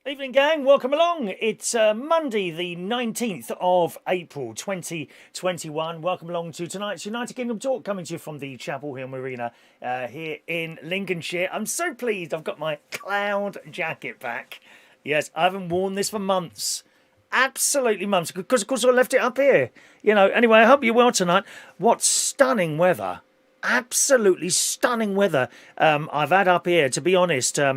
Evening, gang. Welcome along. It's Monday, the 19th of April, 2021. Welcome along to tonight's United Kingdom Talk, coming to you from the Chapel Hill Marina here in Lincolnshire. I'm so pleased I've got my cloud jacket back. Yes, I haven't worn this for months. Absolutely months, because of course I left it up here. Anyway, I hope you're well tonight. What stunning weather. Absolutely stunning weather I've had up here, to be honest, here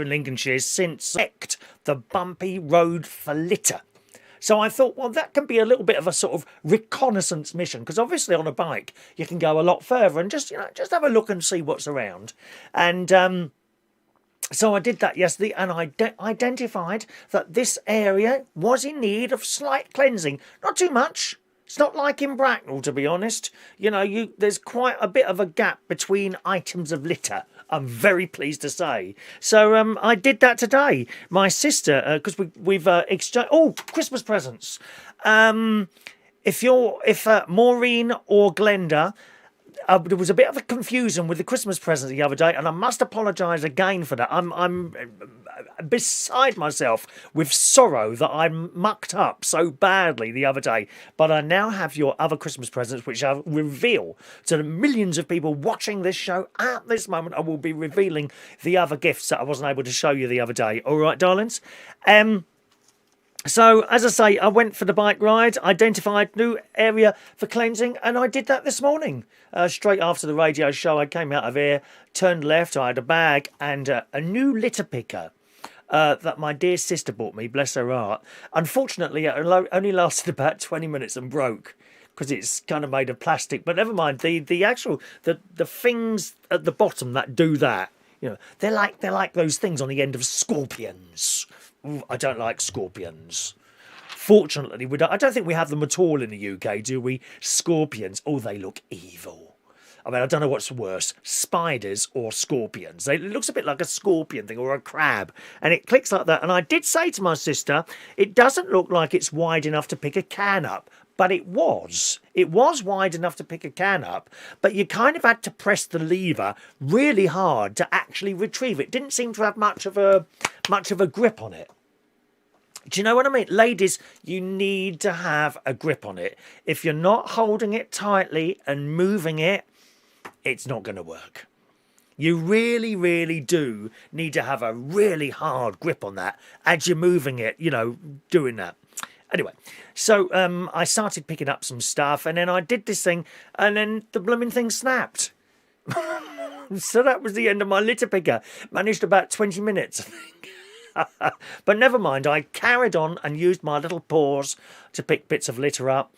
in Lincolnshire since wrecked the bumpy road for litter. So I thought, well, that can be a little bit of a sort of reconnaissance mission, because obviously on a bike you can go a lot further and just have a look and see what's around. And so I did that yesterday, and I identified that this area was in need of slight cleansing. Not too much. It's not like in Bracknell, to be honest. There's quite a bit of a gap between items of litter, I'm very pleased to say. So I did that today. My sister, because we've exchanged... Oh, Christmas presents. If Maureen or Glenda... there was a bit of a confusion with the Christmas presents the other day, and I must apologise again for that. I'm beside myself with sorrow that I mucked up so badly the other day. But I now have your other Christmas presents, which I'll reveal to the millions of people watching this show at this moment. I will be revealing the other gifts that I wasn't able to show you the other day. All right, darlings? So, as I say, I went for the bike ride, identified new area for cleansing, and I did that this morning. Straight after the radio show, I came out of here, turned left, I had a bag and a new litter picker that my dear sister bought me, bless her heart. Unfortunately, it only lasted about 20 minutes and broke, because it's kind of made of plastic. But never mind, the things at the bottom that do that, they're like those things on the end of scorpions. I don't like scorpions. Fortunately, I don't think we have them at all in the UK, do we? Scorpions. Oh, they look evil. I mean, I don't know what's worse, spiders or scorpions. It looks a bit like a scorpion thing or a crab, and it clicks like that. And I did say to my sister, it doesn't look like it's wide enough to pick a can up. But it was. It was wide enough to pick a can up, but you kind of had to press the lever really hard to actually retrieve it. Didn't seem to have much of a grip on it. Do you know what I mean? Ladies, you need to have a grip on it. If you're not holding it tightly and moving it, it's not going to work. You really, really do need to have a really hard grip on that as you're moving it, doing that. Anyway, so I started picking up some stuff, and then I did this thing, and then the blooming thing snapped. So that was the end of my litter picker. Managed about 20 minutes, I think. But never mind, I carried on and used my little paws to pick bits of litter up.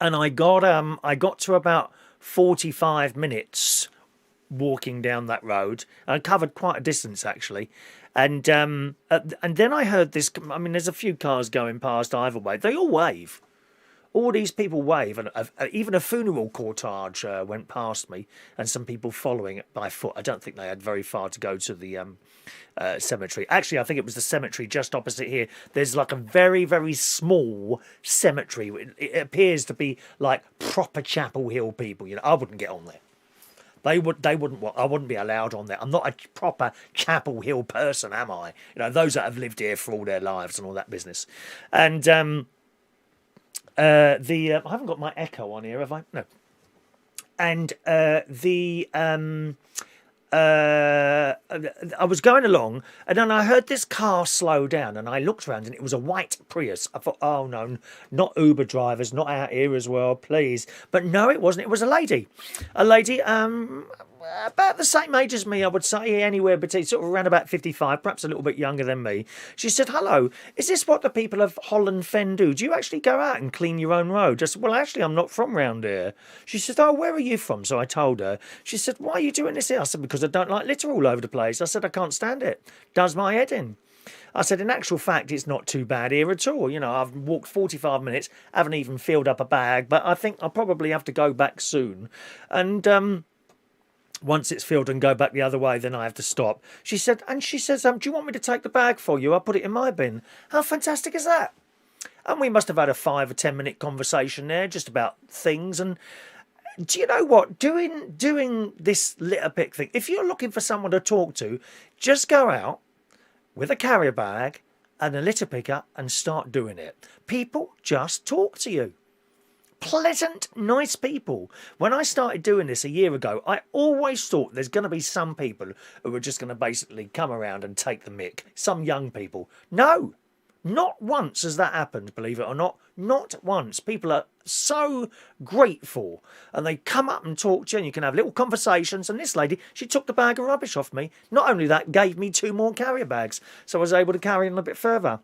And I got to about 45 minutes walking down that road. I covered quite a distance, actually. And then I heard this. I mean, there's a few cars going past either way. They all wave. All these people wave, and even a funeral cortege went past me, and some people following it by foot. I don't think they had very far to go to the cemetery. Actually, I think it was the cemetery just opposite here. There's like a very, very small cemetery. It appears to be like proper Chapel Hill people. I wouldn't get on there. They wouldn't. I wouldn't be allowed on there. I'm not a proper Chapel Hill person, am I? Those that have lived here for all their lives and all that business. And I haven't got my echo on here, have I? No. And I was going along, and then I heard this car slow down, and I looked around, and it was a white Prius. I thought, oh no, not Uber drivers, not out here as well, please. But no, it wasn't. It was a lady, about the same age as me, I would say, anywhere between sort of around about 55, perhaps a little bit younger than me. She said, hello, is this what the people of Holland Fen do? Do you actually go out and clean your own road? I said, well, actually, I'm not from round here. She said, oh, where are you from? So I told her. She said, why are you doing this here? I said, because I don't like litter all over the place. I said, I can't stand it. Does my head in. I said, in actual fact, it's not too bad here at all. I've walked 45 minutes, haven't even filled up a bag, but I think I'll probably have to go back soon. And once it's filled and go back the other way, then I have to stop. She says, do you want me to take the bag for you? I'll put it in my bin. How fantastic is that? And we must have had a 5 or 10 minute conversation there just about things. And do you know what? Doing this litter pick thing, if you're looking for someone to talk to, just go out, with a carrier bag and a litter picker and start doing it. People just talk to you. Pleasant, nice people. When I started doing this a year ago, I always thought there's going to be some people who are just going to basically come around and take the mick. Some young people. No, not once has that happened, believe it or not. Not once. People are so grateful and they come up and talk to you and you can have little conversations. And this lady, she took the bag of rubbish off me. Not only that, gave me 2 more carrier bags. So I was able to carry on a bit further.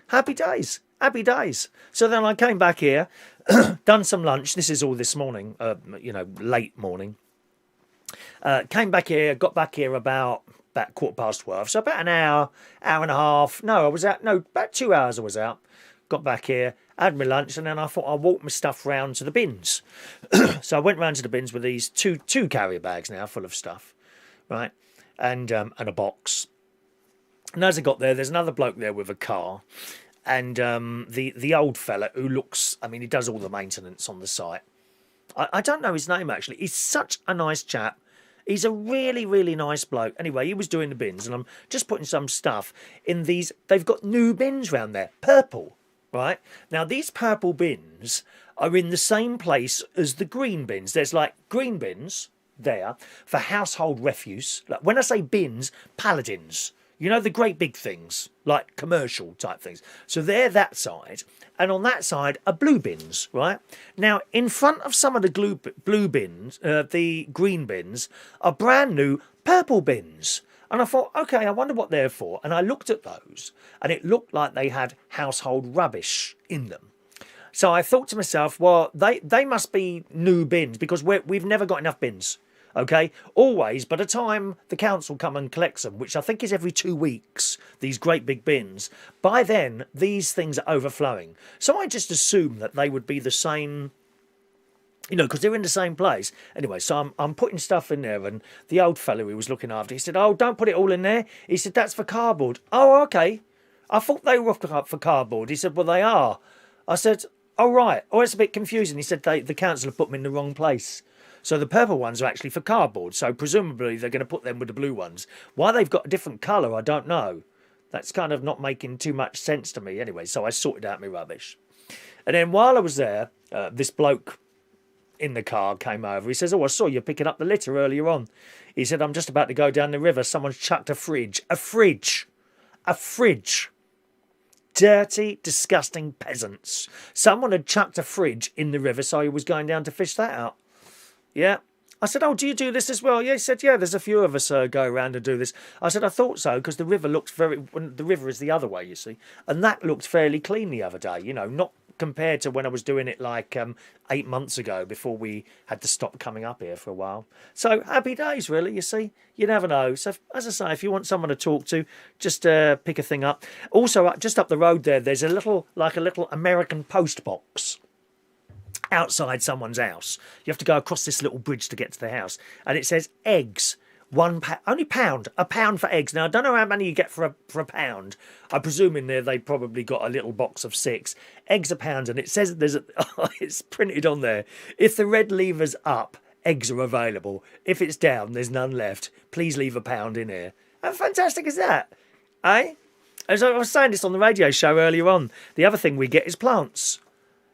Happy days. Happy days. So then I came back here, done some lunch. This is all this morning, late morning. Came back here, got back here about 12:15. So about an hour and a half. No, I was out. No, about 2 hours I was out. Got back here, had my lunch, and then I thought I'd walk my stuff round to the bins. So I went round to the bins with these two carrier bags now full of stuff, right, and a box. And as I got there, there's another bloke there with a car. And the old fella who looks, I mean, he does all the maintenance on the site. I don't know his name, actually. He's such a nice chap. He's a really, really nice bloke. Anyway, he was doing the bins, and I'm just putting some stuff in these. They've got new bins round there, purple, right? Now, these purple bins are in the same place as the green bins. There's like green bins there for household refuse. Like when I say bins, paladins. You know, the great big things, like commercial type things. So they're that side. And on that side are blue bins, right? Now, in front of some of the blue bins, the green bins, are brand new purple bins. And I thought, OK, I wonder what they're for. And I looked at those, and it looked like they had household rubbish in them. So I thought to myself, well, they must be new bins because we've never got enough bins. OK, always, by the time the council come and collects them, which I think is every 2 weeks, these great big bins, by then these things are overflowing. So I just assumed that they would be the same, you know, because they're in the same place. Anyway, so I'm putting stuff in there, and the old fellow who was looking after, he said, oh, don't put it all in there. He said, that's for cardboard. Oh, OK. I thought they were for cardboard. He said, well, they are. I said, oh, right. Oh, it's a bit confusing. He said, the council have put them in the wrong place. So the purple ones are actually for cardboard. So presumably they're going to put them with the blue ones. Why they've got a different colour, I don't know. That's kind of not making too much sense to me anyway. So I sorted out my rubbish. And then while I was there, this bloke in the car came over. He says, oh, I saw you picking up the litter earlier on. He said, I'm just about to go down the river. Someone's chucked a fridge. A fridge. A fridge. Dirty, disgusting peasants. Someone had chucked a fridge in the river, so he was going down to fish that out. Yeah. I said, oh, do you do this as well? Yeah, he said, yeah, there's a few of us go around and do this. I said, I thought so, because the river looks the river is the other way, you see. And that looked fairly clean the other day, you know, not compared to when I was doing it like 8 months ago before we had to stop coming up here for a while. So happy days, really, you see. You never know. So as I say, if you want someone to talk to, just pick a thing up. Also, just up the road there, there's a little American post box outside someone's house. You have to go across this little bridge to get to the house, and it says eggs, only a pound for eggs. Now I don't know how many you get for a pound. I presume in there they probably got a little box of 6 eggs a pound, and it says it's printed on there. If the red lever's up, eggs are available. If it's down, there's none left. Please leave a pound in here. How fantastic is that, eh? As I was saying this on the radio show earlier on, the other thing we get is plants.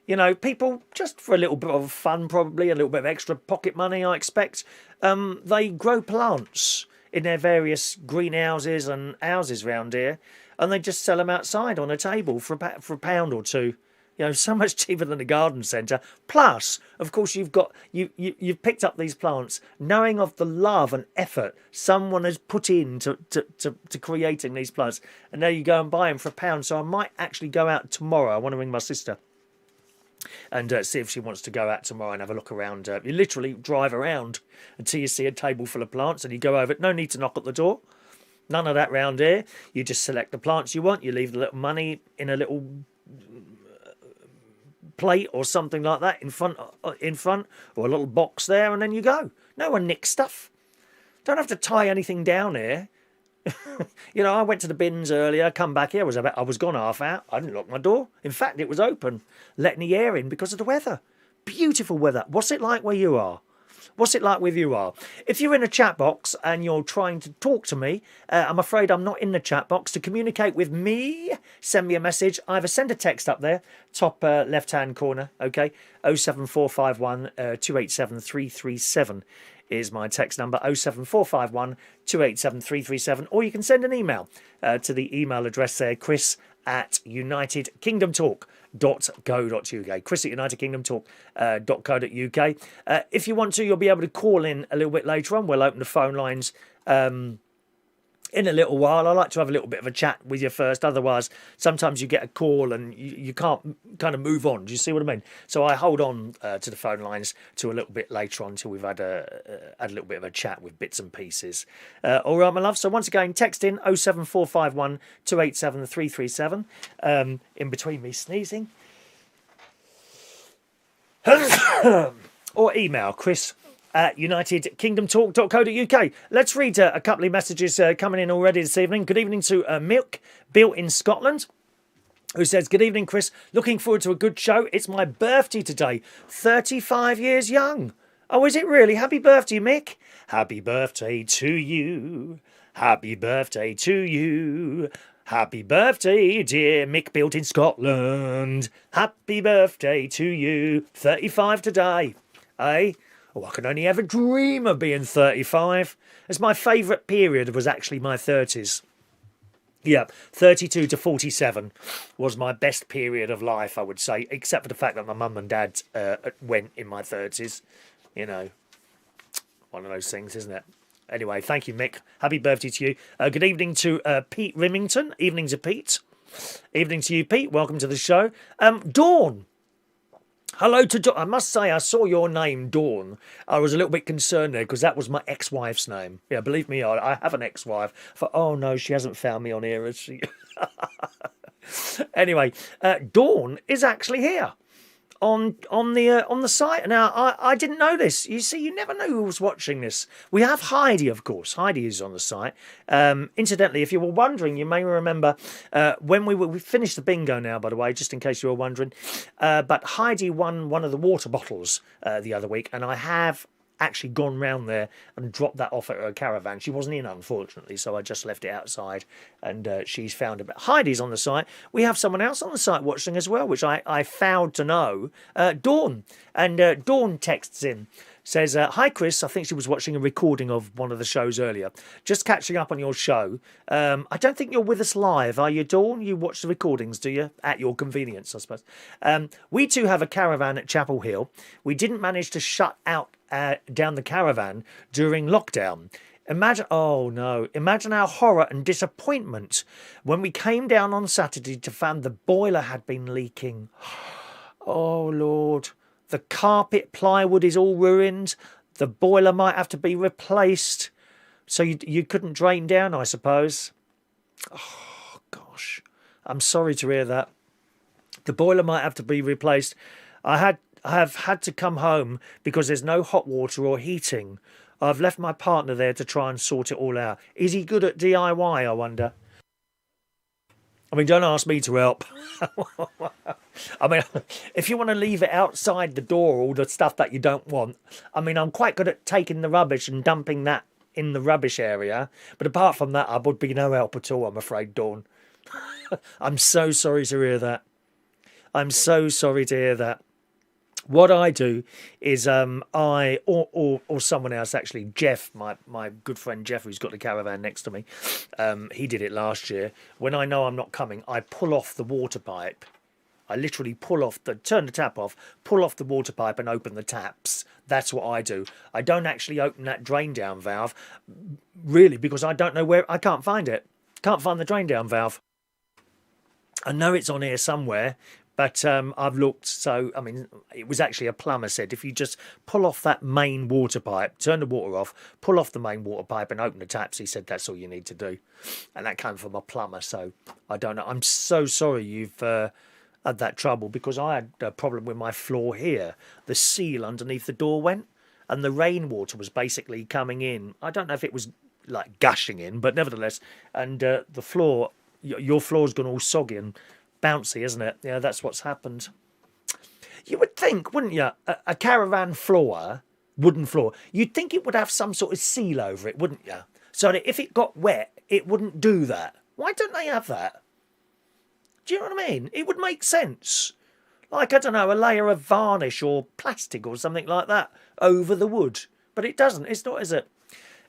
You know, people, just for a little bit of fun, probably, a little bit of extra pocket money, I expect, they grow plants in their various greenhouses and houses round here, and they just sell them outside on a table for a pound or two. You know, so much cheaper than a garden centre. Plus, of course, you've picked up these plants knowing of the love and effort someone has put in to creating these plants, and now you go and buy them for a pound. So I might actually go out tomorrow. I want to ring my sister and see if she wants to go out tomorrow and have a look around. You literally drive around until you see a table full of plants and you go over it. No need to knock at the door. None of that round here. You just select the plants you want. You leave the little money in a little plate or something like that in front, or a little box there, and then you go. No one nicks stuff. Don't have to tie anything down here. You know, I went to the bins earlier, come back here, I was gone half hour. I didn't lock my door. In fact, it was open, letting the air in because of the weather. Beautiful weather. What's it like where you are? What's it like with you all? If you're in a chat box and you're trying to talk to me, I'm afraid I'm not in the chat box. To communicate with me, send me a message. Either send a text up there, top left-hand corner, okay? 07451 287 337 is my text number, 07451 287 337. Or you can send an email to the email address there, chris@unitedkingdomtalk.co.uk. Chris at unitedkingdomtalk.co.uk. If you want to, you'll be able to call in a little bit later on. We'll open the phone lines in a little while. I like to have a little bit of a chat with you first. Otherwise, sometimes you get a call and you can't kind of move on. Do you see what I mean? So I hold on to the phone lines to a little bit later on until we've had a little bit of a chat with bits and pieces. All right, my love. So once again, text in 07451 287 337. In between me sneezing. Or email Chris at unitedkingdomtalk.co.uk. Let's read a couple of messages coming in already this evening. Good evening to Milk, built in Scotland, who says, good evening, Chris. Looking forward to a good show. It's my birthday today. 35 years young. Oh, is it really? Happy birthday, Mick. Happy birthday to you. Happy birthday to you. Happy birthday, dear Mick, built in Scotland. Happy birthday to you. 35 today. Eh? Oh, I can only ever dream of being 35. It's my favourite period was actually my 30s. Yeah, 32 to 47 was my best period of life, I would say, except for the fact that my mum and dad went in my 30s. You know, one of those things, isn't it? Anyway, thank you, Mick. Happy birthday to you. Good evening to Pete Rimington. Evening to Pete. Evening to you, Pete. Welcome to the show. Dawn. Hello to Dawn. I must say, I saw your name, Dawn. I was a little bit concerned there because that was my ex-wife's name. Yeah, believe me, I have an ex-wife. Oh no, she hasn't found me on here, has she? Anyway, Dawn is actually here on the site. Now, I didn't know this. You see, you never know who was watching this. We have Heidi, of course. Heidi is on the site. Incidentally, if you were wondering, you may remember when we finished the bingo now, by the way, just in case you were wondering. But Heidi won one of the water bottles the other week, and I have actually gone round there and dropped that off at her caravan. She wasn't in, unfortunately, so I just left it outside, and she's found it. But Heidi's on the site. We have someone else on the site watching as well, which I failed to know. Dawn. And Dawn texts in, says, hi, Chris. I think she was watching a recording of one of the shows earlier. Just catching up on your show. I don't think you're with us live, are you, Dawn? You watch the recordings, do you? At your convenience, I suppose. We too have a caravan at Chapel Hill. We didn't manage to shut out down the caravan during lockdown. Imagine our horror and disappointment when we came down on Saturday to find the boiler had been leaking. Oh, Lord. The carpet plywood is all ruined. The boiler might have to be replaced. So you couldn't drain down, I suppose. Oh, gosh. I'm sorry to hear that. The boiler might have to be replaced. I have had to come home because there's no hot water or heating. I've left my partner there to try and sort it all out. Is he good at DIY, I wonder? I mean, don't ask me to help. I mean, if you want to leave it outside the door, all the stuff that you don't want. I mean, I'm quite good at taking the rubbish and dumping that in the rubbish area. But apart from that, I would be no help at all, I'm afraid, Dawn. I'm so sorry to hear that. I'm so sorry to hear that. What I do is or someone else, actually, Jeff, my good friend Jeff, who's got the caravan next to me, he did it last year. When I know I'm not coming, I pull off the water pipe. I literally turn the tap off, pull off the water pipe and open the taps. That's what I do. I don't actually open that drain down valve, really, because I don't know where, I can't find it. Can't find the drain down valve. I know it's on here somewhere. But I've looked, so, I mean, it was actually a plumber said, if you just pull off that main water pipe, turn the water off, pull off the main water pipe and open the taps, he said that's all you need to do. And that came from a plumber, so I don't know. I'm so sorry you've had that trouble, because I had a problem with my floor here. The seal underneath the door went, and the rainwater was basically coming in. I don't know if it was, like, gushing in, but nevertheless, and the floor, your floor's gone all soggy and bouncy, isn't it? Yeah, that's what's happened. You would think, wouldn't you, a caravan floor wooden floor. You'd think it would have some sort of seal over it, wouldn't you? So that if it got wet, it wouldn't do that. Why don't they have that? Do you know what I mean? It would make sense. Like, I don't know, a layer of varnish or plastic or something like that over the wood. But it doesn't. It's not, is it?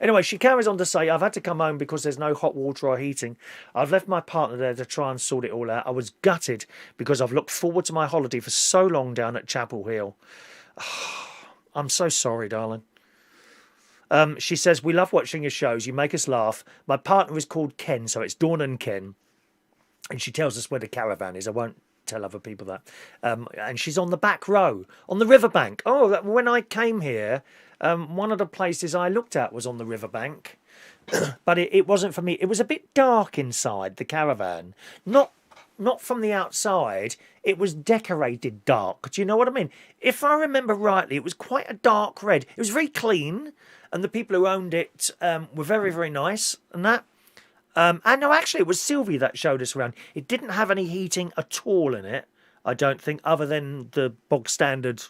Anyway, she carries on to say, I've had to come home because there's no hot water or heating. I've left my partner there to try and sort it all out. I was gutted because I've looked forward to my holiday for so long down at Chapel Hill. I'm so sorry, darling. She says, we love watching your shows. You make us laugh. My partner is called Ken, so it's Dawn and Ken. And she tells us where the caravan is. I won't tell other people that. And she's on the back row, on the riverbank. Oh, when I came here, one of the places I looked at was on the riverbank. But it wasn't for me. It was a bit dark inside the caravan. Not from the outside. It was decorated dark. Do you know what I mean? If I remember rightly, it was quite a dark red. It was very clean. And the people who owned it were very, very nice and that. And no, actually, it was Sylvie that showed us around. It didn't have any heating at all in it, I don't think, other than the bog standard,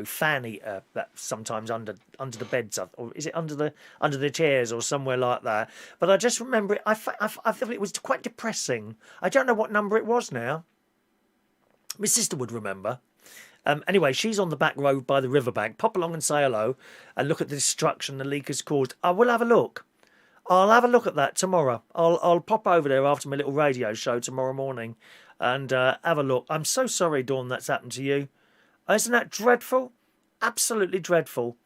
fan heater that's sometimes under the beds, or is it under the chairs or somewhere like that. But I just remember it. I feel it was quite depressing. I don't know what number it was now. My sister would remember. Anyway, she's on the back road by the riverbank. Pop along and say hello and look at the destruction the leak has caused. I will have a look. I'll have a look at that tomorrow. I'll pop over there after my little radio show tomorrow morning and have a look. I'm so sorry, Dawn, that's happened to you. Isn't that dreadful? Absolutely dreadful.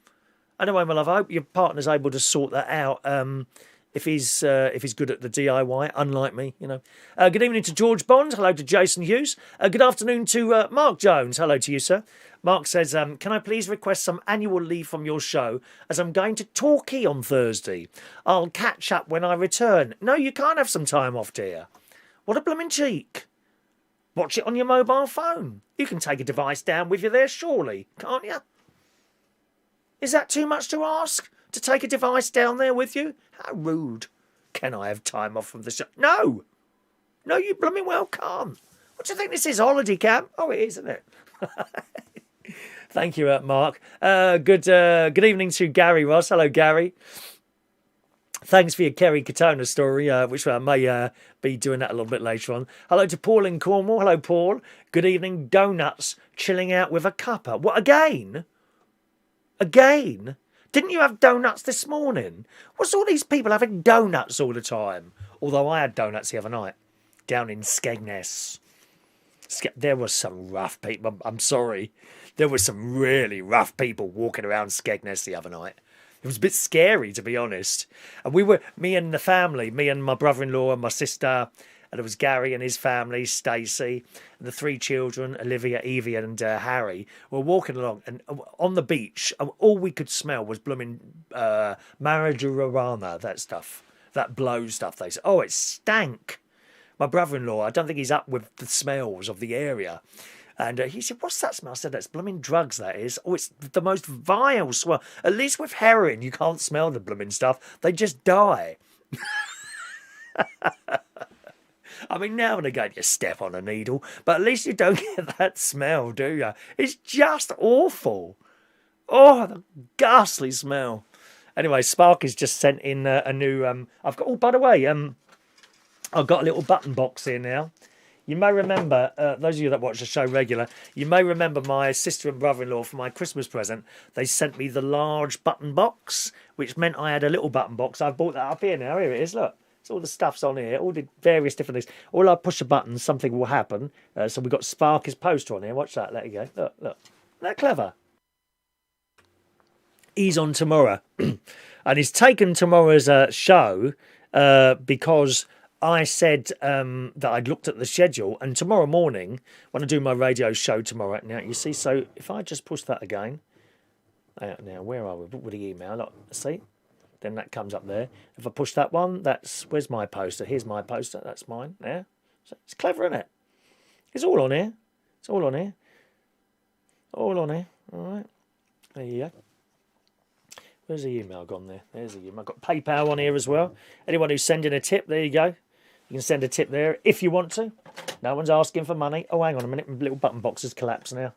Anyway, my love, I hope your partner's able to sort that out. If he's good at the DIY, unlike me, Good evening to George Bond. Hello to Jason Hughes. Good afternoon to Mark Jones. Hello to you, sir. Mark says, can I please request some annual leave from your show as I'm going to Torquay on Thursday? I'll catch up when I return. No, you can't have some time off, dear. What a blooming cheek. Watch it on your mobile phone. You can take a device down with you there, surely, can't you? Is that too much to ask? To take a device down there with you? How rude. Can I have time off from the show? No, you blooming well can't. What do you think this is, holiday camp? Oh, it is, isn't it? Thank you, Mark. Good evening to Gary Ross. Hello, Gary. Thanks for your Kerry Katona story, which I may be doing that a little bit later on. Hello to Paul in Cornwall. Hello, Paul. Good evening, donuts, chilling out with a cuppa. What, again? Again? Didn't you have donuts this morning? What's all these people having donuts all the time? Although I had donuts the other night down in Skegness. There was some rough people. I'm sorry. There were some really rough people walking around Skegness the other night. It was a bit scary, to be honest. And me and the family, me and my brother-in-law and my sister, and there was Gary and his family, Stacey, and the three children, Olivia, Evie, and Harry, were walking along. And on the beach, all we could smell was blooming marijuana, that stuff, that blow stuff. They said, oh, it stank. My brother-in-law, I don't think he's up with the smells of the area. And he said, what's that smell? I said, that's blooming drugs, that is. Oh, it's the most vile smell. At least with heroin, you can't smell the blooming stuff. They just die. I mean, now and again you step on a needle, but at least you don't get that smell, do you? It's just awful. Oh, the ghastly smell. Anyway, Spark has just sent in a new... I've got... Oh, by the way, I've got a little button box here now. You may remember, those of you that watch the show regular, you may remember my sister and brother-in-law for my Christmas present. They sent me the large button box, which meant I had a little button box. I've bought that up here now. Here it is, look. It's all the stuff's on here, all the various different things. All I push a button, something will happen. So we've got Sparky's poster on here. Watch that. Let it go. Look. Isn't that clever? He's on tomorrow. And he's taken tomorrow's show because... I said that I'd looked at the schedule, and tomorrow morning, when I do my radio show tomorrow, now you see, so if I just push that again, now where are we? With the email, look, see, then that comes up there. If I push that one, where's my poster? Here's my poster, that's mine. Yeah, so it's clever, isn't it? It's all on here. It's all on here. All on here. All right, there you go. Where's the email gone there? There's the email. I've got PayPal on here as well. Anyone who's sending a tip, there you go. You can send a tip there if you want to. No one's asking for money. Oh, hang on a minute. My little button box has collapsed now.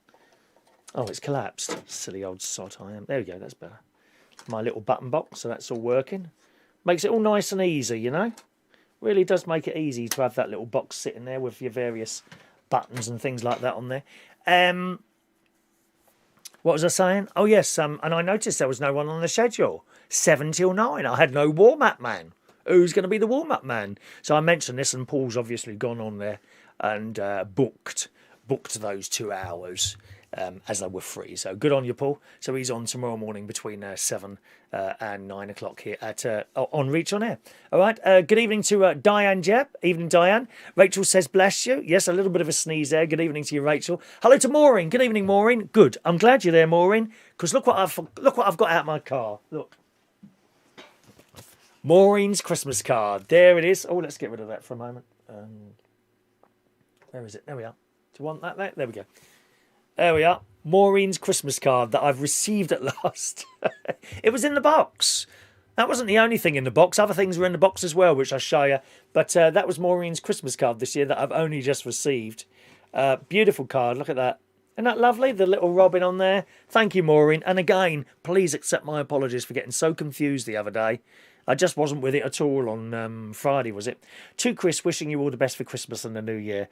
Oh, it's collapsed. Silly old sot I am. There we go, that's better. My little button box, so that's all working. Makes it all nice and easy, you know. Really does make it easy to have that little box sitting there with your various buttons and things like that on there. What was I saying? Oh, yes, and I noticed there was no one on the schedule. 7 till 9. I had no warm-up man. Who's going to be the warm-up man? So I mentioned this, and Paul's obviously gone on there and booked those 2 hours as they were free. So good on you, Paul. So he's on tomorrow morning between 7 and 9 o'clock here at on Reach On Air. All right. Good evening to Diane Jebb. Evening, Diane. Rachel says, bless you. Yes, a little bit of a sneeze there. Good evening to you, Rachel. Hello to Maureen. Good evening, Maureen. Good. I'm glad you're there, Maureen, because look what I've got out of my car. Look. Maureen's Christmas card. There it is. Oh, let's get rid of that for a moment. Where is it? There we are. Do you want that there? There we go. There we are. Maureen's Christmas card that I've received at last. It was in the box. That wasn't the only thing in the box. Other things were in the box as well, which I'll show you. But that was Maureen's Christmas card this year that I've only just received. Beautiful card. Look at that. Isn't that lovely? The little robin on there. Thank you, Maureen. And again, please accept my apologies for getting so confused the other day. I just wasn't with it at all on Friday, was it? To Chris, wishing you all the best for Christmas and the New Year.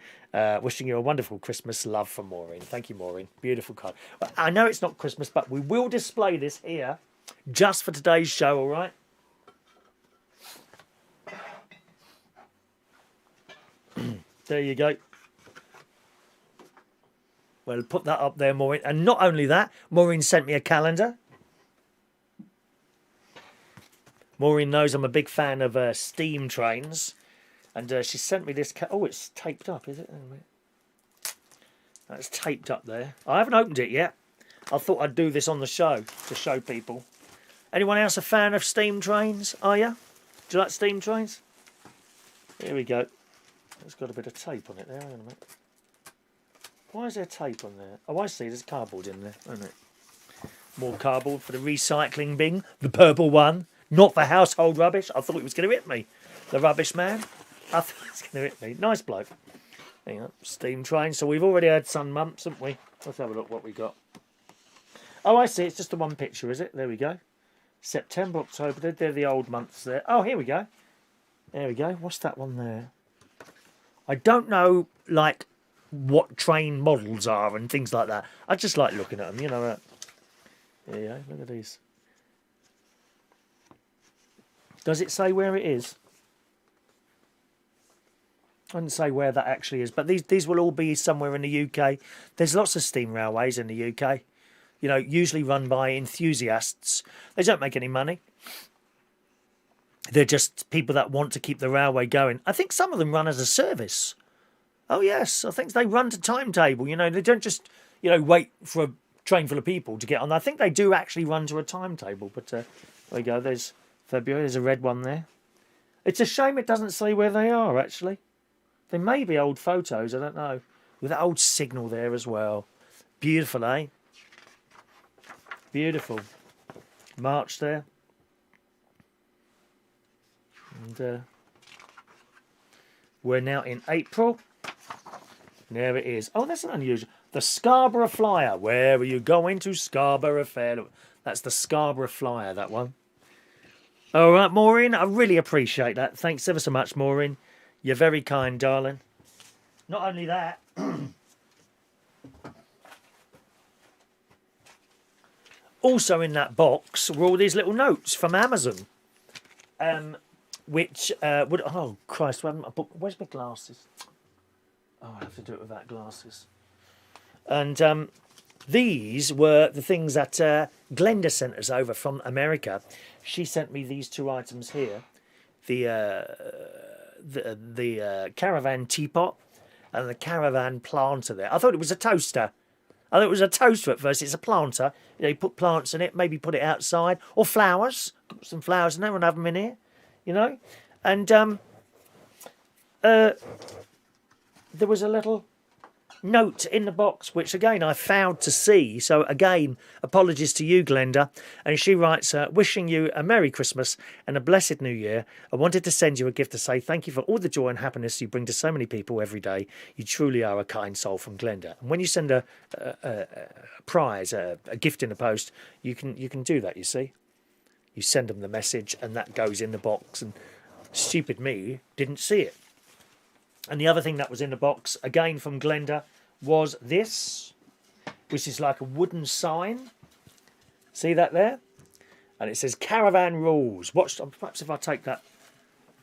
Wishing you a wonderful Christmas. Love from Maureen. Thank you, Maureen. Beautiful card. I know it's not Christmas, but we will display this here just for today's show, all right? There you go. Well, put that up there, Maureen. And not only that, Maureen sent me a calendar. Maureen knows I'm a big fan of steam trains. And she sent me this... Oh, it's taped up, is it? That's taped up there. I haven't opened it yet. I thought I'd do this on the show to show people. Anyone else a fan of steam trains? Are you? Do you like steam trains? Here we go. It's got a bit of tape on it there. Hang on a minute. Why is there tape on there? Oh, I see. There's cardboard in there, isn't it? More cardboard for the recycling bin. The purple one. Not for household rubbish. I thought it was going to hit me. The rubbish man. I thought it was going to hit me. Nice bloke. Hang on. Steam train. So we've already had sun months, haven't we? Let's have a look what we got. Oh, I see. It's just the one picture, is it? There we go. September, October. They're the old months there. Oh, here we go. There we go. What's that one there? I don't know, like, what train models are and things like that. I just like looking at them, you know. There you go. Look at these. Does it say where it is? I didn't say where that actually is, but these will all be somewhere in the UK. There's lots of steam railways in the UK, you know, usually run by enthusiasts. They don't make any money. They're just people that want to keep the railway going. I think some of them run as a service. Oh, yes, I think they run to timetable. You know, they don't just, you know, wait for a train full of people to get on. I think they do actually run to a timetable, but there we go. There's February. There's a red one there. It's a shame it doesn't say where they are, actually. They may be old photos, I don't know. With that old signal there as well. Beautiful, eh? Beautiful. March there. And we're now in April. There it is. Oh, that's an unusual. The Scarborough Flyer. Where are you going to? Scarborough Fair. That's the Scarborough Flyer, that one. All right, Maureen, I really appreciate that. Thanks ever so much, Maureen. You're very kind, darling. Not only that, also in that box were all these little notes from Amazon, which would... Oh, Christ, where's my glasses? Oh, I have to do it without glasses. And these were the things that Glenda sent us over from America. She sent me these two items here. The caravan teapot and the caravan planter there. I thought it was a toaster. I thought it was a toaster at first. It's a planter. You know, you put plants in it, maybe put it outside. Or flowers. Put some flowers in there and have them in here. You know? And there was a little note in the box, which again I failed to see. So again, apologies to you, Glenda. And she writes, wishing you a Merry Christmas and a blessed New Year. I wanted to send you a gift to say thank you for all the joy and happiness you bring to so many people every day. You truly are a kind soul, from Glenda. And when you send a prize, a gift in the post, you can do that, you see. You send them the message and that goes in the box, and stupid me didn't see it. And the other thing that was in the box, again from Glenda, was this, which is like a wooden sign. See that there? And it says Caravan Rules. Watch, perhaps if I take that,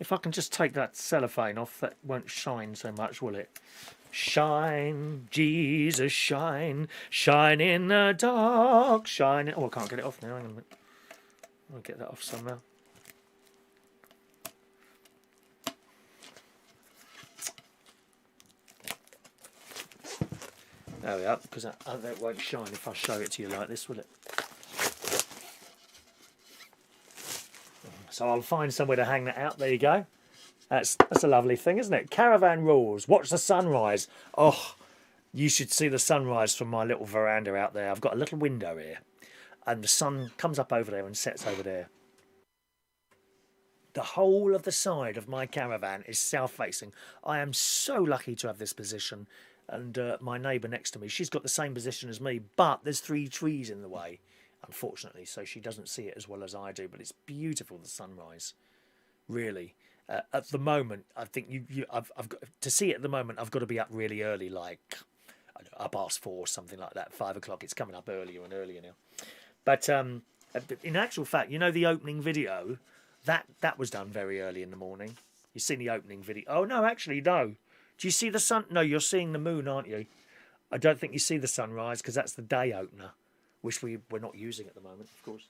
if I can just take that cellophane off, that won't shine so much, will it? Shine, Jesus, shine, shine in the dark, shine in... Oh, I can't get it off now. Hang on a minute. I'll get that off somehow. There we are, because that won't shine if I show it to you like this, will it? So I'll find somewhere to hang that out. There you go. That's a lovely thing, isn't it? Caravan Rules. Watch the sunrise. Oh, you should see the sunrise from my little veranda out there. I've got a little window here, and the sun comes up over there and sets over there. The whole of the side of my caravan is south-facing. I am so lucky to have this position. And my neighbour next to me, she's got the same position as me, but there's 3 trees in the way, unfortunately, so she doesn't see it as well as I do. But it's beautiful, the sunrise, really. At the moment, I think I've got to see it. At the moment, I've got to be up really early, like I don't know, up past 4, something like that. 5 o'clock. It's coming up earlier and earlier now. But in actual fact, you know, the opening video, that was done very early in the morning. You've seen the opening video. Oh no, actually no. Do you see the sun? No, you're seeing the moon, aren't you? I don't think you see the sunrise because that's the day opener, which we're not using at the moment, of course.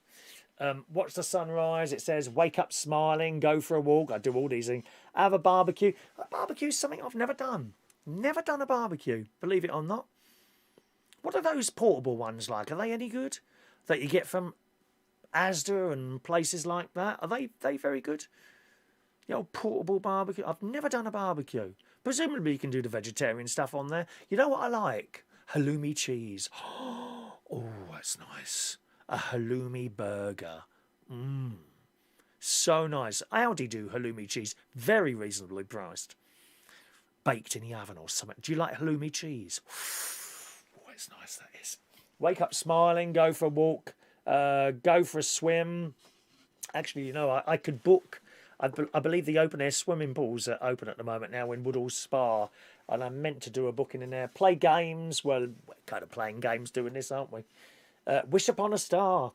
Watch the sunrise. It says, wake up smiling, go for a walk. I do all these things. Have a barbecue. A barbecue is something I've never done. Never done a barbecue, believe it or not. What are those portable ones like? Are they any good? That you get from Asda and places like that? Are they very good? The old portable barbecue. I've never done a barbecue. Presumably you can do the vegetarian stuff on there. You know what I like? Halloumi cheese. Oh, that's nice. A halloumi burger. So nice. Aldi do halloumi cheese. Very reasonably priced. Baked in the oven or something. Do you like halloumi cheese? Oh, it's nice, that is. Wake up smiling. Go for a walk. Go for a swim. Actually, you know, I could book... I believe the open-air swimming pools are open at the moment now in Woodhall Spa, and I'm meant to do a booking in there. Play games. Well, we're kind of playing games doing this, aren't we? Wish upon a star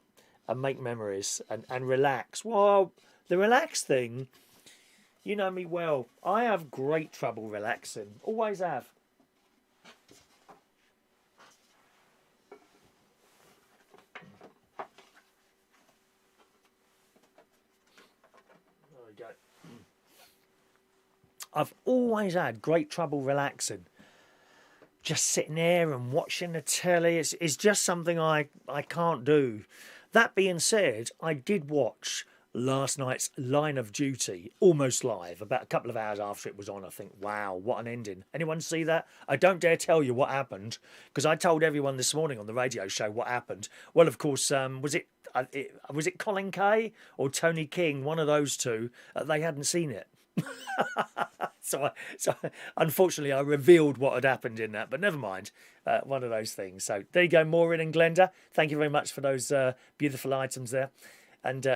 and make memories and relax. Well, the relax thing, you know me well. I have great trouble relaxing. Always have. I've always had great trouble relaxing. Just sitting there and watching the telly. It's just something I can't do. That being said, I did watch last night's Line of Duty, almost live, about a couple of hours after it was on. I think, wow, what an ending. Anyone see that? I don't dare tell you what happened, because I told everyone this morning on the radio show what happened. Well, of course, was it Colin Kay or Tony King, one of those two? They hadn't seen it. So unfortunately I revealed what had happened in that, but never mind. One of those things. So there you go, Maureen and Glenda. Thank you very much for those beautiful items there. And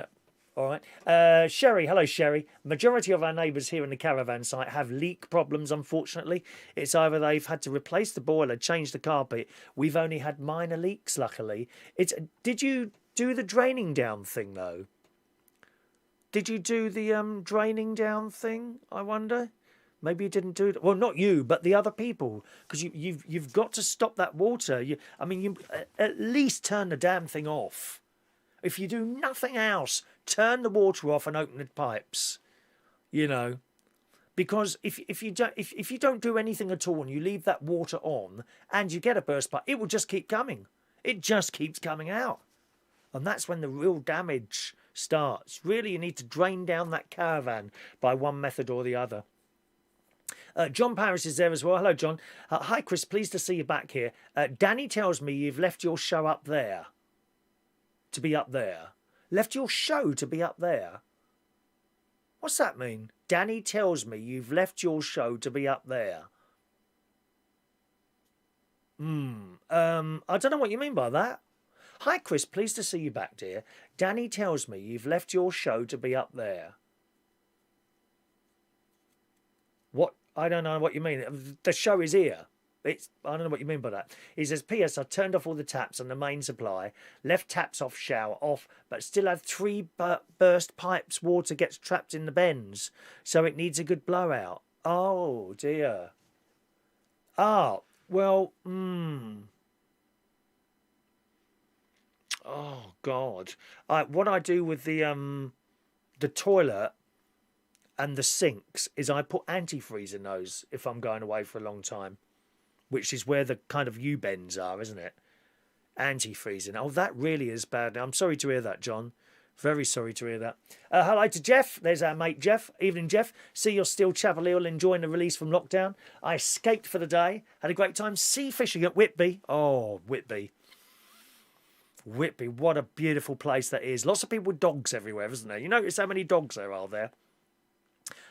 all right, Sherry. Hello, Sherry. Majority of our neighbours here in the caravan site have leak problems. Unfortunately, it's either they've had to replace the boiler, change the carpet. We've only had minor leaks, luckily. Did you do the draining down thing though? Did you do the draining down thing, I wonder? Maybe you didn't do it. Well, not you, but the other people. Because you've got to stop that water. You at least turn the damn thing off. If you do nothing else, turn the water off and open the pipes. You know. Because if you don't do anything at all and you leave that water on and you get a burst pipe, it will just keep coming. It just keeps coming out. And that's when the real damage starts. Really, you need to drain down that caravan by one method or the other. John Paris is there as well. Hello, John. Hi, Chris. Pleased to see you back here. Danny tells me you've left your show up there. To be up there. Left your show to be up there. What's that mean? Danny tells me you've left your show to be up there. I don't know what you mean by that. Hi, Chris. Pleased to see you back, dear. Danny tells me you've left your show to be up there. What? I don't know what you mean. The show is here. I don't know what you mean by that. He says, P.S. I turned off all the taps on the main supply, left taps off, shower off, but still have 3 burst pipes. Water gets trapped in the bends, so it needs a good blowout. Oh, dear. Oh, well, Oh, God. What I do with the toilet and the sinks is I put antifreeze in those if I'm going away for a long time, which is where the kind of U-bends are, isn't it? Antifreezing. Oh, that really is bad. I'm sorry to hear that, John. Very sorry to hear that. Hello to Jeff. There's our mate Jeff. Evening, Jeff. See you're still Chapel Hill enjoying the release from lockdown. I escaped for the day. Had a great time sea fishing at Whitby. Oh, Whitby. Whitby, what a beautiful place that is. Lots of people with dogs everywhere, isn't there? You notice how many dogs there are there?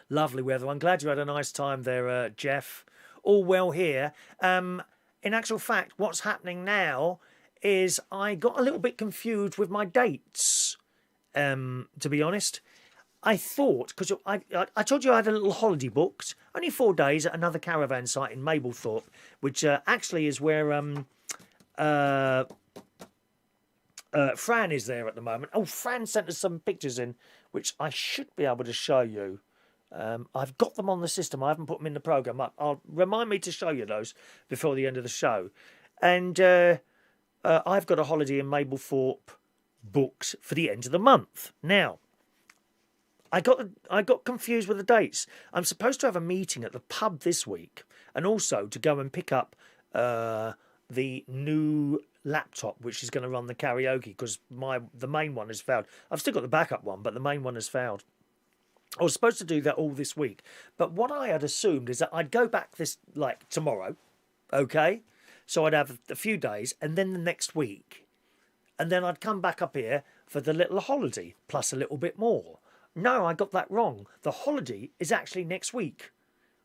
Lovely weather. I'm glad you had a nice time there, Jeff. All well here. In actual fact, what's happening now is I got a little bit confused with my dates, to be honest. I thought, because I told you I had a little holiday booked, only 4 days at another caravan site in Mablethorpe, which actually is where Fran is there at the moment. Oh, Fran sent us some pictures in, which I should be able to show you. I've got them on the system. I haven't put them in the programme. I'll remind me to show you those before the end of the show. And I've got a holiday in Mablethorpe booked for the end of the month. Now, I got confused with the dates. I'm supposed to have a meeting at the pub this week, and also to go and pick up the new laptop, which is going to run the karaoke, because the main one has failed. I've still got the backup one, but the main one has failed. I was supposed to do that all this week, but what I had assumed is that I'd go back tomorrow, okay? So I'd have a few days, and then the next week, and then I'd come back up here for the little holiday, plus a little bit more. No, I got that wrong. The holiday is actually next week,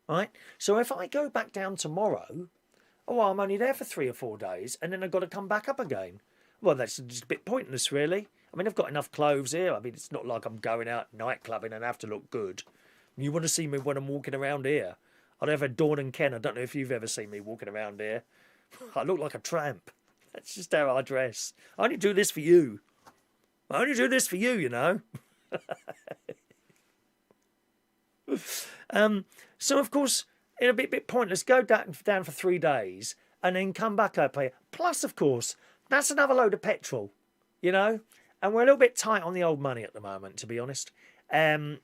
right? So if I go back down tomorrow, I'm only there for 3 or 4 days, and then I've got to come back up again. Well, that's just a bit pointless, really. I mean, I've got enough clothes here. I mean, it's not like I'm going out nightclubbing and have to look good. You want to see me when I'm walking around here? I'd have a Dawn and Ken. I don't know if you've ever seen me walking around here. I look like a tramp. That's just how I dress. I only do this for you. I only do this for you, you know. So, of course, it'll be a bit pointless. Go down for 3 days and then come back up here. Plus, of course, that's another load of petrol, you know. And we're a little bit tight on the old money at the moment, to be honest.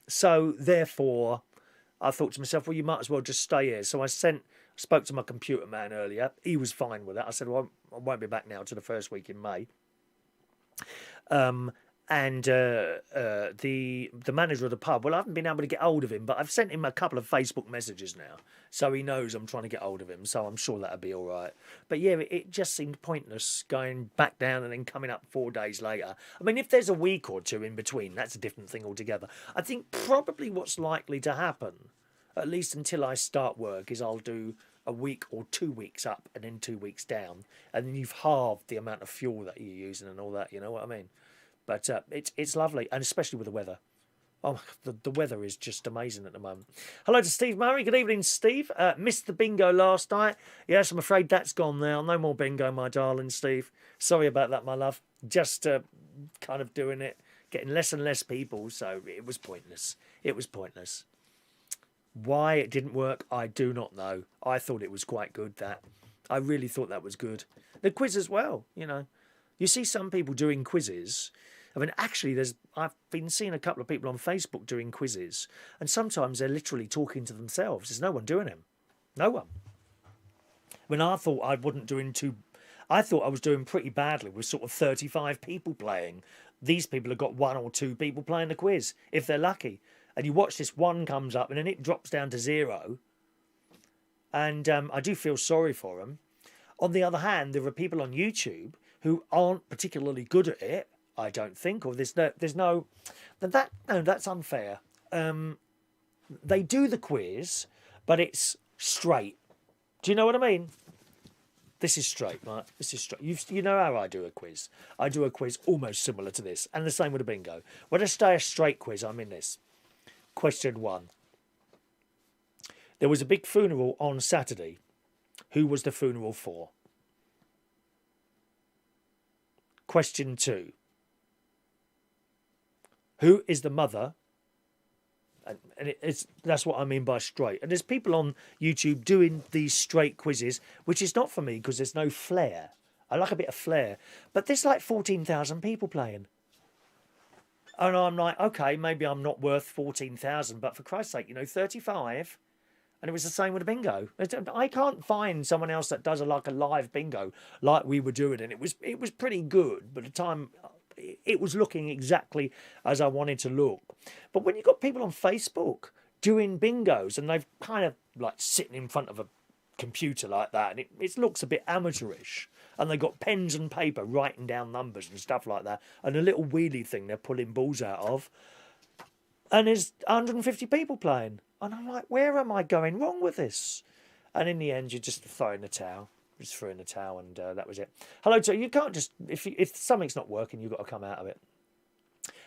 So, therefore, I thought to myself, well, you might as well just stay here. So I spoke to my computer man earlier. He was fine with it. I said, well, I won't be back now to the first week in May. And the manager of the pub, well, I haven't been able to get hold of him, but I've sent him a couple of Facebook messages now. So he knows I'm trying to get hold of him. So I'm sure that'll be all right. But yeah, it just seemed pointless going back down and then coming up 4 days later. I mean, if there's a week or two in between, that's a different thing altogether. I think probably what's likely to happen, at least until I start work, is I'll do a week or 2 weeks up and then 2 weeks down. And then you've halved the amount of fuel that you're using and all that, you know what I mean? But it's lovely, and especially with the weather. Oh, the weather is just amazing at the moment. Hello to Steve Murray. Good evening, Steve. Missed the bingo last night. Yes, I'm afraid that's gone now. No more bingo, my darling Steve. Sorry about that, my love. Just kind of doing it, getting less and less people, so it was pointless. It was pointless. Why it didn't work, I do not know. I thought it was quite good, that. I really thought that was good. The quiz as well, you know. You see some people doing quizzes. I mean, actually, I've been seeing a couple of people on Facebook doing quizzes, and sometimes they're literally talking to themselves. There's no one doing them. No one. When I thought I was doing pretty badly with sort of 35 people playing. These people have got 1 or 2 people playing the quiz, if they're lucky. And you watch this one comes up, and then it drops down to 0. and I do feel sorry for them. On the other hand, there are people on YouTube who aren't particularly good at it. I don't think, or there's no that's unfair. They do the quiz, but it's straight. Do you know what I mean? This is straight, right? This is straight. You know how I do a quiz. I do a quiz almost similar to this, and the same with a bingo. When I say a straight quiz, I'm in this. Question 1. There was a big funeral on Saturday. Who was the funeral for? Question 2. Who is the mother? And that's what I mean by straight. And there's people on YouTube doing these straight quizzes, which is not for me because there's no flair. I like a bit of flair. But there's like 14,000 people playing. And I'm like, okay, maybe I'm not worth 14,000, but for Christ's sake, 35. And it was the same with a bingo. I can't find someone else that does a live bingo like we were doing. And it was pretty good. But the time, it was looking exactly as I wanted to look. But when you've got people on Facebook doing bingos and they've kind of like sitting in front of a computer like that, and it looks a bit amateurish, and they've got pens and paper writing down numbers and stuff like that, and a little wheelie thing they're pulling balls out of, and there's 150 people playing. And I'm like, where am I going wrong with this? And in the end, you just throw in the towel. Just threw in the towel, and that was it. Hello to you. Can't just if something's not working, you've got to come out of it.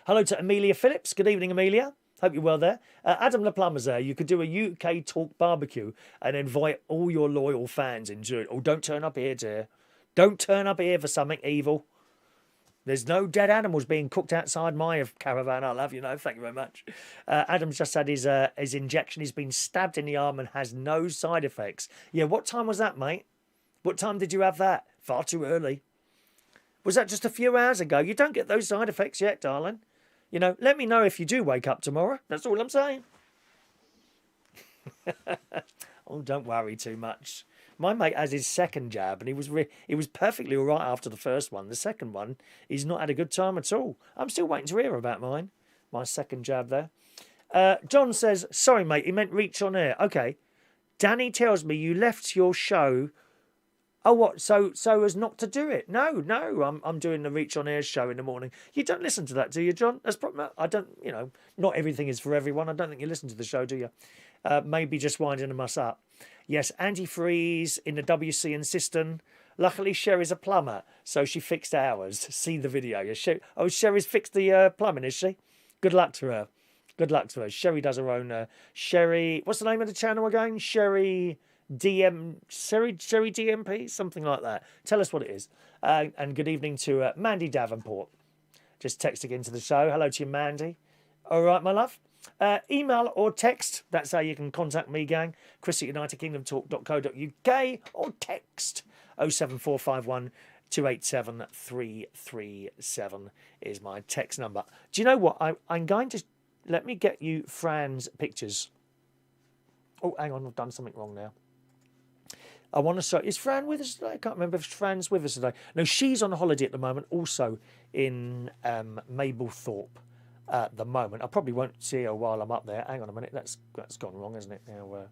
Hello to Amelia Phillips. Good evening, Amelia. Hope you're well there. Adam the Plumber's there. You could do a UK Talk barbecue and invite all your loyal fans into it. Oh, don't turn up here, dear. Don't turn up here for something evil. There's no dead animals being cooked outside my caravan. I love you, thank you very much. Adam's just had his injection. He's been stabbed in the arm and has no side effects. Yeah, what time was that, mate? What time did you have that? Far too early. Was that just a few hours ago? You don't get those side effects yet, darling. Let me know if you do wake up tomorrow. That's all I'm saying. Oh, don't worry too much. My mate has his second jab, and he was perfectly all right after the first one. The second one, he's not had a good time at all. I'm still waiting to hear about mine. My second jab there. John says, sorry, mate, he meant reach on air. Okay. Danny tells me you left your show. Oh, what? So as not to do it? No. I'm doing the Reach on Air show in the morning. You don't listen to that, do you, John? That's probably, I don't. Not everything is for everyone. I don't think you listen to the show, do you? Maybe just winding us up. Yes, antifreeze in the WC and cistern. Luckily, Sherry's a plumber, so she fixed ours. See the video. Yeah, Sherry's fixed the plumbing, is she? Good luck to her. Good luck to her. Sherry does her own. Sherry. What's the name of the channel again? Sherry DMP, something like that. Tell us what it is. And good evening to Mandy Davenport. Just texting into the show. Hello to you, Mandy. All right, my love. Email or text. That's how you can contact me, gang. Chris at UnitedKingdomTalk.co.uk or text 07451 287 337 is my text number. Do you know what? I'm going to let me get you Fran's pictures. Oh, hang on, I've done something wrong now. I want to show. Is Fran with us today? I can't remember if Fran's with us today. No, she's on holiday at the moment, also in Mablethorpe at the moment. I probably won't see her while I'm up there. Hang on a minute, that's gone wrong, isn't it? Now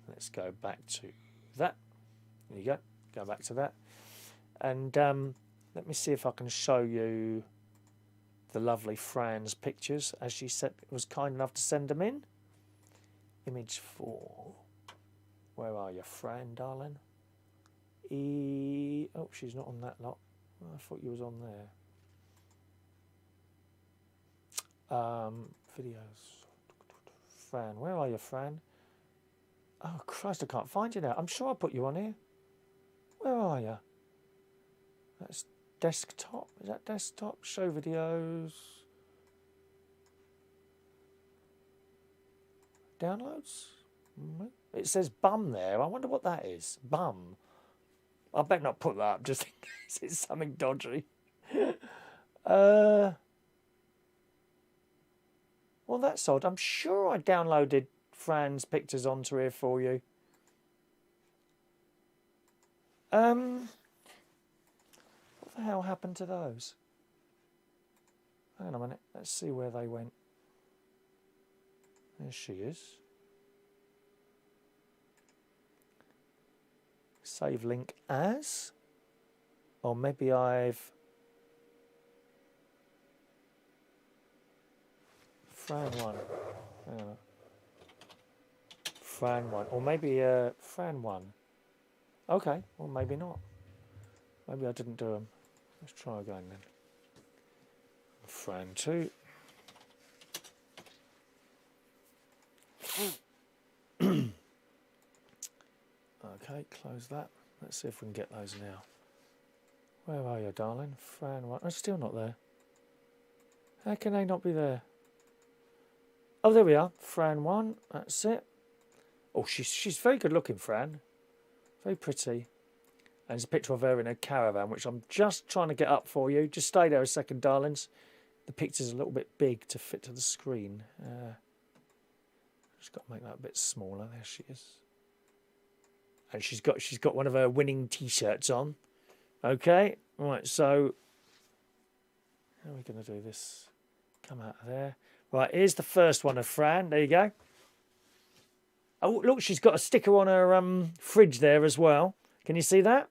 let's go back to that. There you go. Go back to that, and let me see if I can show you the lovely Fran's pictures as she was kind enough to send them in. Image 4. Where are you, Fran, darling? Oh, she's not on that lot. I thought you was on there. Videos. Fran, where are you, Fran? Oh, Christ, I can't find you now. I'm sure I put you on here. Where are you? That's desktop. Is that desktop? Show videos. Downloads? It says bum there. I wonder what that is. Bum. I better not put that up just in case it's something dodgy. Well, that's odd. I'm sure I downloaded Fran's pictures onto here for you. What the hell happened to those? Hang on a minute. Let's see where they went. There she is. Save link as. Or maybe I've... Fran1. Hang on. Fran1. Or maybe Fran1. Okay, well maybe not. Maybe I didn't do them. Let's try again then. Fran2. Okay, close that. Let's see if we can get those now. Where are you, darling? Fran1. I'm still not there. How can they not be there? Oh, there we are. Fran1. That's it. Oh, she's very good looking, Fran. Very pretty. And there's a picture of her in a caravan, which I'm just trying to get up for you. Just stay there a second, darlings. The picture's a little bit big to fit to the screen. Just got to make that a bit smaller. There she is. And she's got one of her winning T-shirts on. Okay, right. So how are we going to do this? Come out of there. Right, here's the first one of Fran. There you go. Oh, look, she's got a sticker on her fridge there as well. Can you see that?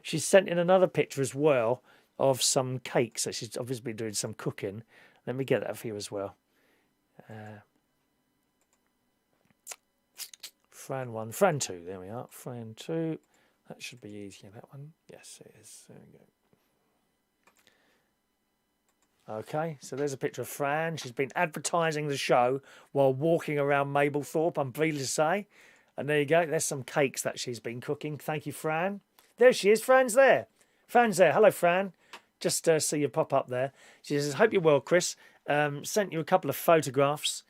She's sent in another picture as well of some cakes that she's obviously been doing some cooking. Let me get that for you as well. Fran1, Fran2, there we are. Fran2, that should be easier, that one. Yes, it is. There we go. Okay, so there's a picture of Fran. She's been advertising the show while walking around Mablethorpe, I'm pleased to say. And there you go. There's some cakes that she's been cooking. Thank you, Fran. There she is. Fran's there. Fran's there. Hello, Fran. Just see you pop up there. She says, hope you're well, Chris. Sent you a couple of photographs.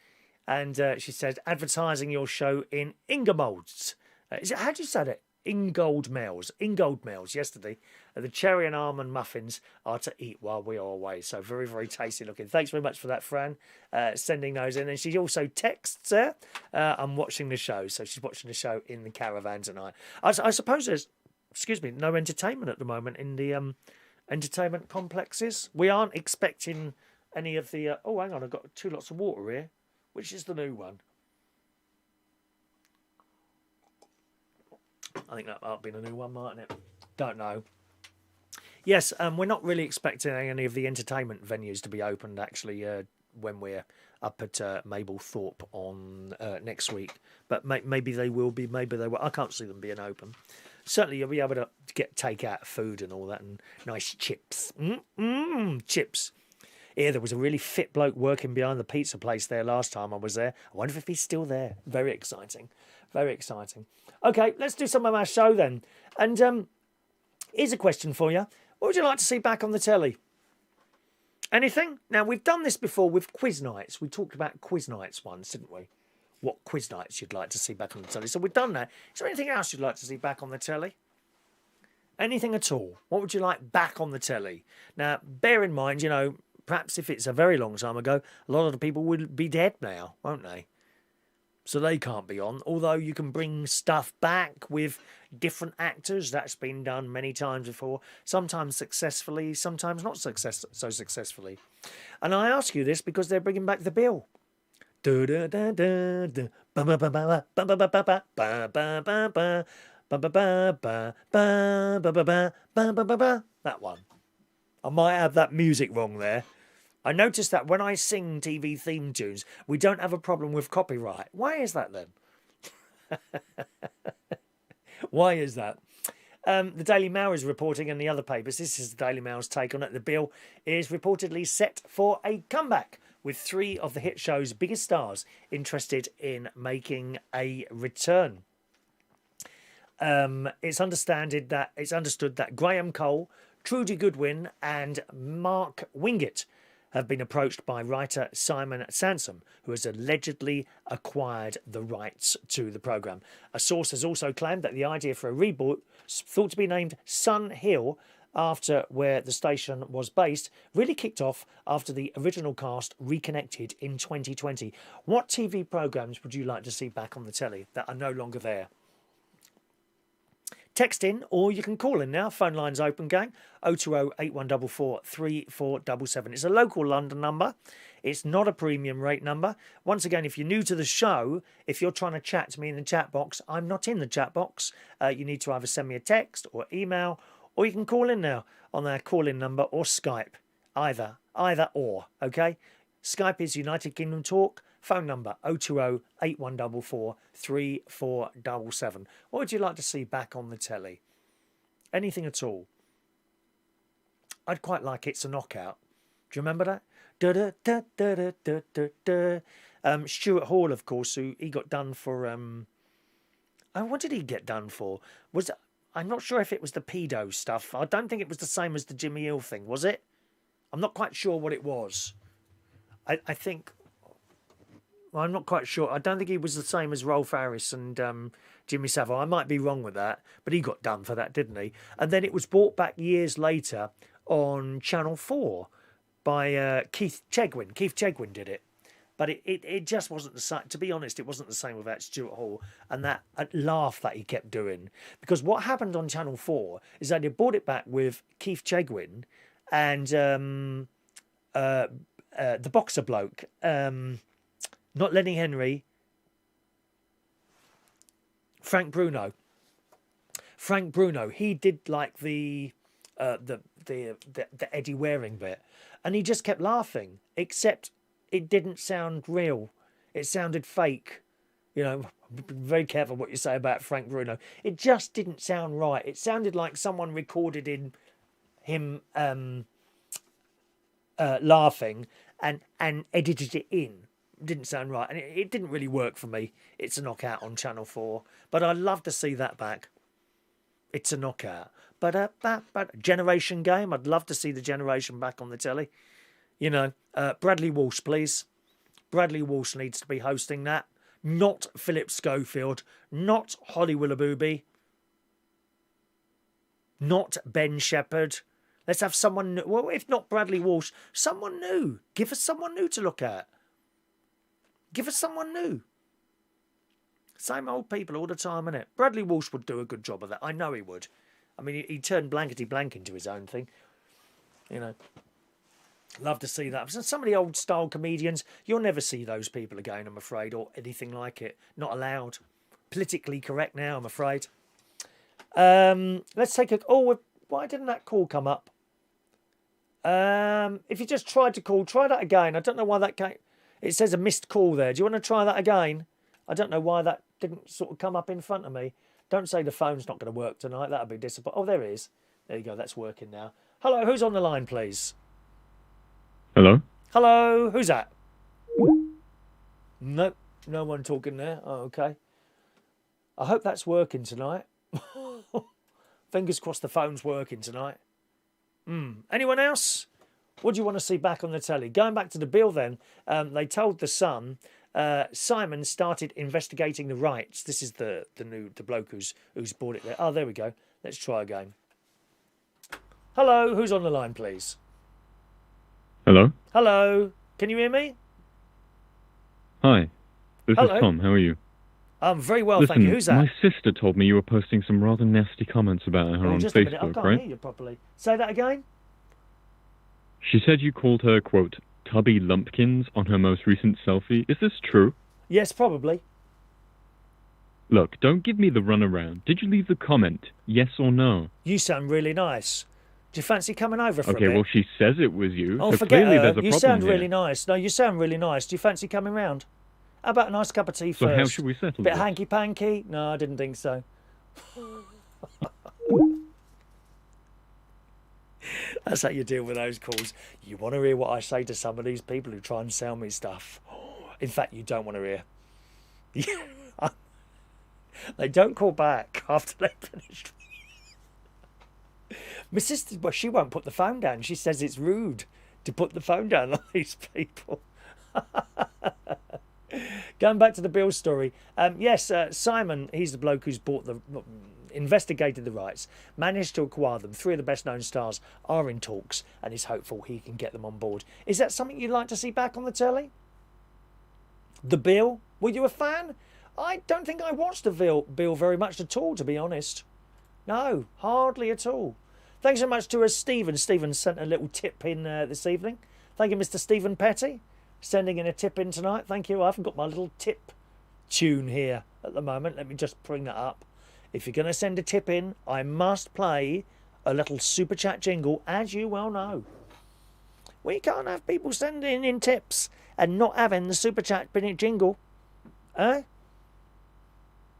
And she said, advertising your show in Ingermolds. How do you say that? Ingold Mills yesterday. The cherry and almond muffins are to eat while we are away. So very, very tasty looking. Thanks very much for that, Fran, sending those in. And she also texts her, I'm watching the show. So she's watching the show in the caravan tonight. I suppose there's, no entertainment at the moment in the entertainment complexes. We aren't expecting any of the... oh, hang on, I've got 2 lots of water here. Which is the new one? I think that might have been a new one, mightn't it? Don't know. Yes, we're not really expecting any of the entertainment venues to be opened, actually, when we're up at Mablethorpe on next week. But maybe they will be, maybe they will. I can't see them being open. Certainly, you'll be able to get take-out food and all that, and nice chips. Chips. Yeah, there was a really fit bloke working behind the pizza place there last time I was there. I wonder if he's still there. Very exciting. Very exciting. Okay, let's do some of our show then. And here's a question for you. What would you like to see back on the telly? Anything? Now, we've done this before with quiz nights. We talked about quiz nights once, didn't we? What quiz nights you'd like to see back on the telly. So we've done that. Is there anything else you'd like to see back on the telly? Anything at all? What would you like back on the telly? Now, bear in mind, perhaps if it's a very long time ago, a lot of the people will be dead now, won't they? So they can't be on. Although you can bring stuff back with different actors. That's been done many times before. Sometimes successfully, sometimes not so successfully. And I ask you this because they're bringing back The Bill. That one. I might have that music wrong there. I noticed that when I sing TV theme tunes, we don't have a problem with copyright. Why is that then? Why is that? The Daily Mail is reporting, and the other papers, this is the Daily Mail's take on it. The Bill is reportedly set for a comeback, with 3 of the hit show's biggest stars interested in making a return. It's understood that Graham Cole, Trudy Goodwin and Mark Wingett have been approached by writer Simon Sansom, who has allegedly acquired the rights to the programme. A source has also claimed that the idea for a reboot, thought to be named Sun Hill, after where the station was based, really kicked off after the original cast reconnected in 2020. What TV programmes would you like to see back on the telly that are no longer there? Text in, or you can call in now. Phone line's open, gang. 020 8144 3477. It's a local London number. It's not a premium rate number. Once again, if you're new to the show, if you're trying to chat to me in the chat box, I'm not in the chat box. You need to either send me a text or email, or you can call in now on our call-in number or Skype. Either or, okay? Skype is United Kingdom Talk. Phone number 020 8144 3477. What would you like to see back on the telly? Anything at all. I'd quite like It's a Knockout. Do you remember that? Stuart Hall, of course, who he got done for. What did he get done for? I'm not sure if it was the pedo stuff. I don't think it was the same as the Jimmy Hill thing, was it? I'm not quite sure what it was. I think. Well, I'm not quite sure. I don't think he was the same as Rolf Harris and Jimmy Savile. I might be wrong with that, but he got done for that, didn't he? And then it was brought back years later on Channel 4 by Keith Chegwin. Keith Chegwin did it. But it just wasn't the same. To be honest, it wasn't the same without Stuart Hall and that laugh that he kept doing. Because what happened on Channel 4 is that they brought it back with Keith Chegwin and the boxer bloke, not Lenny Henry, Frank Bruno. Frank Bruno, he did like the Eddie Waring bit, and he just kept laughing, except it didn't sound real. It sounded fake. You know, be very careful what you say about Frank Bruno. It just didn't sound right. It sounded like someone recorded in him laughing and edited it in. Didn't sound right, and it didn't really work for me. It's a Knockout on Channel 4, but I'd love to see that back. It's a Knockout. But Generation Game, I'd love to see the Generation back on the telly. You know, Bradley Walsh, please. Bradley Walsh needs to be hosting that. Not Philip Schofield. Not Holly Willoughby. Not Ben Shepherd. Let's have someone new. Well, if not Bradley Walsh, someone new. Give us someone new to look at. Give us someone new. Same old people all the time, innit? Bradley Walsh would do a good job of that. I know he would. I mean, he turned Blankety Blank into his own thing. You know. Love to see that. Some of the old style comedians, you'll never see those people again, I'm afraid, or anything like it. Not allowed. Politically correct now, I'm afraid. Let's take a... Oh, why didn't that call come up? If you just tried to call, try that again. I don't know why that came... It says a missed call there. Do you want to try that again? I don't know why that didn't sort of come up in front of me. Don't say the phone's not going to work tonight. That'll be disappointing. Oh, there it is. There you go. That's working now. Hello, who's on the line, please? Hello? Hello, who's that? Nope, no one talking there. Oh, okay. I hope that's working tonight. Fingers crossed the phone's working tonight. Anyone else? What do you want to see back on the telly? Going back to the bill then, they told The Sun, Simon started investigating the rights. This is the bloke who's bought it there. Oh, there we go. Let's try again. Hello, who's on the line, please? Hello? Hello, can you hear me? Hi, this Hello. is Tom. How are you? I'm very well, Listen, thank you. Who's that? my sister told me you were posting some rather nasty comments about her on Just a minute, I Facebook, can't right? hear you properly. Say that again? She said you called her, quote, tubby lumpkins on her most recent selfie. Is this true? Yes, probably. Look, don't give me the runaround. Did you leave the comment? Yes or no? You sound really nice. Do you fancy coming over for a Okay, bit? well, she says it was you, Oh, so forget clearly her. there's a You problem sound here. really nice. No, you sound really nice. Do you fancy coming round? How about a nice cup of tea So first? how should we settle Bit this? hanky-panky? No, I didn't think so. That's how you deal with those calls. You want to hear what I say to some of these people who try and sell me stuff. In fact, you don't want to hear. They don't call back after they've finished. My sister, well, she won't put the phone down. She says it's rude to put the phone down on these people. Going back to the Bill story. Yes, Simon, he's the bloke who's investigated the rights, managed to acquire them. 3 of the best known stars are in talks and is hopeful he can get them on board. Is that something you'd like to see back on the telly? The Bill? Were you a fan? I don't think I watched the Bill very much at all, to be honest. No, hardly at all. Thanks so much to Stephen. Stephen sent a little tip in this evening. Thank you, Mr. Stephen Petty. sending in a tip in tonight. Thank you. I haven't got my little tip tune here at the moment. Let me just bring that up. If you're going to send a tip in, I must play a little super chat jingle, as you well know. We can't have people sending in tips and not having the super chat jingle. Eh?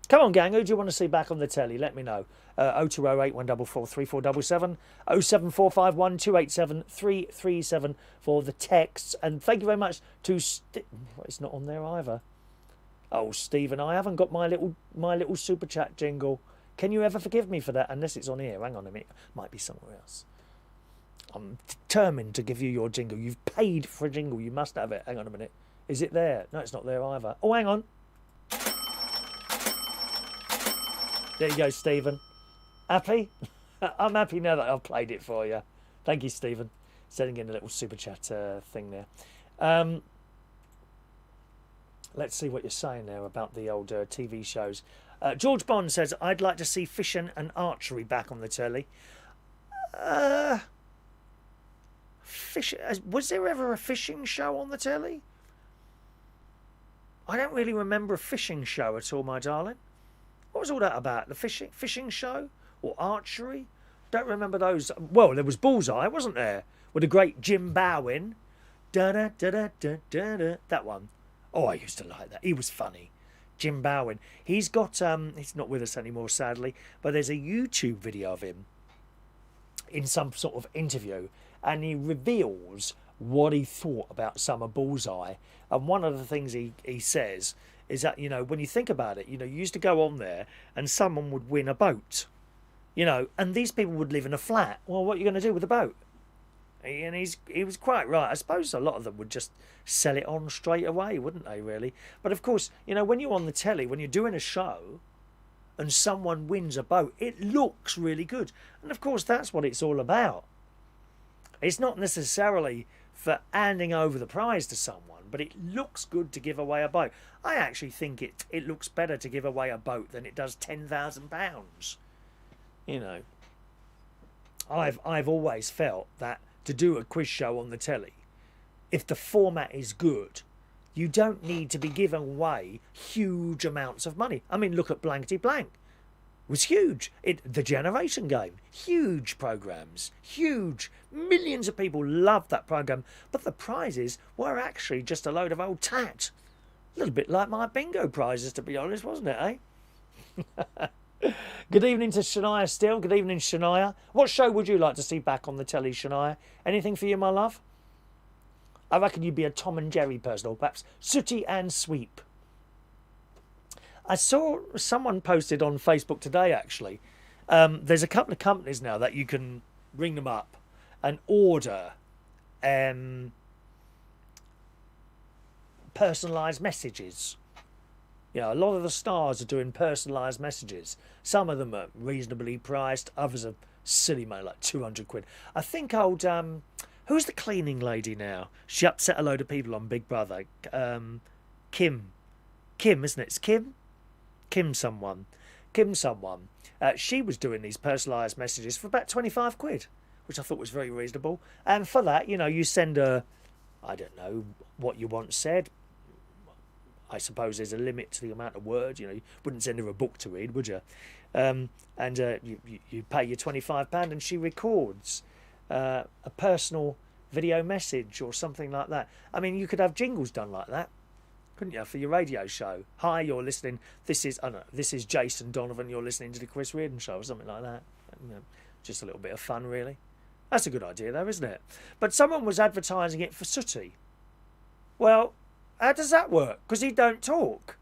Come on, gang. Who do you want to see back on the telly? Let me know. 0208 144 3477, 07451 287 337 for the texts. And thank you very much to... it's not on there either. Oh, Stephen, I haven't got my little super chat jingle. Can you ever forgive me for that? Unless it's on here. Hang on a minute. Might be somewhere else. I'm determined to give you your jingle. You've paid for a jingle. You must have it. Hang on a minute. Is it there? No, it's not there either. Oh, hang on. There you go, Stephen. Happy? I'm happy now that I've played it for you. Thank you, Stephen. Sending in a little super chat thing there. Let's see what you're saying there about the old TV shows. George Bond says, I'd like to see fishing and archery back on the telly. Was there ever a fishing show on the telly? I don't really remember a fishing show at all, my darling. What was all that about? The fishing show? Or archery? Don't remember those. Well, there was Bullseye, wasn't there? With the great Jim Bowen. Da-da-da-da-da-da-da. That one. Oh, I used to like that. He was funny. Jim Bowen. He's got, he's not with us anymore, sadly, but there's a YouTube video of him in some sort of interview, and he reveals what he thought about Summer Bullseye. And one of the things he says is that, you know, when you think about it, you know, you used to go on there and someone would win a boat, you know, and these people would live in a flat. Well, what are you going to do with the boat? And he was quite right. I suppose a lot of them would just sell it on straight away, wouldn't they, really? But of course, you know, when you're on the telly, when you're doing a show and someone wins a boat, it looks really good. And of course, that's what it's all about. It's not necessarily for handing over the prize to someone, but it looks good to give away a boat. I actually think it looks better to give away a boat than it does £10,000. You know, I've always felt that to do a quiz show on the telly, if the format is good, you don't need to be giving away huge amounts of money. I mean, look at Blankety Blank. It was huge. The Generation Game, huge programmes, huge. Millions of people loved that programme, but the prizes were actually just a load of old tat. A little bit like my bingo prizes, to be honest, wasn't it, eh? Good evening to Shania still. Good evening, Shania. What show would you like to see back on the telly, Shania? Anything for you, my love? I reckon you'd be a Tom and Jerry person, or perhaps Sooty and Sweep. I saw someone posted on Facebook today, actually. There's a couple of companies now that you can ring them up and order personalised messages. You know, a lot of the stars are doing personalised messages. Some of them are reasonably priced. Others are silly money, like 200 quid. I think old... who's the cleaning lady now? She upset a load of people on Big Brother. Kim, isn't it? It's Kim? Kim someone. She was doing these personalised messages for about 25 quid, which I thought was very reasonable. And for that, you know, you send her, I don't know, what you want said. I suppose there's a limit to the amount of words. You know, you wouldn't send her a book to read, would you? You pay your £25 and she records a personal video message or something like that. I mean, you could have jingles done like that, couldn't you, for your radio show? Hi, you're listening. This is Jason Donovan. You're listening to the Chris Reardon Show or something like that. You know, just a little bit of fun, really. That's a good idea, though, isn't it? But someone was advertising it for Sooty. Well, how does that work? Because he don't talk.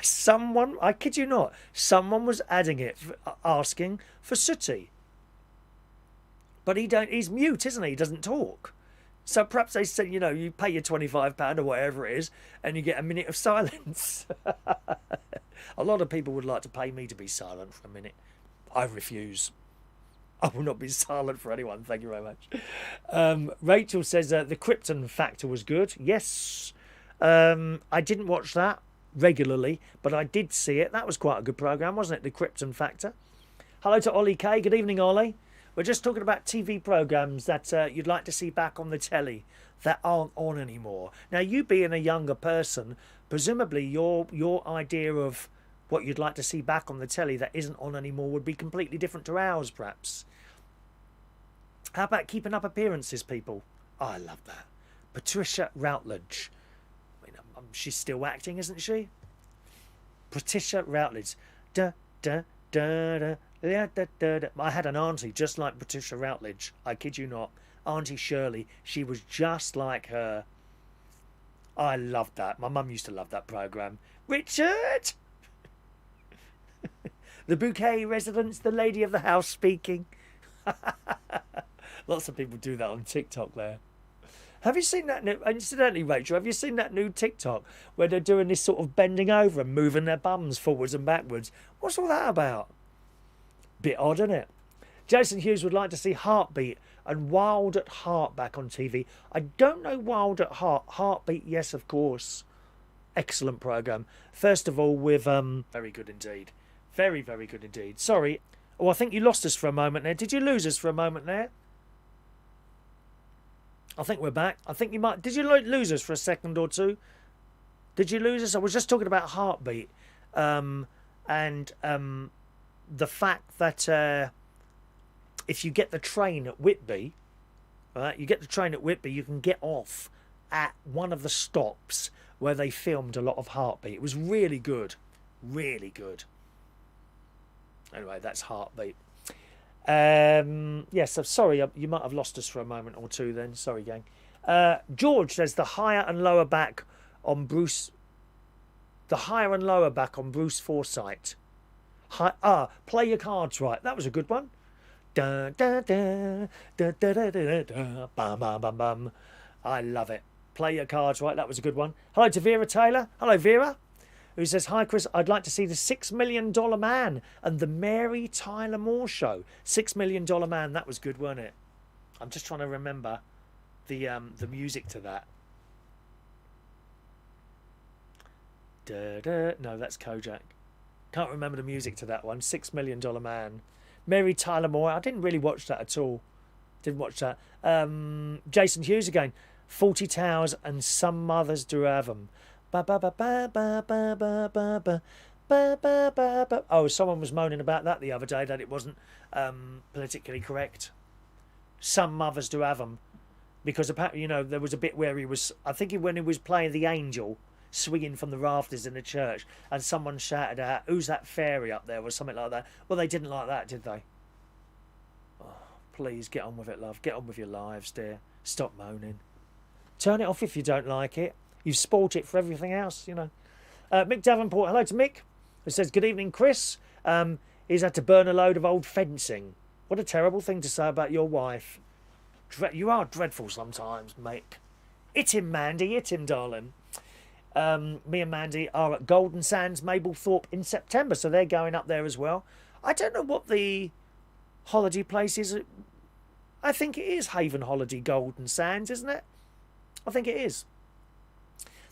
Someone, I kid you not, someone was adding it, asking for Sooty. But he's mute, isn't he? He doesn't talk. So perhaps they said, you know, you pay your £25 or whatever it is, and you get a minute of silence. A lot of people would like to pay me to be silent for a minute. I refuse. I will not be silent for anyone. Thank you very much. Rachel says the Krypton Factor was good. Yes. I didn't watch that regularly, but I did see it. That was quite a good programme, wasn't it? The Krypton Factor. Hello to Ollie K. Good evening, Ollie. We're just talking about TV programmes that you'd like to see back on the telly that aren't on anymore. Now, you being a younger person, presumably your idea of what you'd like to see back on the telly that isn't on anymore would be completely different to ours, perhaps. How about Keeping Up Appearances, people? Oh, I love that. Patricia Routledge. I mean, she's still acting, isn't she? Patricia Routledge. Da, da, da, da, da, da, da, da. I had an auntie just like Patricia Routledge. I kid you not. Auntie Shirley. She was just like her. I loved that. My mum used to love that programme. Richard! The bouquet residence, the lady of the house speaking. Lots of people do that on TikTok there. Have you seen that new, incidentally, Rachel, have you seen that new TikTok where they're doing this sort of bending over and moving their bums forwards and backwards? What's all that about? Bit odd, isn't it? Jason Hughes would like to see Heartbeat and Wild at Heart back on TV. I don't know Wild at Heart. Heartbeat, yes, of course. Excellent programme. First of all, with... Very good indeed. Very, very good indeed. Sorry. Oh, I think you lost us for a moment there. Did you lose us for a moment there? I think we're back. I think you might... Did you lose us for a second or two? Did you lose us? I was just talking about Heartbeat. And the fact that if you get the train at Whitby, right, you get the train at Whitby, you can get off at one of the stops where they filmed a lot of Heartbeat. It was really good. Really good. Anyway, that's Heartbeat. Yes, I'm sorry, you might have lost us for a moment or two then. Sorry, gang. George says the higher and lower back on Bruce Forsyth. Play Your Cards Right. That was a good one. Da, da, da, da, da, da, da, da, bum, bum, bum, bum. I love it. Play Your Cards Right. That was a good one. Hello to Vera Taylor. Hello, Vera. Who says, hi, Chris, I'd like to see the $6 Million Man and the Mary Tyler Moore Show. $6 Million Man, that was good, wasn't it? I'm just trying to remember the music to that. Da, da. No, that's Kojak. Can't remember the music to that one. $6 Million Man. Mary Tyler Moore, I didn't really watch that at all. Didn't watch that. Jason Hughes again. 40 Towers and Some Mothers Do Have Them. Ba, ba, ba, ba, ba, ba, ba, ba, ba, ba, ba, ba, ba. Oh, someone was moaning about that the other day, that it wasn't politically correct. Some mothers do have them. Because apparently, you know, there was a bit where he was, I think when he was playing the angel, swinging from the rafters in the church, and someone shouted out, who's that fairy up there, or something like that. Well, they didn't like that, did they? Oh, please, get on with it, love. Get on with your lives, dear. Stop moaning. Turn it off if you don't like it. You've spoilt it for everything else, you know. Mick Davenport, hello to Mick, who says, good evening, Chris. He's had to burn a load of old fencing. What a terrible thing to say about your wife. You are dreadful sometimes, Mick. Hit him, Mandy. Hit him, darling. Me and Mandy are at Golden Sands, Mablethorpe in September, so they're going up there as well. I don't know what the holiday place is. I think it is Haven Holiday Golden Sands, isn't it? I think it is.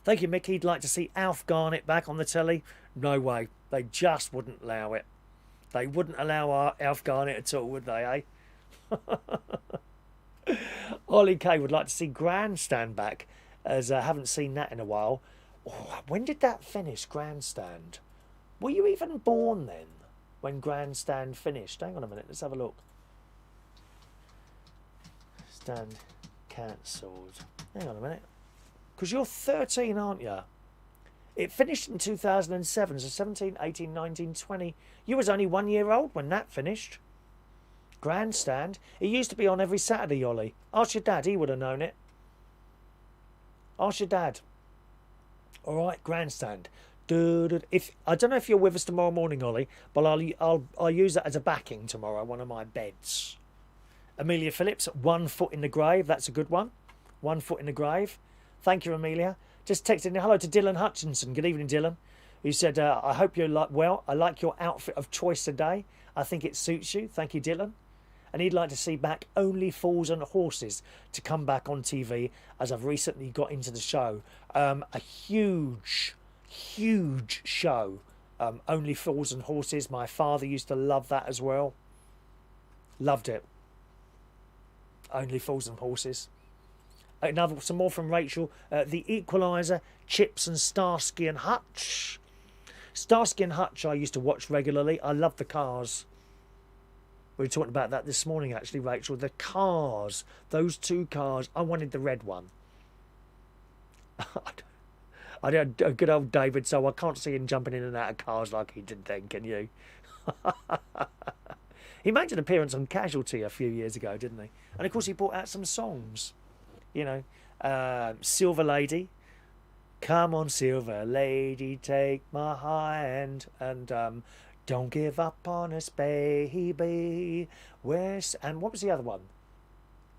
Thank you, Mick. He'd like to see Alf Garnett back on the telly. No way. They just wouldn't allow it. They wouldn't allow our Alf Garnett at all, would they, eh? Ollie K would like to see Grandstand back, as I haven't seen that in a while. Oh, when did that finish, Grandstand? Were you even born then, when Grandstand finished? Hang on a minute, let's have a look. Stand cancelled. Hang on a minute. Because you're 13, aren't you? It finished in 2007, so 17, 18, 19, 20. You was only 1 year old when that finished. Grandstand. It used to be on every Saturday, Ollie. Ask your dad, he would have known it. Ask your dad. All right, Grandstand. If I don't know if you're with us tomorrow morning, Ollie, but I'll use that as a backing tomorrow, one of my beds. Amelia Phillips, 1 foot in the grave. That's a good one. 1 foot in the grave. Thank you, Amelia. Just texting hello to Dylan Hutchinson. Good evening, Dylan. Who said, I hope you're well. I like your outfit of choice today. I think it suits you. Thank you, Dylan. And he'd like to see back Only Fools and Horses to come back on TV, as I've recently got into the show. A huge show. Only Fools and Horses. My father used to love that as well. Loved it. Only Fools and Horses. Some more from Rachel. The Equalizer, Chips and Starsky and Hutch. Starsky and Hutch I used to watch regularly. I love the cars. We were talking about that this morning, actually, Rachel. The cars. Those two cars. I wanted the red one. I had a good old David, so I can't see him jumping in and out of cars like he did then, can you? He made an appearance on Casualty a few years ago, didn't he? And, of course, he brought out some songs. You know, Silver Lady. Come on, Silver Lady, take my hand. And don't give up on us, baby. And what was the other one?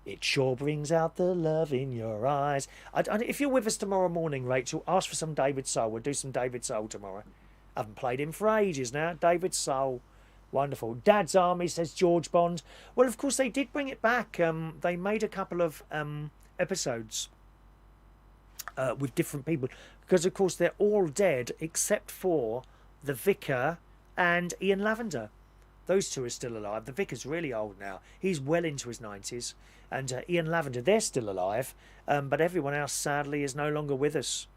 It sure brings out the love in your eyes. If you're with us tomorrow morning, Rachel, ask for some David Soul. We'll do some David Soul tomorrow. I haven't played him for ages now. David Soul. Wonderful. Dad's Army, says George Bond. Well, of course, they did bring it back. They made a couple of episodes with different people. Because, of course, they're all dead except for the Vicar and Ian Lavender. Those two are still alive. The Vicar's really old now. He's well into his 90s. And Ian Lavender, they're still alive. But everyone else, sadly, is no longer with us.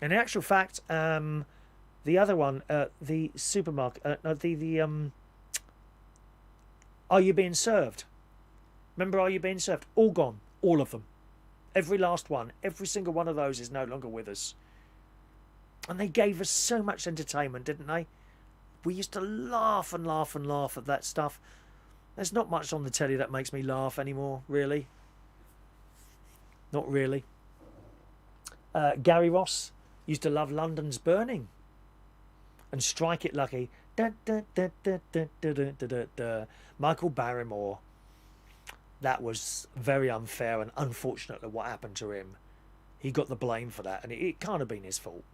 And in actual fact, the other one, the supermarket, Are You Being Served? Remember Are You Being Served? All gone. All of them. Every last one. Every single one of those is no longer with us. And they gave us so much entertainment, didn't they? We used to laugh and laugh and laugh at that stuff. There's not much on the telly that makes me laugh anymore, really. Not really. Gary Ross used to love London's Burning. And Strike It Lucky. Da, da, da, da, da, da, da, da, da. Michael Barrymore. That was very unfair and unfortunate what happened to him. He got the blame for that, and it can't have been his fault.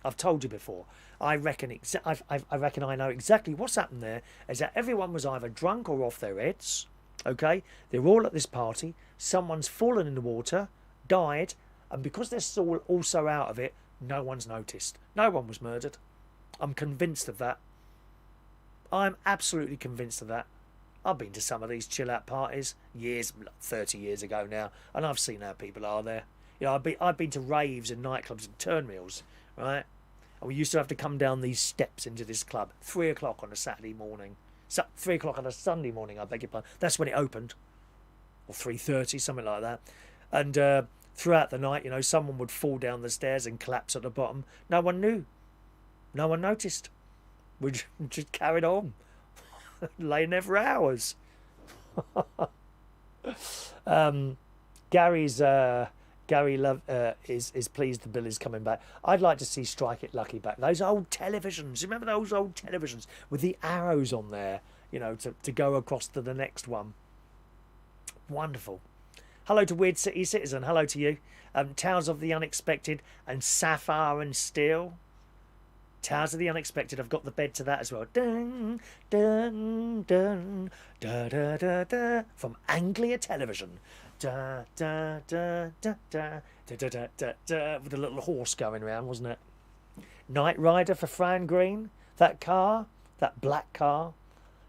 I've told you before. I reckon I know exactly what's happened there. Is that everyone was either drunk or off their heads. Okay, they're all at this party. Someone's fallen in the water, died, and because they're still also out of it, no one's noticed. No one was murdered. I'm convinced of that. I'm absolutely convinced of that. I've been to some of these chill-out parties 30 years ago now, and I've seen how people are there. You know, I've been to raves and nightclubs and turnmills, right? And we used to have to come down these steps into this club, 3 o'clock on a Saturday morning. 3 o'clock on a Sunday morning, I beg your pardon. That's when it opened. Or 3:30, something like that. And throughout the night, you know, someone would fall down the stairs and collapse at the bottom. No one knew. No one noticed. We just carried on. Laying there for hours. Gary Love is pleased the bill is coming back. I'd like to see Strike It Lucky back. Those old televisions. You remember those old televisions with the arrows on there, you know, to go across to the next one. Wonderful. Hello to Weird City Citizen. Hello to you. Tales of the Unexpected and Sapphire and Steel. Tales of the Unexpected. I've got the bed to that as well. Dun, dun, dun, da, da, da, da, from Anglia Television. Da, da, da, da, da, da, da, da, da, da, with a little horse going around, wasn't it? Knight Rider for Fran Green. That car. That black car.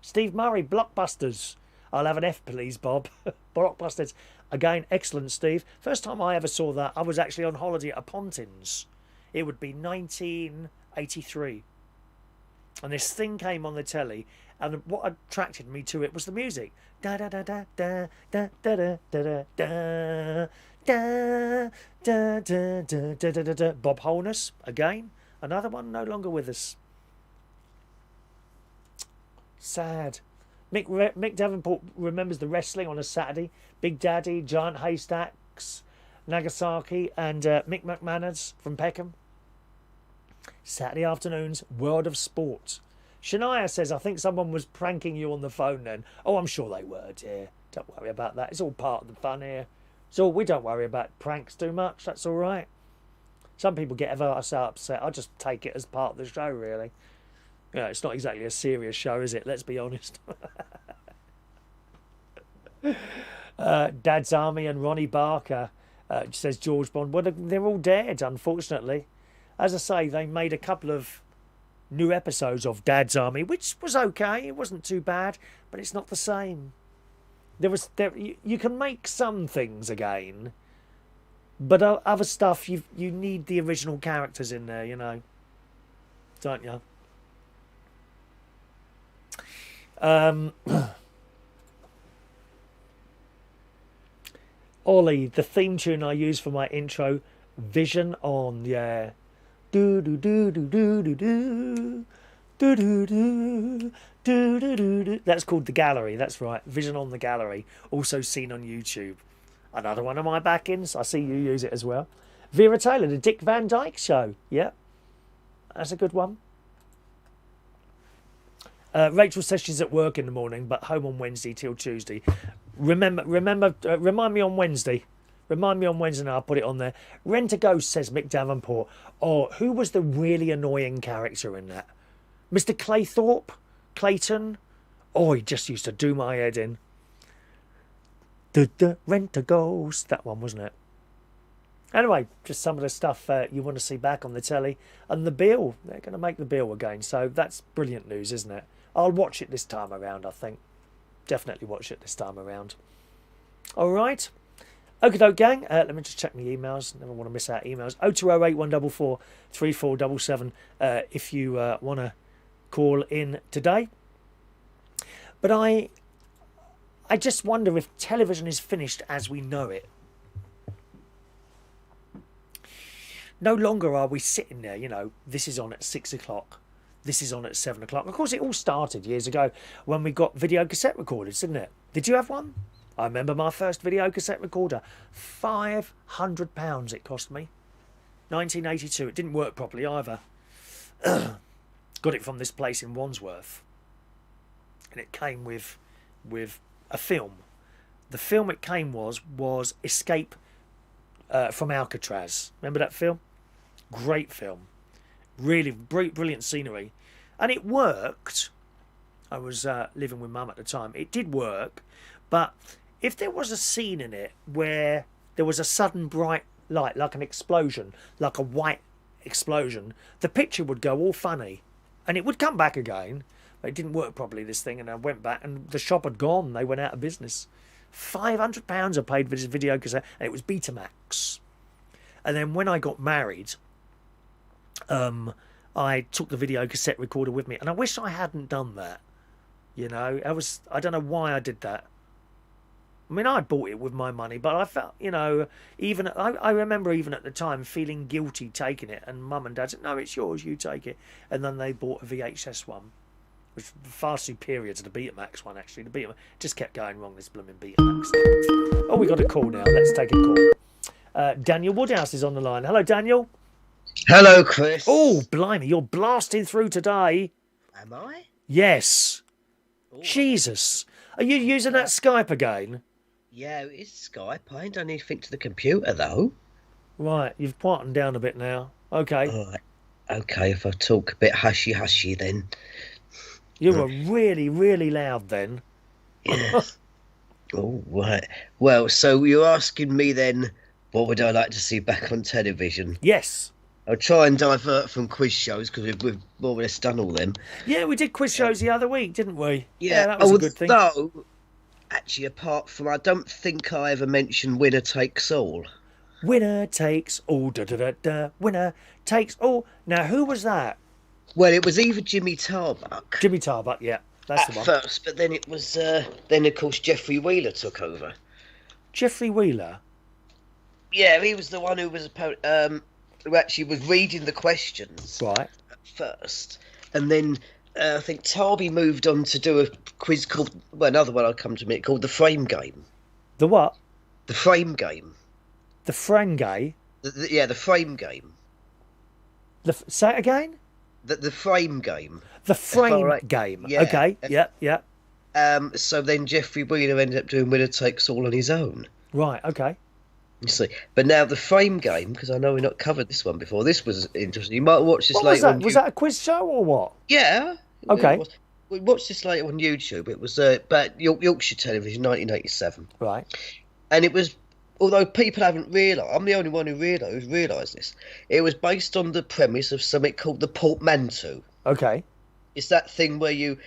Steve Murray, Blockbusters. I'll have an F, please, Bob. Blockbusters. Again, excellent, Steve. First time I ever saw that, I was actually on holiday at Pontins. It would be 1983. And this thing came on the telly, and what attracted me to it was the music. Da da da da da da da da da da da da da da da da da. Bob Holness, again, another one no longer with us. Sad. Mick Davenport remembers the wrestling on a Saturday. Big Daddy, Giant Haystacks, Nagasaki, and Mick McManus from Peckham. Saturday afternoons, World of Sport. Shania says, I think someone was pranking you on the phone then. Oh, I'm sure they were, dear. Don't worry about that. It's all part of the fun here. So we don't worry about pranks too much. That's all right. Some people get ever so upset. I just take it as part of the show, really. You know, it's not exactly a serious show, is it? Let's be honest. Dad's Army and Ronnie Barker, says George Bond. Well, they're all dead, unfortunately. As I say, they made a couple of new episodes of Dad's Army, which was okay. It wasn't too bad, but it's not the same. You can make some things again, but other stuff you need the original characters in there, don't you? Ollie, the theme tune I use for my intro, Vision On, yeah. Do do do do do do do. Do, do, do, do, do, do, do. That's called The Gallery. That's right. Vision on the Gallery. Also seen on YouTube. Another one of my back-ins. I see you use it as well. Vera Taylor, The Dick Van Dyke Show. Yeah. That's a good one. Rachel says she's at work in the morning, but home on Wednesday till Tuesday. Remind me on Wednesday. Remind me on Wednesday and I'll put it on there. Rent a Ghost, says Mick Davenport. Oh, who was the really annoying character in that? Mr. Clayton. Oh, he just used to do my head in. Rent a Ghost. That one, wasn't it? Anyway, just some of the stuff you want to see back on the telly. And the Bill. They're going to make the Bill again. So that's brilliant news, isn't it? I'll watch it this time around, I think. Definitely watch it this time around. All right. Okie doke, gang. Let me just check my emails. Never want to miss out emails. 0208 144 3477 if you want to call in today. But I just wonder if television is finished as we know it. No longer are we sitting there, this is on at 6 o'clock. This is on at 7 o'clock. Of course, it all started years ago when we got video cassette recorders, didn't it? Did you have one? I remember my first video cassette recorder. £500 it cost me. 1982. It didn't work properly either. Got it from this place in Wandsworth. And it came with a film. The film it came was Escape from Alcatraz. Remember that film? Great film. Really brilliant scenery. And it worked. I was living with Mum at the time. It did work. But if there was a scene in it where there was a sudden bright light, like an explosion, like a white explosion, the picture would go all funny. And it would come back again. But it didn't work properly, this thing. And I went back and the shop had gone. They went out of business. £500 I paid for this video cassette. And it was Betamax. And then when I got married, I took the video cassette recorder with me. And I wish I hadn't done that. I don't know why I did that. I mean, I bought it with my money, but I felt, I remember even at the time feeling guilty taking it, and Mum and Dad said, "No, it's yours, you take it." And then they bought a VHS one, which was far superior to the Betamax one, actually. The Betamax just kept going wrong, this blooming Betamax. Oh, we got a call now. Let's take a call. Daniel Woodhouse is on the line. Hello, Daniel. Hello, Chris. Oh, blimey, you're blasting through today. Am I? Yes. Ooh. Jesus. Are you using that Skype again? Yeah, it's Skype. I ain't done anything to the computer, though. Right, you've quietened down a bit now. Okay. Right. Okay, if I talk a bit hushy-hushy, then. You were really, really loud then. Yeah. Oh, right. Well, so you're asking me then, what would I like to see back on television? Yes. I'll try and divert from quiz shows, because we've more or less done all them. Yeah, we did quiz shows the other week, didn't we? Yeah, that was a good thing. Although, actually, apart from, I don't think I ever mentioned Winner Takes All. Winner takes all, da-da-da-da, winner takes all. Now, who was that? Well, it was either Jimmy Tarbuck. Jimmy Tarbuck, yeah, that's the one. At first, but then it was, then of course Geoffrey Wheeler took over. Geoffrey Wheeler? Yeah, he was the one who was who actually was reading the questions. Right. At first, and then I think Tarby moved on to do a quiz called, well, another one I'll come to me, called the Frame Game. The what? The Frame Game. The Frengay? Yeah, the Frame Game. Say it again? The Frame Game. The Frame Game. Yeah. Okay, yeah. So then Geoffrey Wheeler ended up doing Winner Takes All on his own. Right, okay. You see, but now the Frame Game, because I know we've not covered this one before. This was interesting. You might watch this later. Was that a quiz show or what? Yeah. Okay. We watched this later on YouTube. It was about Yorkshire Television, 1987. Right. And it was, although people haven't realised, I'm the only one who's realised this. It was based on the premise of something called the portmanteau. Okay. It's that thing where you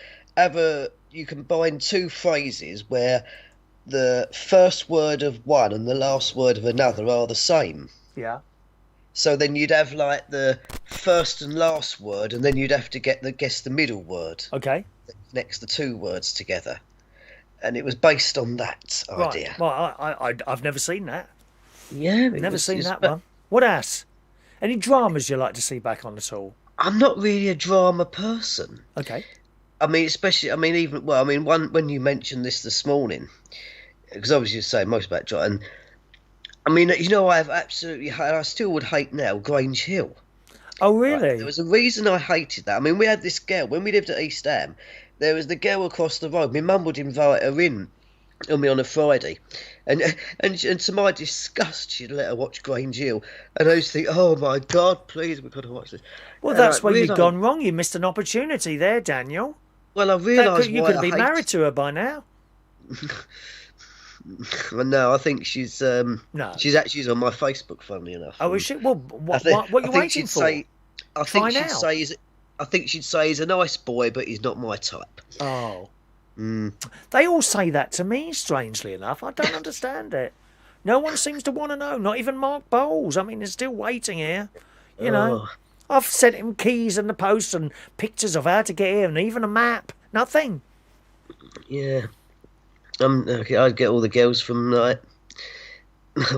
combine two phrases where the first word of one and the last word of another are the same. Yeah. So then you'd have like the first and last word, and then you'd have to guess the middle word. Okay. Next the two words together, and it was based on that idea. Right. Well, I've never seen that. Yeah, Never seen that one. What else? Any dramas you like to see back on at all? I'm not really a drama person. Okay. I mean, especially, I mean, even well, I mean, when you mentioned this morning, because obviously you're saying most about drama, and I mean, you know, I still would hate now Grange Hill. Oh, really? Right? There was a reason I hated that. I mean, we had this girl when we lived at East Ham. There was the girl across the road. My mum would invite her in on me on a Friday, and to my disgust, she'd let her watch Grange Hill, and I used to think, oh my God, please, we've got to watch this. Well, that's where you've gone wrong. You missed an opportunity there, Daniel. Well, I realised you could be married to her by now. Well, no, I think she's no. She's actually on my Facebook, funnily enough. Oh, is she? Well, what are you waiting for? I think she'd say he's a nice boy, but he's not my type. Oh. They all say that to me, strangely enough. I don't understand it. No one seems to want to know, not even Mark Bowles. I mean, they're still waiting here. You know, I've sent him keys in the post and pictures of how to get here and even a map. Nothing. Yeah. I'd get all the girls from like.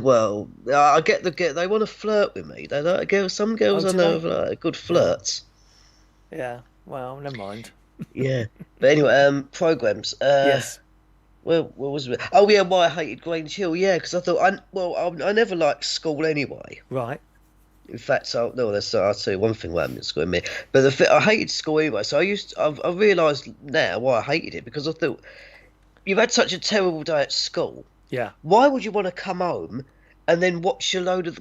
Well, I get they want to flirt with me. They like some girls I know have like good flirts. Yeah. Well, never mind. Yeah. But anyway, programs. Yes. Well, what was it? Oh yeah, why I hated Grange Hill. Yeah, because I thought I never liked school anyway. Right. In fact, I'll tell you one thing about me at school, but I hated school anyway. So I realised now why I hated it, because I thought, you've had such a terrible day at school. Yeah. Why would you want to come home and then watch a load of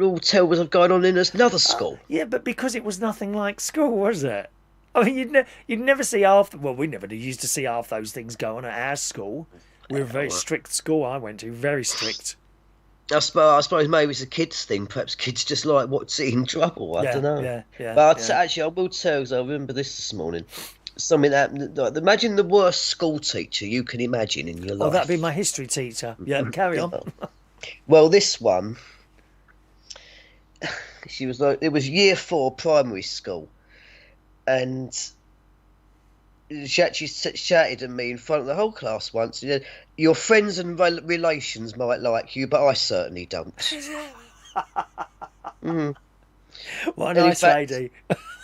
all terrible stuff going on in another school? Yeah, but because it was nothing like school, was it? I mean, you'd never see half. Well, we never used to see half those things going at our school. We were a very strict school. I went to very strict. I suppose maybe it's a kids thing. Perhaps kids just like what's in trouble. I don't know. Yeah. But actually, I will tell you, because I remember this morning. Something happened. Like, imagine the worst school teacher you can imagine in your life. Oh, that'd be my history teacher. Yeah, carry on. Well, this one, she was like, it was year 4 primary school, and she actually shouted at me in front of the whole class once. She said, "Your friends and relations might like you, but I certainly don't." What a nice lady.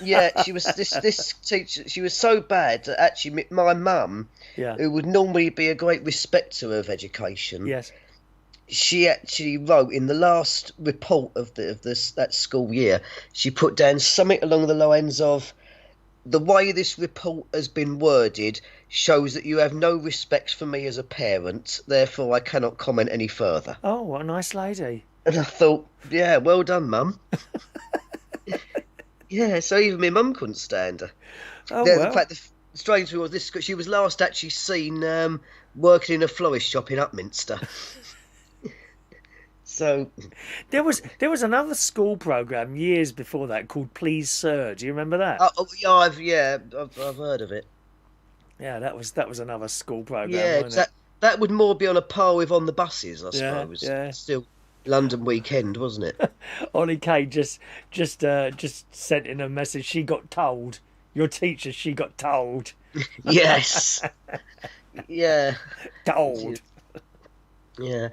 Yeah, she was this teacher. She was so bad that actually my mum, who would normally be a great respecter of education, yes, she actually wrote in the last report of that school year. She put down something along the lines of, "The way this report has been worded shows that you have no respect for me as a parent. Therefore, I cannot comment any further." Oh, what a nice lady. And I thought, yeah, well done, Mum. Yeah, so even my mum couldn't stand her. Oh, well. In fact, the strange thing was this: she was last actually seen working in a florist shop in Upminster. So there was another school program years before that called Please Sir. Do you remember that? I've heard of it. Yeah, that was another school program. Yeah, wasn't it? that would more be on a par with On the Buses, I suppose. Yeah. Still London Weekend, wasn't it? Ollie Kay just sent in a message. She got told. Your teacher, she got told. Yes. Yeah. Told. Yeah.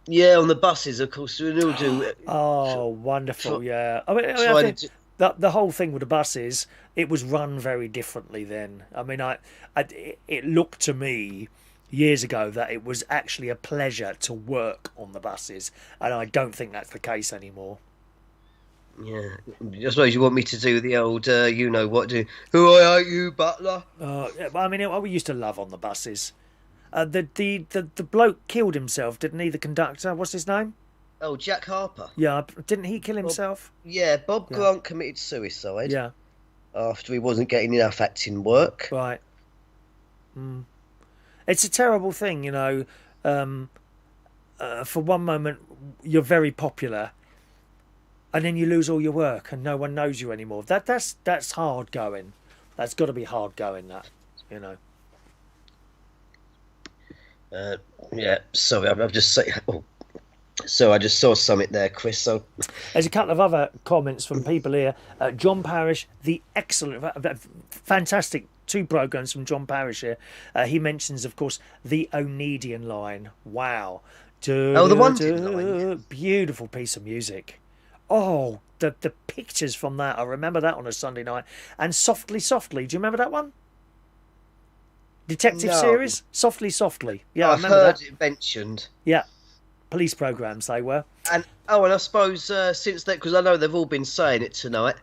Yeah, on the buses, of course, we all do. Oh, wonderful! Yeah, I think the whole thing with the buses, it was run very differently then. I mean, it looked to me years ago that it was actually a pleasure to work on the buses, and I don't think that's the case anymore. Yeah, I suppose you want me to do the old, you know what, who I hate you, butler. I mean, we used to love On the Buses. The bloke killed himself, didn't he? The conductor, what's his name? Oh, Jack Harper. Yeah, didn't he kill himself? Bob Grant committed suicide. Yeah. After he wasn't getting enough acting work. Right. It's a terrible thing, you know. For one moment, you're very popular, and then you lose all your work, and no one knows you anymore. That's hard going. That's got to be hard going. That, you know. Uh, yeah, sorry, I've just say. Oh, so I just saw something there, Chris. So There's a couple of other comments from people here. John Parrish, the excellent, fantastic two programs from John Parrish here. He mentions, of course, the Onedian line. Wow. oh, the Wanted line. Beautiful piece of music. Oh, the pictures from that. I remember that on a Sunday night. And Softly, Softly. Do you remember that one? Detective No, series? Softly, Softly. Yeah, I I've remember heard that. it mentioned. Yeah, police programs they were. And and I suppose since that, because I know they've all been saying it tonight.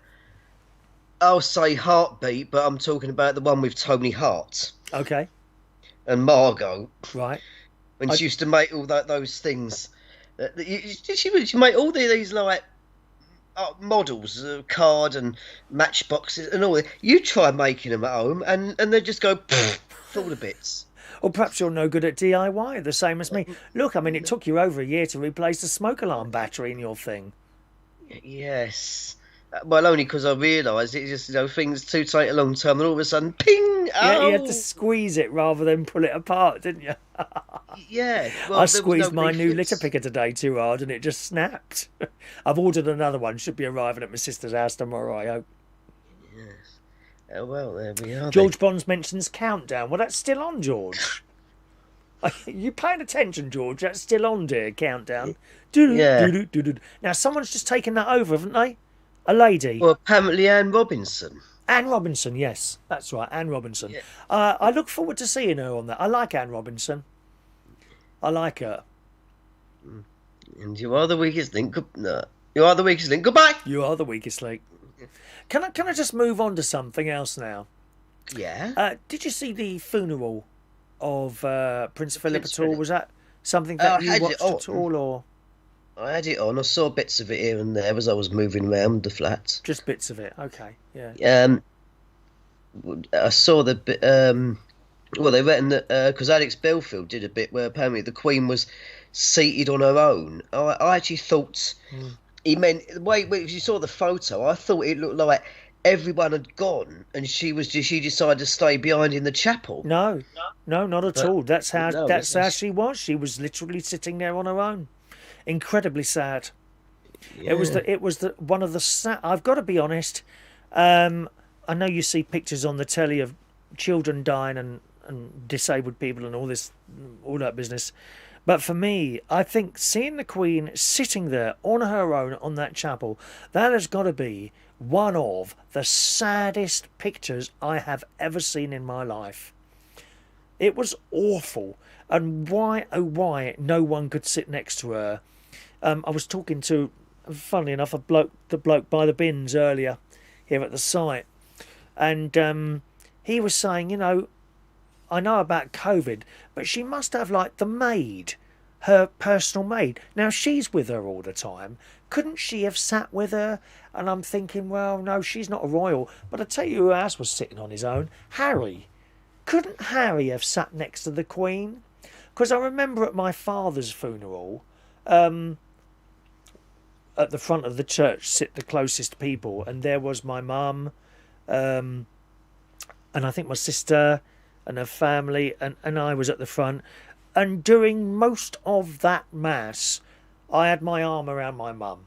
I'll say Heartbeat, but I'm talking about the one with Tony Hart Okay, and Margot right. when I, she used to make all those things. She make all these like models, card and matchboxes and all that. You try making them at home, and they just go fall to bits. or perhaps you're no good at DIY, the same as me. Look, I mean, it took you over a year to replace the smoke alarm battery in your thing. Yes. Well, only because I realised it just, things do take a long time, and all of a sudden, ping! Yeah, you had to Oh! squeeze it rather than pull it apart, didn't you? Yeah. Well, I there was squeezed no my new litter refix. picker today too hard and it just snapped. I've ordered another one. Should be arriving at my sister's house tomorrow, I hope. Yes. Oh, well, there we are then. George Bonds mentions Countdown. Well, that's still on, George. You paying attention, George? That's still on, dear. Countdown. Yeah. Doo-doo-doo-doo-doo. Now, someone's just taken that over, haven't they? A lady. Well, apparently Anne Robinson. Anne Robinson, yes. That's right, Anne Robinson. Yeah. I look forward to seeing her on that. I like Anne Robinson. I like her. And you are the weakest link. No. You are the weakest link. Goodbye! You are the weakest link. Can I just move on to something else now? Yeah. Did you see the funeral of Prince Philip Prince at all? Philip. Was that something I that you had it watched at on. all, or I had it on. I saw bits of it here and there as I was moving around the flat. just bits of it? Okay, yeah. I saw the bit. Well, they reckon that because Alex Belfield did a bit where apparently the Queen was seated on her own. I actually thought he meant the way you saw the photo. I thought it looked like everyone had gone and she decided to stay behind in the chapel. No, no, not at But all. That's how no, that's how it's- she was. She was literally sitting there on her own. Incredibly sad. Yeah. It was the one of the sad. I've got to be honest. I know you see pictures on the telly of children dying and disabled people and all that business. But for me, I think seeing the Queen sitting there on her own on that chapel, that has got to be one of the saddest pictures I have ever seen in my life. It was awful. And why, oh why, no one could sit next to her. I was talking to, funnily enough, the bloke by the bins earlier here at the site. And he was saying, I know about COVID, but she must have like the maid, her personal maid. Now she's with her all the time. Couldn't she have sat with her? And I'm thinking, well, no, she's not a royal. But I tell you who else was sitting on his own? Harry. Couldn't Harry have sat next to the Queen? Because I remember at my father's funeral, at the front of the church sit the closest people, and there was my mum, and I think my sister and her family, and I was at the front. And during most of that mass, I had my arm around my mum.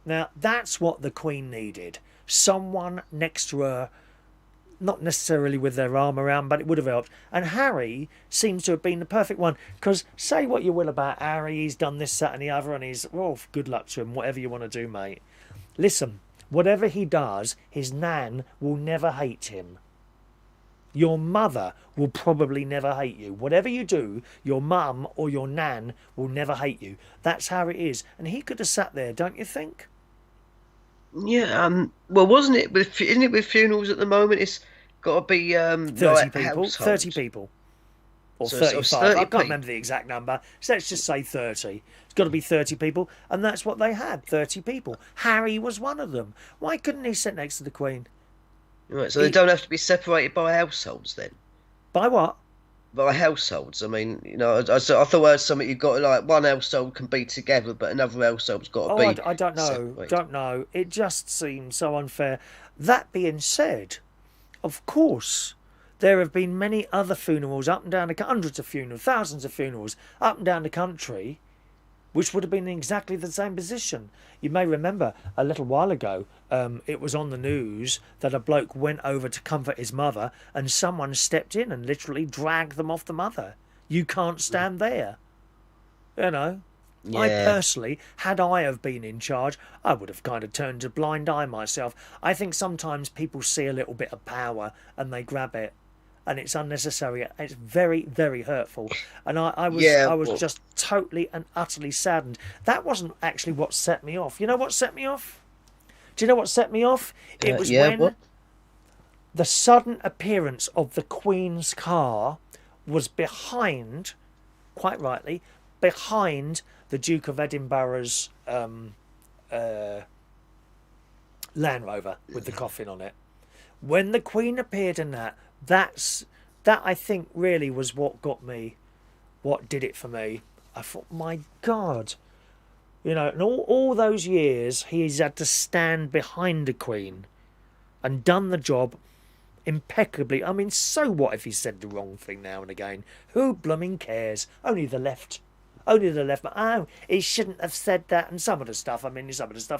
Now, that's what the Queen needed. Someone next to her, not necessarily with their arm around, but it would have helped. And Harry seems to have been the perfect one, because say what you will about Harry, he's done this, that and the other, and he's, well, good luck to him, whatever you want to do, mate. Listen, whatever he does, his nan will never hate him. Your mother will probably never hate you. Whatever you do, your mum or your nan will never hate you. That's how it is. And he could have sat there, don't you think? Yeah. Well, wasn't it? Isn't it with funerals at the moment? It's got to be 30 like people. households. 30 people. Or So it's 35. 30 I can't people. remember the exact number. So let's just say 30. It's got to be 30 people. And that's what they had, 30 people. Harry was one of them. Why couldn't he sit next to the Queen? Right, so they don't have to be separated by households then. By what? By households, I mean, I thought I heard something. You've got like one household can be together, but another household's got to Oh, be. I don't know. separated. Don't know. It just seems so unfair. That being said, of course, There have been many other funerals up and down hundreds of funerals, thousands of funerals up and down the country, which would have been in exactly the same position. You may remember a little while ago, it was on the news that a bloke went over to comfort his mother and someone stepped in and literally dragged them off the mother. You can't stand there. You know, Yeah. I personally, had I have been in charge, I would have kind of turned a blind eye myself. I think sometimes people see a little bit of power and they grab it. And it's unnecessary. It's very, very hurtful. And I was just totally and utterly saddened. That wasn't actually what set me off. You know what set me off? Do you know what set me off? It was when the sudden appearance of the Queen's car was behind, quite rightly, behind the Duke of Edinburgh's Land Rover with the coffin on it. When the Queen appeared in that I think really was what got me, what did it for me. I thought, my God, you know, and all those years he's had to stand behind the Queen and done the job impeccably. I mean, so what if he said the wrong thing now and again? Who blooming cares? Only the left. But oh, he shouldn't have said that. And some of the stuff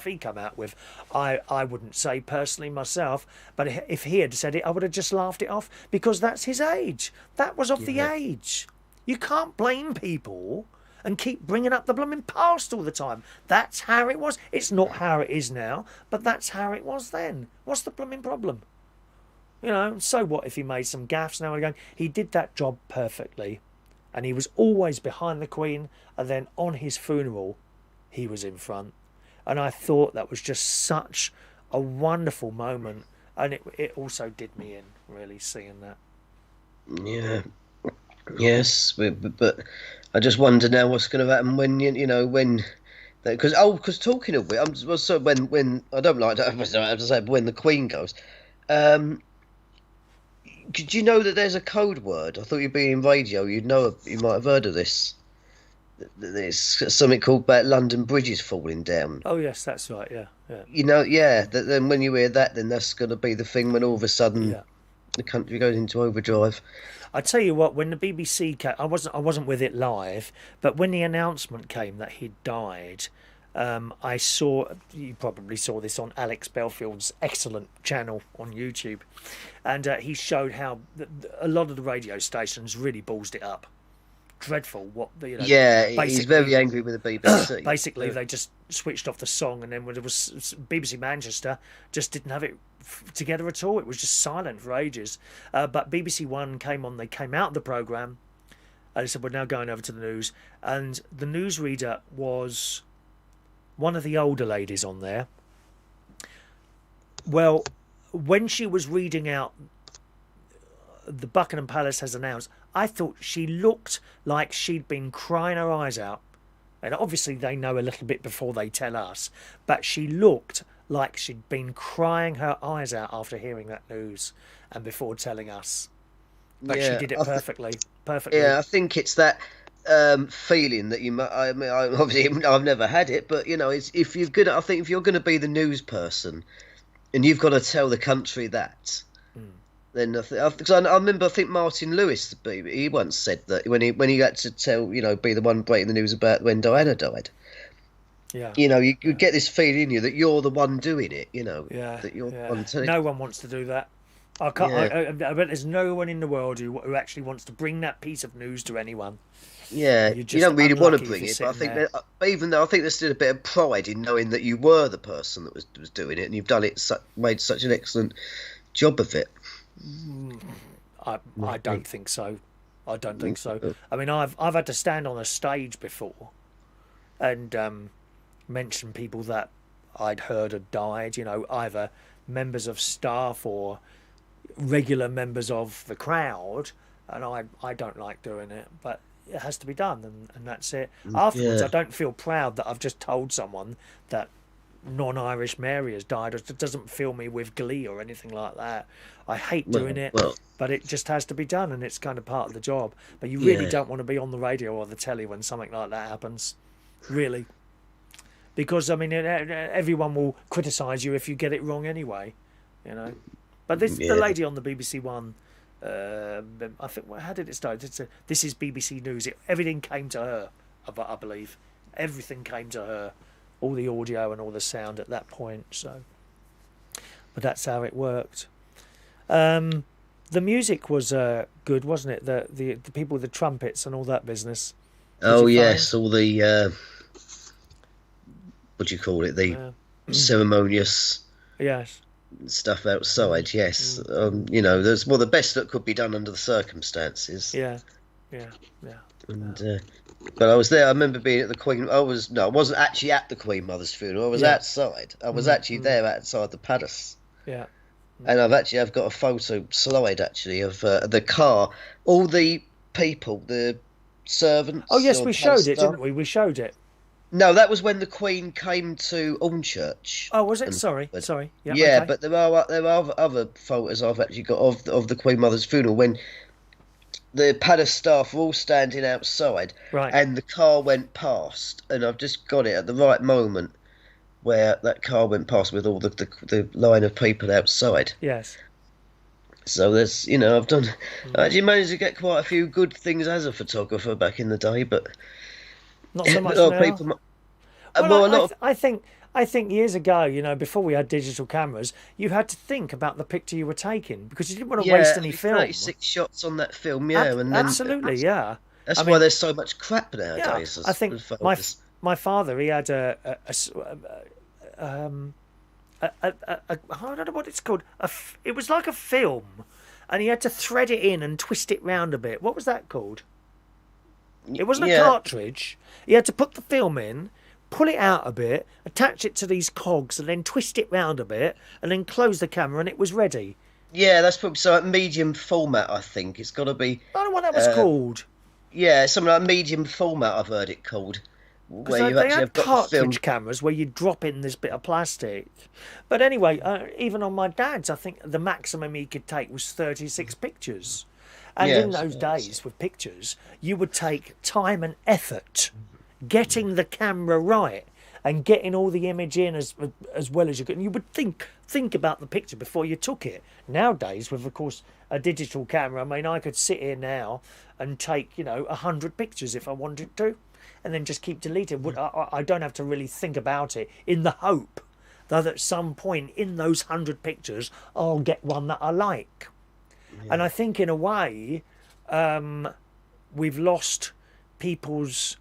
he come out with, I wouldn't say personally myself, but if he had said it, I would have just laughed it off, because that's his age. That was of the age. You can't blame people and keep bringing up the blooming past all the time. That's how it was. It's not how it is now, but that's how it was then. What's the blooming problem? You know, so what if he made some gaffes now and again? He did that job perfectly. And he was always behind the Queen, and then on his funeral, he was in front. And I thought that was just such a wonderful moment, and it also did me in, really, seeing that. Yeah. Yes, but I just wonder now what's going to happen when because talking of which, so when I don't like to have to say, but when the Queen goes, did you know that there's a code word? I thought you'd be in radio. You might have heard of this. There's something called about London bridges falling down. Oh yes, that's right. Yeah. You know, then when you hear that, then that's going to be the thing when all of a sudden the country goes into overdrive. I tell you what, when the BBC came, I wasn't with it live, but when the announcement came that he'd died, I saw, you probably saw this on Alex Belfield's excellent channel on YouTube, and he showed how a lot of the radio stations really ballsed it up. Dreadful. He's very angry with the BBC. Basically, they just switched off the song, and then when it was BBC Manchester, just didn't have it together at all. It was just silent for ages. But BBC One came on. They came out of the programme, and they said, "We're now going over to the news." And the newsreader was one of the older ladies on there. Well, when she was reading out the Buckingham Palace has announced, I thought she looked like she'd been crying her eyes out. And obviously they know a little bit before they tell us, but she looked like she'd been crying her eyes out after hearing that news and before telling us. But she did it perfectly. Yeah, I think it's that feeling that you. I mean, obviously I've never had it, but you know, if you're going to be the news person, and you've got to tell the country that. Then because I remember, I think Martin Lewis, he once said that when he had to tell, be the one breaking the news about when Diana died. Yeah. You get this feeling in you that you're the one doing it. Yeah. That you're the one telling. No one wants to do that. I can't. I bet there's no one in the world who actually wants to bring that piece of news to anyone. Yeah, you don't really want to bring it, but I think even though I think there's still a bit of pride in knowing that you were the person that was doing it, and you've done it, made such an excellent job of it. I don't think so. I don't think so. I mean, I've had to stand on a stage before and mention people that I'd heard had died. Either members of staff or regular members of the crowd, and I don't like doing it, but it has to be done, and that's it. Afterwards, I don't feel proud that I've just told someone that non-Irish Mary has died. It doesn't fill me with glee or anything like that. I hate doing it, but it just has to be done, and it's kind of part of the job. But you really don't want to be on the radio or the telly when something like that happens, really, because I mean everyone will criticise you if you get it wrong anyway, But the lady on the BBC One I think, how did it start? This is BBC News. Everything came to her, I believe. Everything came to her, all the audio and all the sound at that point. So, but that's how it worked. The music was good, wasn't it? The people with the trumpets and all that business. Oh yes, all the what do you call it? The ceremonious stuff outside. Yes, there's the best that could be done under the circumstances. Yeah. And but I was there. I remember being at the Queen. I wasn't actually at the Queen Mother's funeral. I was outside. I was actually there outside the palace. Yeah. And I've got a photo slide actually of the car, all the people, the servants. Oh yes, we showed it, didn't we? We showed it. No, that was when the Queen came to Ormchurch. Oh, was it? Sorry. Yeah, okay. But there are other photos I've actually got of the Queen Mother's funeral when the palace staff were all standing outside, right, and the car went past, and I've just got it at the right moment where that car went past with all the line of people outside. Yes. So there's, I actually managed to get quite a few good things as a photographer back in the day, but not so much now. People, I think years ago, before we had digital cameras, you had to think about the picture you were taking because you didn't want to waste any film. 36 shots on that film, and then, absolutely, yeah. That's why there's so much crap nowadays. Yeah, I think my father, he had I don't know what it's called. It was like a film, and he had to thread it in and twist it round a bit. What was that called? It wasn't a cartridge. He had to put the film in, pull it out a bit, attach it to these cogs, and then twist it round a bit, and then close the camera, and it was ready. Yeah, that's probably so at medium format. I think it's got to be. I don't know what that was called. Yeah, something like medium format. I've heard it called. Where you actually have cartridge cameras where you drop in this bit of plastic. But anyway, even on my dad's, I think the maximum he could take was 36 pictures. And in those days with pictures, you would take time and effort getting the camera right and getting all the image in as well as you could. And you would think about the picture before you took it. Nowadays, with, of course, a digital camera, I mean, I could sit here now and take, 100 pictures if I wanted to, and then just keep deleting. I don't have to really think about it, in the hope that at some point in those 100 pictures, I'll get one that I like. Yeah. And I think in a way, we've lost people's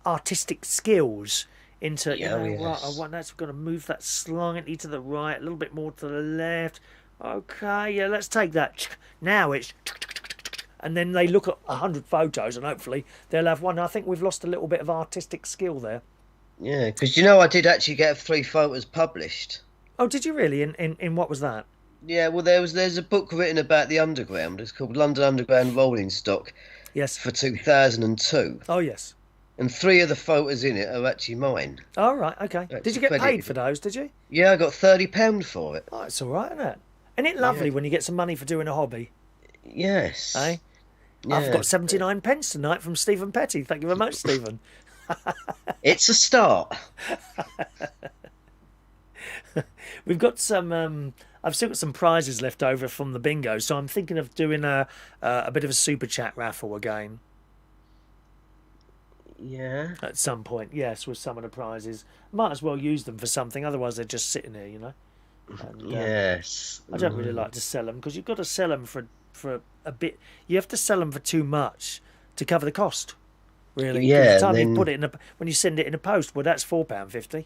artistic skills into, right, I want that's going to move that slightly to the right, a little bit more to the left. Okay, yeah, let's take that. Now it's... And then they look at 100 photos and hopefully they'll have one. I think we've lost a little bit of artistic skill there. Yeah, because I did actually get 3 photos published. Oh, did you really? In what was that? Yeah, well, there's a book written about the Underground. It's called London Underground Rolling Stock. Yes. For 2002. Oh, yes. And 3 of the photos in it are actually mine. Oh, right, okay. Did you get paid for those, did you? Yeah, I got £30 for it. Oh, it's all right, isn't it? Isn't it lovely when you get some money for doing a hobby? Yes. Eh? Yeah. I've got 79 pence tonight from Stephen Petty. Thank you very much, Stephen. It's a start. We've got some... I've still got some prizes left over from the bingo, so I'm thinking of doing a bit of a super chat raffle again. Yeah. At some point, yes, with some of the prizes. Might as well use them for something, otherwise they're just sitting there, And, yes. I don't really like to sell them, because you've got to sell them for a bit. You have to sell them for too much to cover the cost, really. Yeah. By the time you put it when you send it in a post, well, that's £4.50.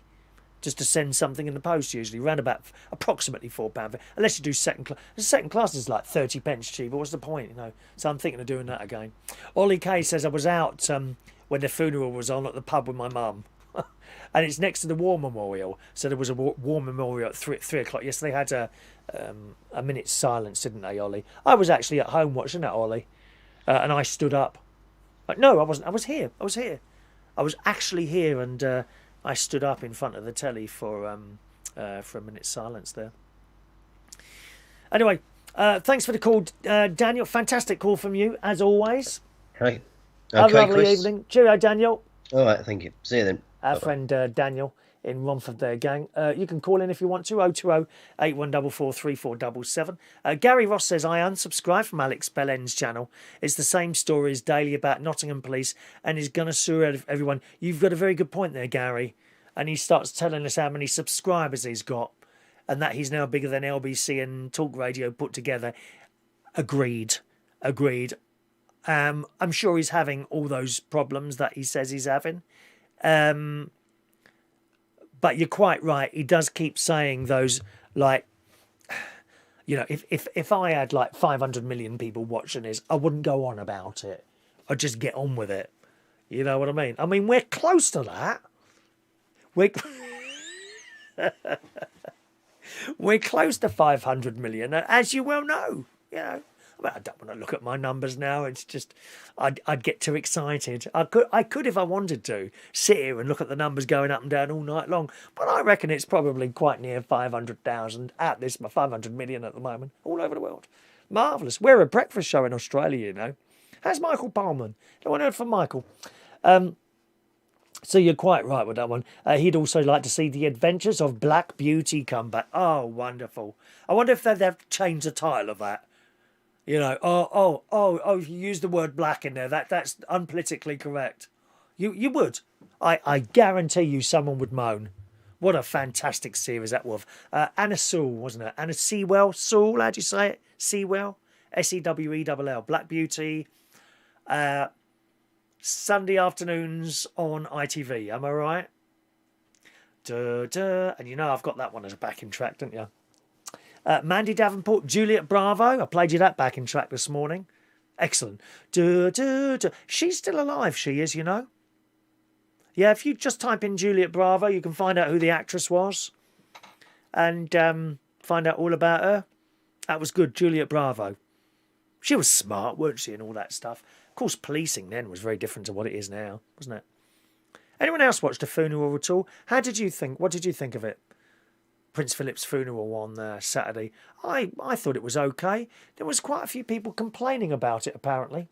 Just to send something in the post, usually around about approximately £4, unless you do second class. Second class is like 30 pence cheaper. What's the point, So I'm thinking of doing that again. Ollie Kay says I was out when the funeral was on at the pub with my mum, and it's next to the War Memorial. So there was a War Memorial at 3 o'clock. Yes, they had a minute's silence, didn't they, Ollie? I was actually at home watching that, Ollie, and I stood up. No, I wasn't. I was here. I was actually here, and. I stood up in front of the telly for a minute's silence there. Anyway, thanks for the call, Daniel. Fantastic call from you, as always. Hey. Okay, Have a lovely Chris. evening. Cheerio, Daniel. All right, thank you. See you then. Our friend Daniel in Romford there, gang. You can call in if you want to, 020 8144 3477. Gary Ross says, I unsubscribed from Alex Bellend's channel. It's the same story as daily about Nottingham Police and he's going to sue everyone. You've got a very good point there, Gary. And he starts telling us how many subscribers he's got and that he's now bigger than LBC and Talk Radio put together. Agreed. I'm sure he's having all those problems that he says he's having. But you're quite right. He does keep saying those, like, you know, if I had like 500 million people watching this, I wouldn't go on about it. I'd just get on with it. You know what I mean? I mean, we're close to that. We're close to 500 million, as you well know. You know, I mean, I don't want to look at my numbers now. It's just, I'd get too excited. I could if I wanted to, sit here and look at the numbers going up and down all night long. But I reckon it's probably quite near 500,000 at this, 500 million at the moment, all over the world. Marvellous. We're a breakfast show in Australia, you know. How's Michael Palman? No one heard from Michael. So you're quite right with that one. He'd also like to see the Adventures of Black Beauty come back. Oh, wonderful. I wonder if they'd have to change the title of that. You know, you use the word black in there. That's unpolitically correct. You would. I guarantee you someone would moan. What a fantastic series that was. Anna Sewell, wasn't it? Anna Sewell? Sewell, how'd you say it? Sewell? Sewell. Black Beauty. Sunday afternoons on ITV, am I right? And you know I've got that one as a backing track, don't you? Mandy Davenport, Juliet Bravo. I played you that backing track this morning. Excellent. She's still alive, she is, you know. Yeah, if you just type in Juliet Bravo, you can find out who the actress was and find out all about her. That was good, Juliet Bravo. She was smart, weren't she, and all that stuff. Of course, policing then was very different to what it is now, wasn't it? Anyone else watched the funeral at all? How did you think? What did you think of it? Prince Philip's funeral on Saturday. I thought it was okay. There was quite a few people complaining about it, apparently.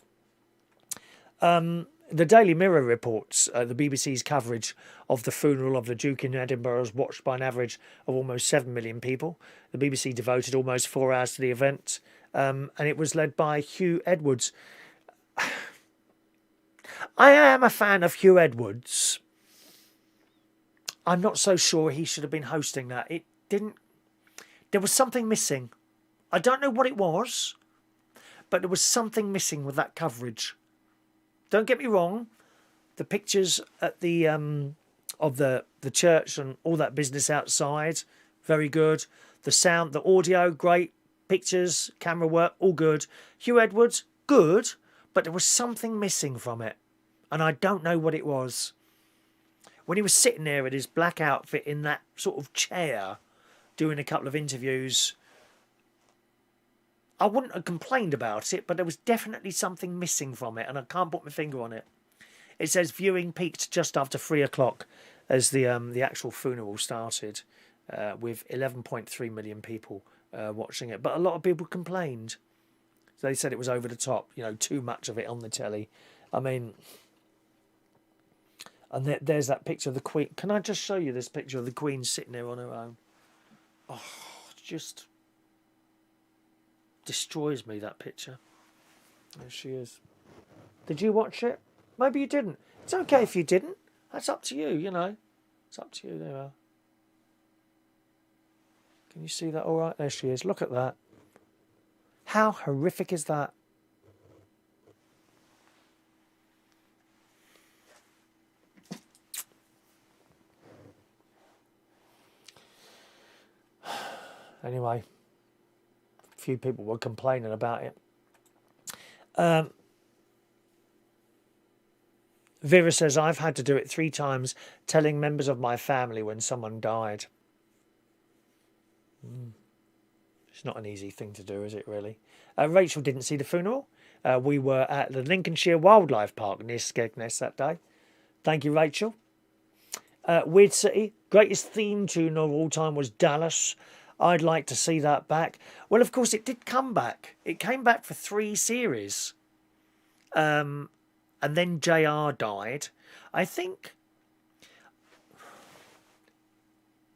The Daily Mirror reports the BBC's coverage of the funeral of the Duke in Edinburgh was watched by an average of almost 7 million people. The BBC devoted almost 4 hours to the event, and it was led by Hugh Edwards. I am a fan of Hugh Edwards. I'm not so sure he should have been hosting that. It didn't... There was something missing. I don't know what it was, but there was something missing with that coverage. Don't get me wrong. The pictures at the of the church and all that business outside, very good. The sound, the audio, great. Pictures, camera work, all good. Hugh Edwards, good. But there was something missing from it. And I don't know what it was. When he was sitting there in his black outfit in that sort of chair, doing a couple of interviews, I wouldn't have complained about it, but there was definitely something missing from it, and I can't put my finger on it. It says viewing peaked just after 3 o'clock as the actual funeral started, with 11.3 million people watching it. But a lot of people complained. They said it was over the top, you know, too much of it on the telly. I mean, and there's that picture of the Queen. Can I just show you this picture of the Queen sitting there on her own? Oh, it just destroys me, that picture. There she is. Did you watch it? Maybe you didn't. It's okay if you didn't. That's up to you, you know. It's up to you. There you are. Can you see that all right? There she is. Look at that. How horrific is that? Anyway, a few people were complaining about it. Vera says, I've had to do it 3 times, telling members of my family when someone died. It's not an easy thing to do, is it, really? Rachel didn't see the funeral. We were at the Lincolnshire Wildlife Park near Skegness that day. Thank you, Rachel. Weird City, greatest theme tune of all time was Dallas. I'd like to see that back. Well, of course, it did come back. It came back for 3 series. And then JR died. I think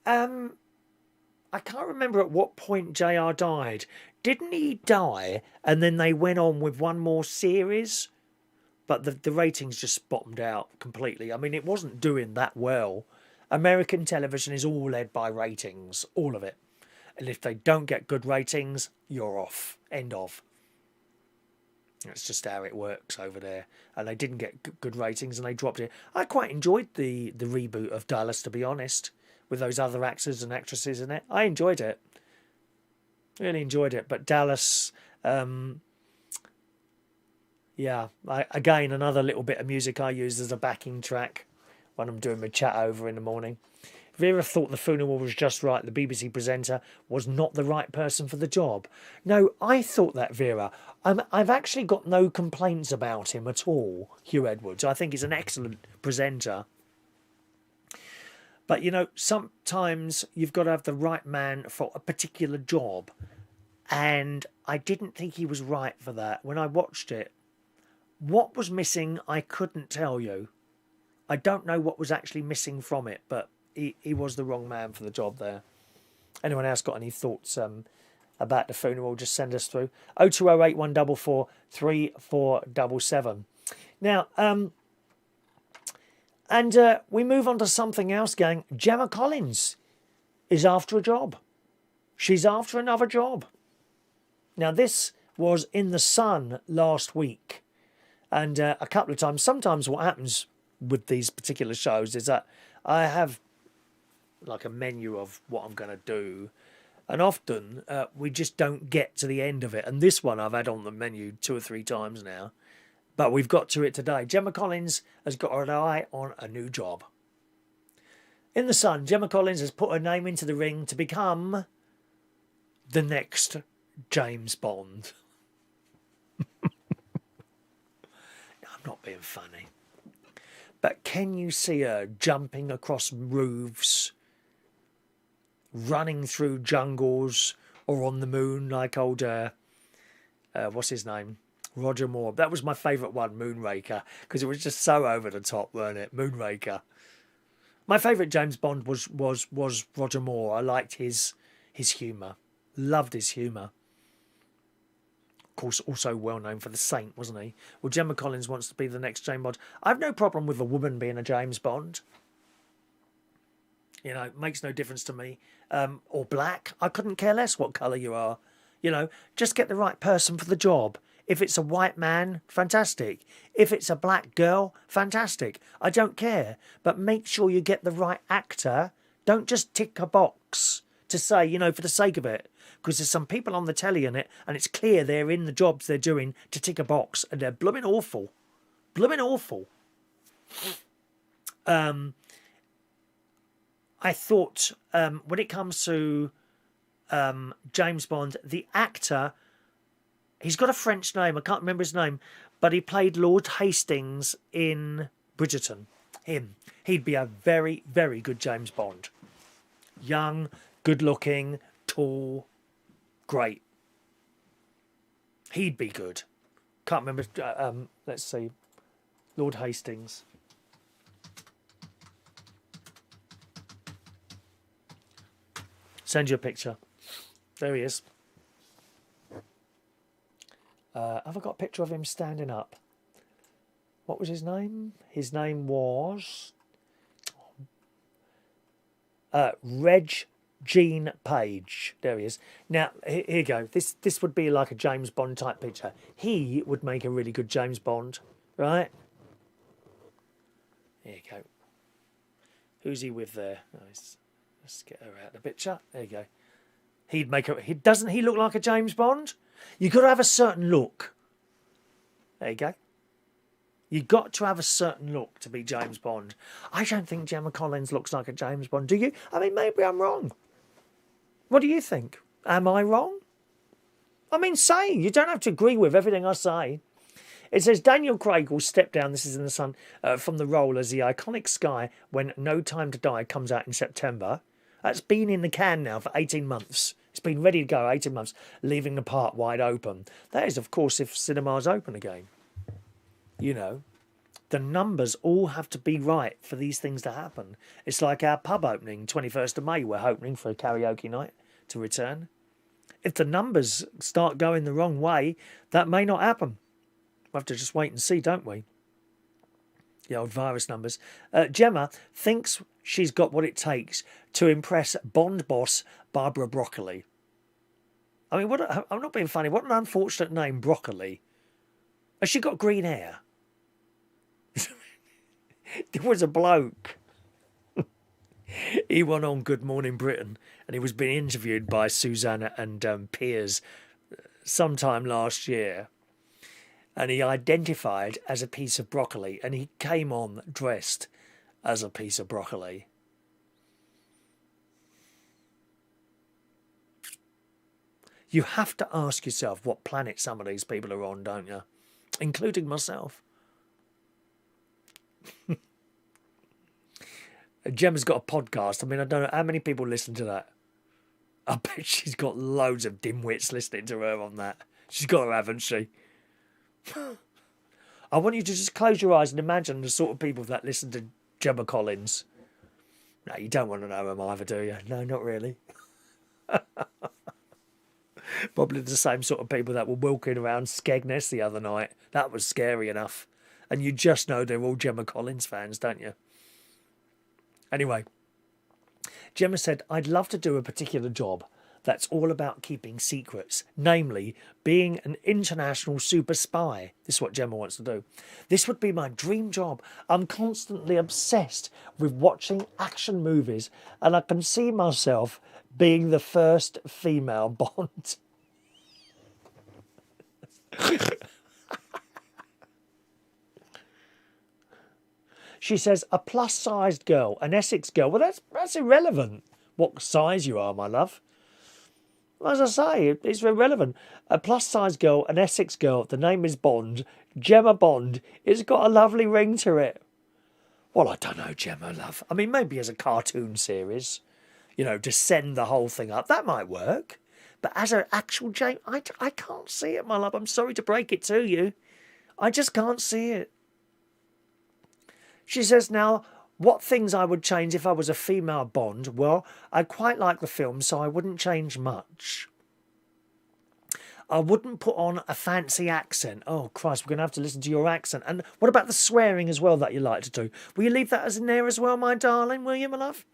I can't remember at what point JR died. Didn't he die and then they went on with one more series? But the ratings just bottomed out completely. I mean, it wasn't doing that well. American television is all led by ratings, all of it. And if they don't get good ratings, you're off. End of. That's just how it works over there. And they didn't get good ratings and they dropped it. I quite enjoyed the reboot of Dallas, to be honest, with those other actors and actresses in it. I enjoyed it. Really enjoyed it. But Dallas, yeah, again, another little bit of music I use as a backing track when I'm doing my chat over in the morning. Vera thought the funeral was just right. The BBC presenter was not the right person for the job. No, I thought that, Vera. I've actually got no complaints about him at all, Hugh Edwards. I think he's an excellent presenter. But, you know, sometimes you've got to have the right man for a particular job. And I didn't think he was right for that when I watched it. What was missing, I couldn't tell you. I don't know what was actually missing from it, but he was the wrong man for the job there. Anyone else got any thoughts about the funeral? Just send us through 0208 144 3477. Now, we move on to something else, gang. Gemma Collins is after a job. She's after another job. Now, this was in The Sun last week. And a couple of times, sometimes what happens with these particular shows is that I have like a menu of what I'm going to do. And often we just don't get to the end of it. And this one I've had on the menu 2 or 3 times now. But we've got to it today. Gemma Collins has got her eye on a new job. In The Sun, Gemma Collins has put her name into the ring to become the next James Bond. I'm not being funny. But can you see her jumping across roofs, running through jungles, or on the moon like old, what's his name? Roger Moore. That was my favourite one, Moonraker, because it was just so over the top, weren't it? Moonraker. My favourite James Bond was Roger Moore. I liked his humour. Loved his humour. Of course, also well known for The Saint, wasn't he? Well, Gemma Collins wants to be the next James Bond. I have no problem with a woman being a James Bond. You know, it makes no difference to me. Or black. I couldn't care less what colour you are. You know, just get the right person for the job. If it's a white man, fantastic. If it's a black girl, fantastic. I don't care. But make sure you get the right actor. Don't just tick a box to say, you know, for the sake of it. Because there's some people on the telly in it, and it's clear they're in the jobs they're doing to tick a box, and they're blooming awful. Blooming awful. I thought when it comes to James Bond, the actor, he's got a French name, I can't remember his name, but he played Lord Hastings in Bridgerton. Him. He'd be a very, very good James Bond. Young, good looking, tall, great. He'd be good. Can't remember. Let's see. Lord Hastings. Send you a picture. There he is. Have I got a picture of him standing up? What was his name? His name was Reg Jean Page. There he is. Now, here you go. This would be like a James Bond type picture. He would make a really good James Bond, right? There you go. Who's he with there? Nice. Let's get her out of the picture. There you go. He'd make a... Doesn't he look like a James Bond? You've got to have a certain look. There you go. You've got to have a certain look to be James Bond. I don't think Gemma Collins looks like a James Bond, do you? I mean, maybe I'm wrong. What do you think? Am I wrong? I mean, say. You don't have to agree with everything I say. It says Daniel Craig will step down, this is in The Sun, from the role as the iconic Sky when No Time to Die comes out in September. That's been in the can now for 18 months. It's been ready to go 18 months, leaving the part wide open. That is, of course, if cinemas open again. You know, The numbers all have to be right for these things to happen. It's like our pub opening, 21st of May. We're hoping for a karaoke night to return. If the numbers start going the wrong way, that may not happen. We'll have to just wait and see, don't we? The old virus numbers. Gemma thinks she's got what it takes to impress Bond boss Barbara Broccoli. I mean, I'm not being funny. What an unfortunate name, Broccoli. Has she got green hair? There was a bloke. He went on Good Morning Britain and he was being interviewed by Susanna and Piers sometime last year. And he identified as a piece of broccoli and he came on dressed as a piece of broccoli. You have to ask yourself what planet some of these people are on, don't you? Including myself. Gemma's got a podcast. I mean, I don't know how many people listen to that. I bet she's got loads of dimwits listening to her on that. She's got her, haven't she? I want you to just close your eyes and imagine the sort of people that listen to Gemma Collins. No, you don't want to know them either, do you? No, not really. Probably the same sort of people that were walking around Skegness the other night. That was scary enough. And you just know they're all Gemma Collins fans, don't you? Anyway, Gemma said, I'd love to do a particular job that's all about keeping secrets, namely being an international super spy. This is what Gemma wants to do. This would be my dream job. I'm constantly obsessed with watching action movies and I can see myself being the first female Bond. She says, a plus-sized girl, an Essex girl. Well, that's irrelevant, what size you are, my love. As I say, it's irrelevant. A plus-sized girl, an Essex girl, the name is Bond, Gemma Bond. It's got a lovely ring to it. Well, I don't know, Gemma, love. I mean, maybe as a cartoon series, you know, to send the whole thing up, that might work. But as an actual James, I can't see it, my love. I'm sorry to break it to you. I just can't see it. She says, now, what things I would change if I was a female Bond? Well, I quite like the film, so I wouldn't change much. I wouldn't put on a fancy accent. Oh, Christ, we're going to have to listen to your accent. And what about the swearing as well that you like to do? Will you leave that as in there as well, my darling? Will you, my love?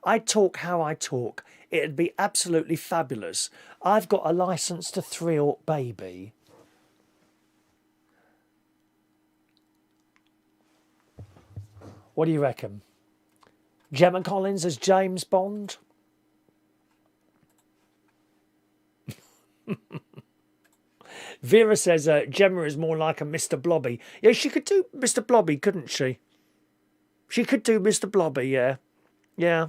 I talk how I talk. It'd be absolutely fabulous. I've got a licence to thrill, baby. What do you reckon? Gemma Collins as James Bond? Vera says Gemma is more like a Mr. Blobby. Yeah, she could do Mr. Blobby, couldn't she? She could do Mr. Blobby, yeah. Yeah.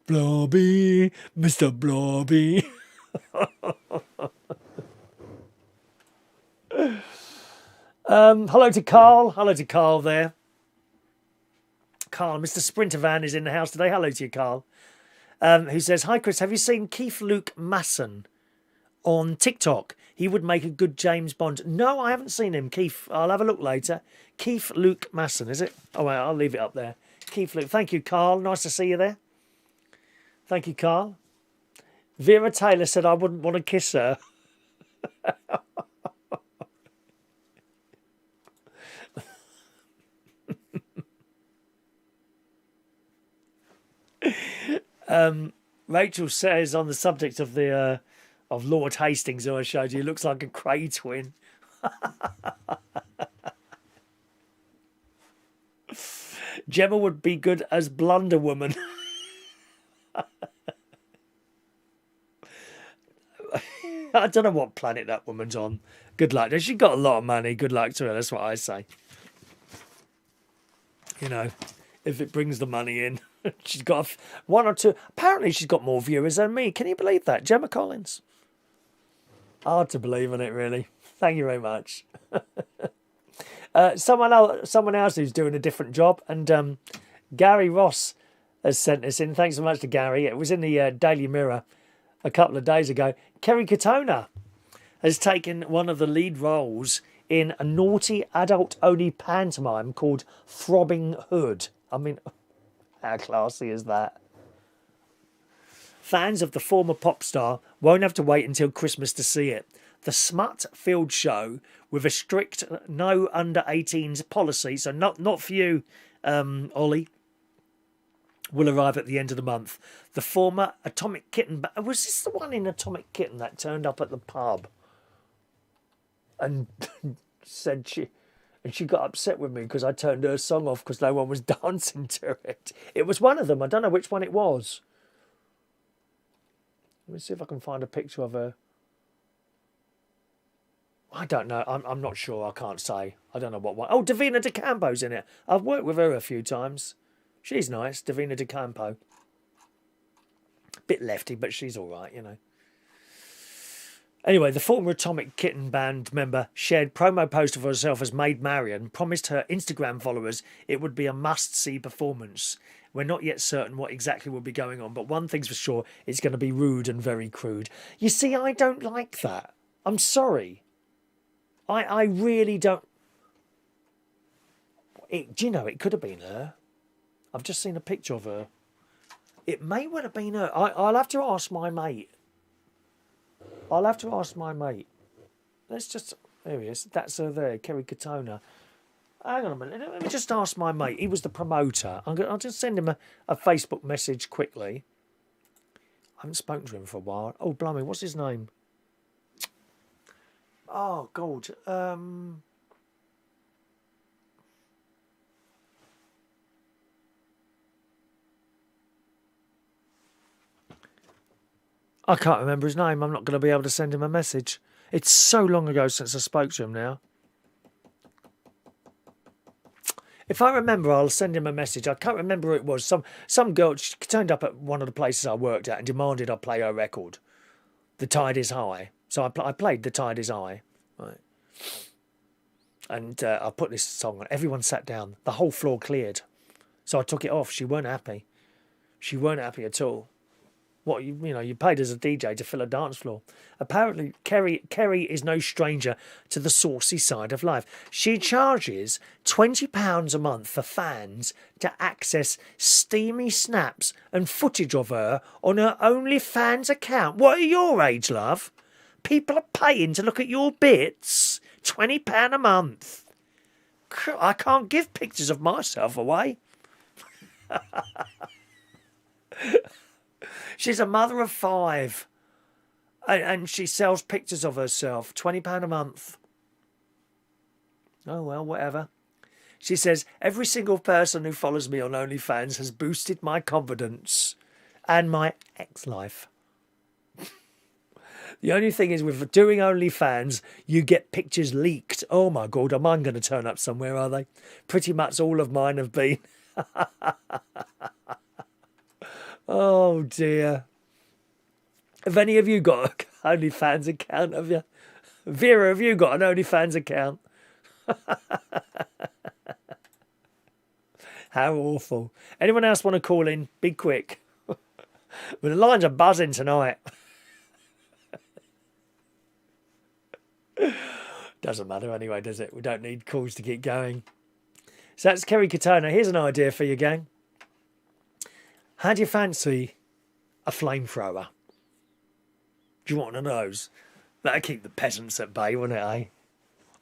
Blobby, Mr. Blobby. Hello to Carl. Hello to Carl there. Carl, Mr. Sprinter Van is in the house today. Hello to you, Carl. Who says, hi, Chris, have you seen Keith Luke Masson on TikTok? He would make a good James Bond. No, I haven't seen him. Keith, I'll have a look later. Keith Luke Masson, is it? Oh, well, I'll leave it up there. Keith Luke. Thank you, Carl. Nice to see you there. Thank you, Carl. Vera Taylor said I wouldn't want to kiss her. Rachel says on the subject of the of Lord Hastings, who I showed you, looks like a Cray twin. Gemma would be good as Blunder Woman. I don't know what planet that woman's on. Good luck. She's got a lot of money. Good luck to her. That's what I say. You know, if it brings the money in. She's got one or two. Apparently, she's got more viewers than me. Can you believe that? Gemma Collins. Hard to believe in it, really. Thank you very much. Someone else who's doing a different job, and Gary Ross has sent this in. Thanks so much to Gary. It was in the Daily Mirror a couple of days ago. Kerry Katona has taken one of the lead roles in a naughty adult-only pantomime called Throbbing Hood. I mean, how classy is that? Fans of the former pop star won't have to wait until Christmas to see it. The smut-filled show, with a strict no under-18s policy, so not for you, Ollie, will arrive at the end of the month. The former Atomic Kitten... Was this the one in Atomic Kitten that turned up at the pub and said she... And she got upset with me because I turned her song off because no one was dancing to it. It was one of them. I don't know which one it was. Let me see if I can find a picture of her. I don't know. I'm not sure. I can't say. I don't know what one. Oh, Davina De Campo's in it. I've worked with her a few times. She's nice, Davina De Campo. Bit lefty, but she's all right, you know. Anyway, the former Atomic Kitten band member shared promo post of herself as Maid Marian, promised her Instagram followers it would be a must-see performance. We're not yet certain what exactly will be going on, but one thing's for sure, it's going to be rude and very crude. You see, I don't like that. I'm sorry. I really don't... Do you know, it could have been her. I've just seen a picture of her. It may well have been her. I'll have to ask my mate. Let's just... There he is. That's her there, Kerry Katona. Hang on a minute. Let me just ask my mate. He was the promoter. I'll just send him a Facebook message quickly. I haven't spoken to him for a while. Oh, blimey, what's his name? Oh, God. I can't remember his name. I'm not going to be able to send him a message. It's so long ago since I spoke to him now. If I remember, I'll send him a message. I can't remember who it was. Some girl, she turned up at one of the places I worked at and demanded I play her record. The Tide Is High. So I played The Tide Is High. Right. And I put this song on. Everyone sat down. The whole floor cleared. So I took it off. She weren't happy. She weren't happy at all. What, you know, you paid as a DJ to fill a dance floor. Apparently, Kerry is no stranger to the saucy side of life. She charges £20 a month for fans to access steamy snaps and footage of her on her OnlyFans account. What are your age, love? People are paying to look at your bits? £20 a month. I can't give pictures of myself away. She's a mother of 5 and she sells pictures of herself. £20 a month. Oh, well, whatever. She says, every single person who follows me on OnlyFans has boosted my confidence and my ex-life. The only thing is with doing OnlyFans, you get pictures leaked. Oh, my God, are mine going to turn up somewhere, are they? Pretty much all of mine have been. Oh, dear. Have any of you got an OnlyFans account, have you? Vera, have you got an OnlyFans account? How awful. Anyone else want to call in? Be quick. Well, the lines are buzzing tonight. Doesn't matter anyway, does it? We don't need calls to keep going. So that's Kerry Katona. Here's an idea for you, gang. How do you fancy a flamethrower? Do you want one of those? That'll keep the peasants at bay, wouldn't it, eh?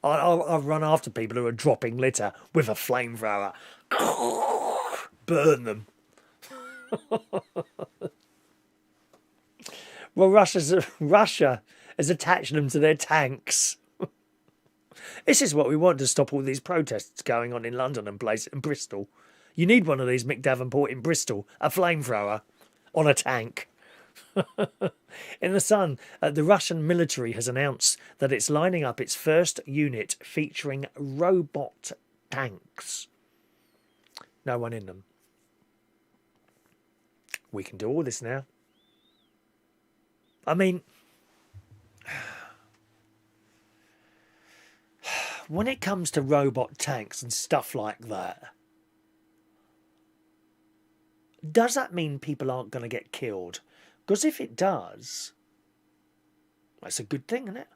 I'll run after people who are dropping litter with a flamethrower. Burn them. Well, Russia has attached them to their tanks. This is what we want to stop all these protests going on in London and Bristol. You need one of these, Mick Davenport, in Bristol. A flamethrower on a tank. In the Sun, the Russian military has announced that it's lining up its first unit featuring robot tanks. No one in them. We can do all this now. I mean, when it comes to robot tanks and stuff like that, does that mean people aren't going to get killed? Because if it does, that's a good thing, isn't it?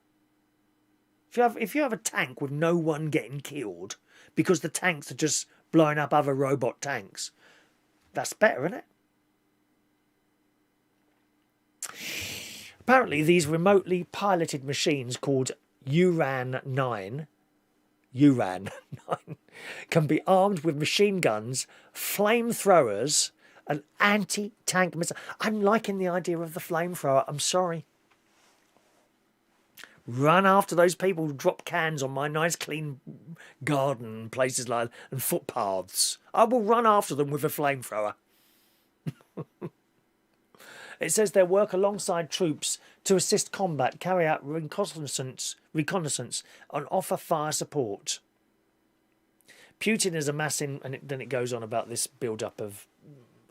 If you have a tank with no one getting killed because the tanks are just blowing up other robot tanks, that's better, isn't it? Apparently, these remotely piloted machines called URAN 9 can be armed with machine guns, flamethrowers, and anti-tank missiles. I'm liking the idea of the flamethrower. I'm sorry. Run after those people who drop cans on my nice clean garden, places like and footpaths. I will run after them with a flamethrower. It says they work alongside troops to assist combat, carry out reconnaissance, and offer fire support. Putin is amassing, and then it goes on about this build-up of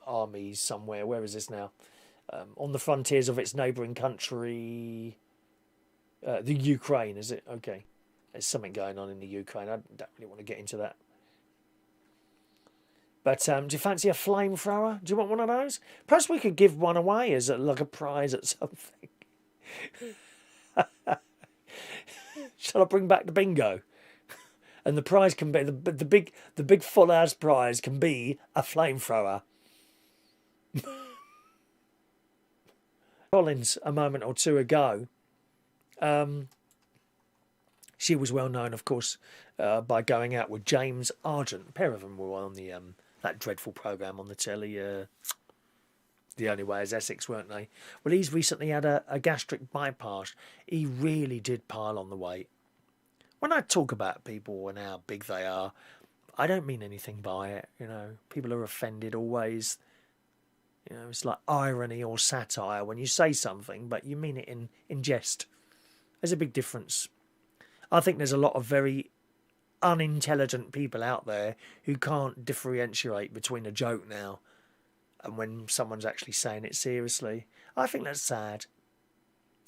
armies somewhere. Where is this now? On the frontiers of its neighbouring country, the Ukraine, is it? Okay. There's something going on in the Ukraine. I don't really want to get into that. But do you fancy a flamethrower? Do you want one of those? Perhaps we could give one away as like a prize at something. Shall I bring back the bingo? And the prize can be the big full house prize can be a flamethrower. Collins a moment or two ago. She was well known, of course, by going out with James Argent. A pair of them were on the that dreadful programme on the telly. The Only Way is Essex, weren't they? Well, he's recently had a gastric bypass. He really did pile on the weight. When I talk about people and how big they are, I don't mean anything by it. You know, people are offended always. You know, it's like irony or satire when you say something, but you mean it in jest. There's a big difference. I think there's a lot of very unintelligent people out there who can't differentiate between a joke now and when someone's actually saying it seriously. I think that's sad.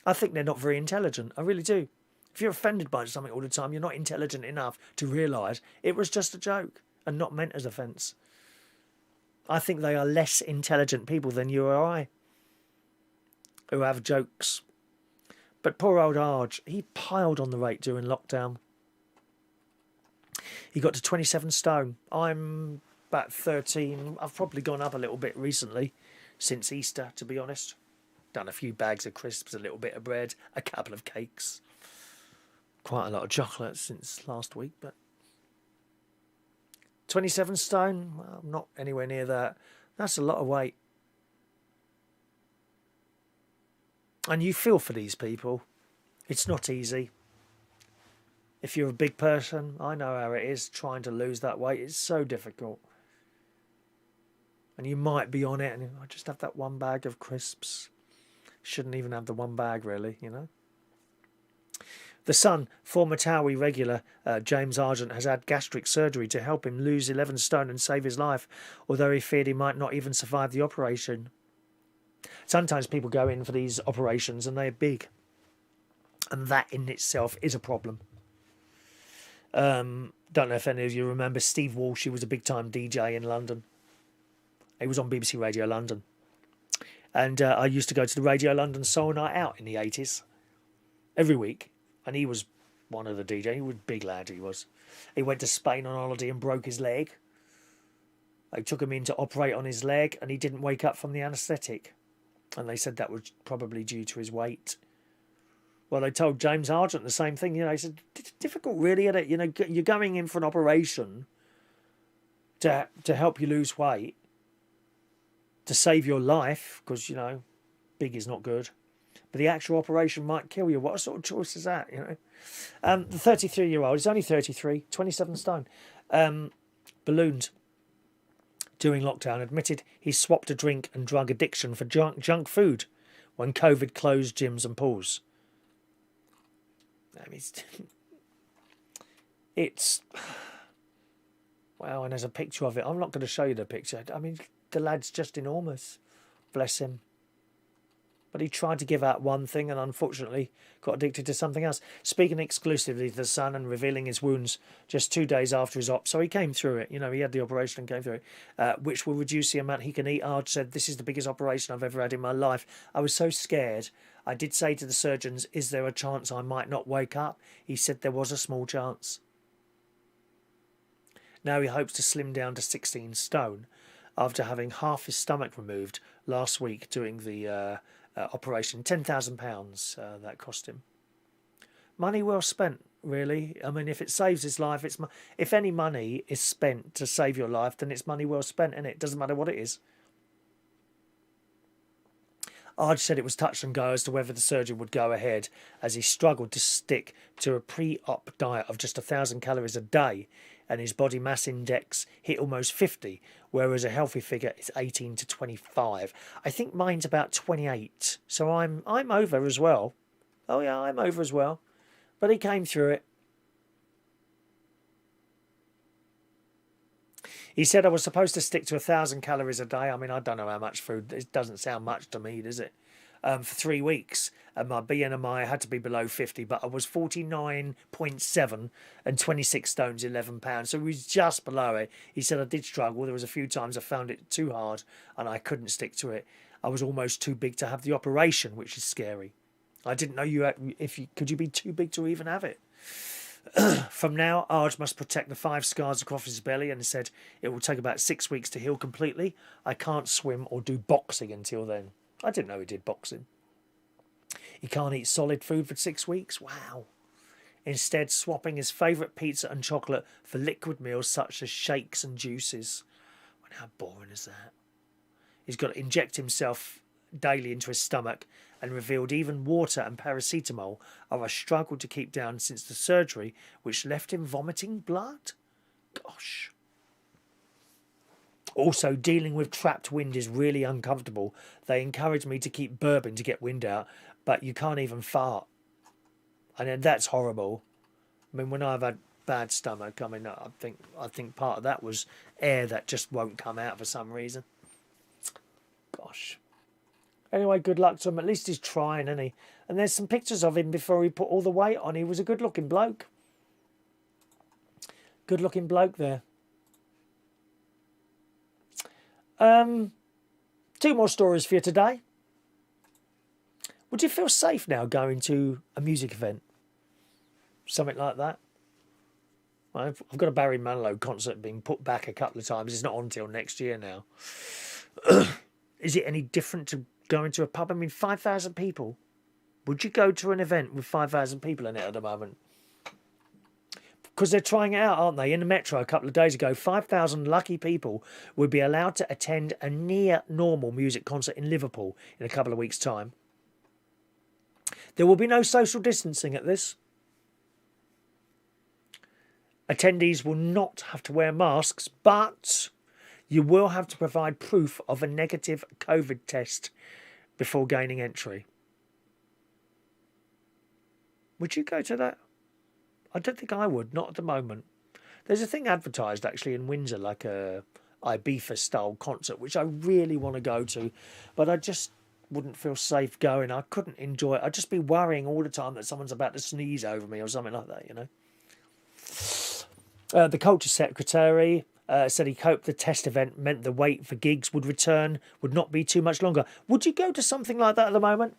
I think they're not very intelligent. I really do. If you're offended by something all the time, you're not intelligent enough to realise it was just a joke and not meant as offence. I think they are less intelligent people than you or I who have jokes. But poor old Arj, he piled on the weight during lockdown. He got to 27 stone. I'm about 13. I've probably gone up a little bit recently, since Easter, to be honest. Done a few bags of crisps, a little bit of bread, a couple of cakes. Quite a lot of chocolate since last week, but 27 stone? Well, I'm not anywhere near that. That's a lot of weight. And you feel for these people. It's not easy. If you're a big person, I know how it is trying to lose that weight. It's so difficult. And you might be on it and I just have that one bag of crisps. Shouldn't even have the one bag, really, you know. The Sun, former Towie regular James Argent, has had gastric surgery to help him lose 11 stone and save his life, although he feared he might not even survive the operation. Sometimes people go in for these operations and they're big. And that in itself is a problem. Don't know if any of you remember Steve Walsh. He was a big-time DJ in London. He was on BBC Radio London. And I used to go to the Radio London Soul Night Out in the 80s. Every week. And he was one of the DJs. He was a big lad, he was. He went to Spain on holiday and broke his leg. They took him in to operate on his leg and he didn't wake up from the anaesthetic. And they said that was probably due to his weight. Well, they told James Argent the same thing. You know, he said, it's difficult really, isn't it? You know, you're going in for an operation to help you lose weight, to save your life, because, you know, big is not good. But the actual operation might kill you. What sort of choice is that, you know? The 33-year-old, he's only 33, 27 stone, ballooned during lockdown, admitted he swapped a drink and drug addiction for junk food when COVID closed gyms and pools. I mean, it's wow, and there's a picture of it. I'm not going to show you the picture. I mean, the lad's just enormous. Bless him. But he tried to give out one thing and unfortunately got addicted to something else. Speaking exclusively to the Sun and revealing his wounds just 2 days after his op. So he came through it. You know, he had the operation and came through it, which will reduce the amount he can eat. Arj said, "This is the biggest operation I've ever had in my life. I was so scared. I did say to the surgeons, is there a chance I might not wake up? He said there was a small chance." Now he hopes to slim down to 16 stone after having half his stomach removed last week during the operation. £10,000 that cost him. Money well spent, really. I mean, if it saves his life, if any money is spent to save your life, then it's money well spent, and it doesn't matter what it is. Arj said it was touch and go as to whether the surgeon would go ahead, as he struggled to stick to a pre-op diet of just 1,000 calories a day, and his body mass index hit almost 50, whereas a healthy figure is 18 to 25. I think mine's about 28, so I'm over as well. Oh yeah, I'm over as well. But he came through it. He said I was supposed to stick to 1,000 calories a day. I mean, I don't know how much food. It doesn't sound much to me, does it? For 3 weeks, and my BMI had to be below 50, but I was 49.7 and 26 stones 11 pounds, so he was just below it. He said I did struggle. There was a few times I found it too hard and I couldn't stick to it. I was almost too big to have the operation, which is scary. I didn't know could you be too big to even have it. From now, Arj must protect the 5 scars across his belly, and he said it will take about 6 weeks to heal completely. I can't swim or do boxing until then. I didn't know he did boxing. He can't eat solid food for 6 weeks. Wow. Instead, swapping his favourite pizza and chocolate for liquid meals such as shakes and juices. Well, how boring is that? He's got to inject himself daily into his stomach, and revealed even water and paracetamol are a struggle to keep down since the surgery, which left him vomiting blood. Gosh. Also, dealing with trapped wind is really uncomfortable. They encourage me to keep burping to get wind out, but you can't even fart. And then that's horrible. I mean, when I've had bad stomach, I mean, I think part of that was air that just won't come out for some reason. Gosh. Anyway, good luck to him. At least he's trying, isn't he? And there's some pictures of him before he put all the weight on. He was a good-looking bloke. Good-looking bloke there. 2 more stories for you today. Would you feel safe now going to a music event? Something like that? I've got a Barry Manilow concert being put back a couple of times. It's not on until next year now. Is it any different to going to a pub? I mean, 5,000 people. Would you go to an event with 5,000 people in it at the moment? Because they're trying it out, aren't they? In the Metro a couple of days ago, 5,000 lucky people would be allowed to attend a near-normal music concert in Liverpool in a couple of weeks' time. There will be no social distancing at this. Attendees will not have to wear masks, but you will have to provide proof of a negative COVID test before gaining entry. Would you go to that? I don't think I would, not at the moment. There's a thing advertised actually in Windsor, like a Ibiza-style concert, which I really want to go to, but I just wouldn't feel safe going. I couldn't enjoy it. I'd just be worrying all the time that someone's about to sneeze over me or something like that, you know. The Culture Secretary said he hoped the test event meant the wait for gigs would not be too much longer. Would you go to something like that at the moment?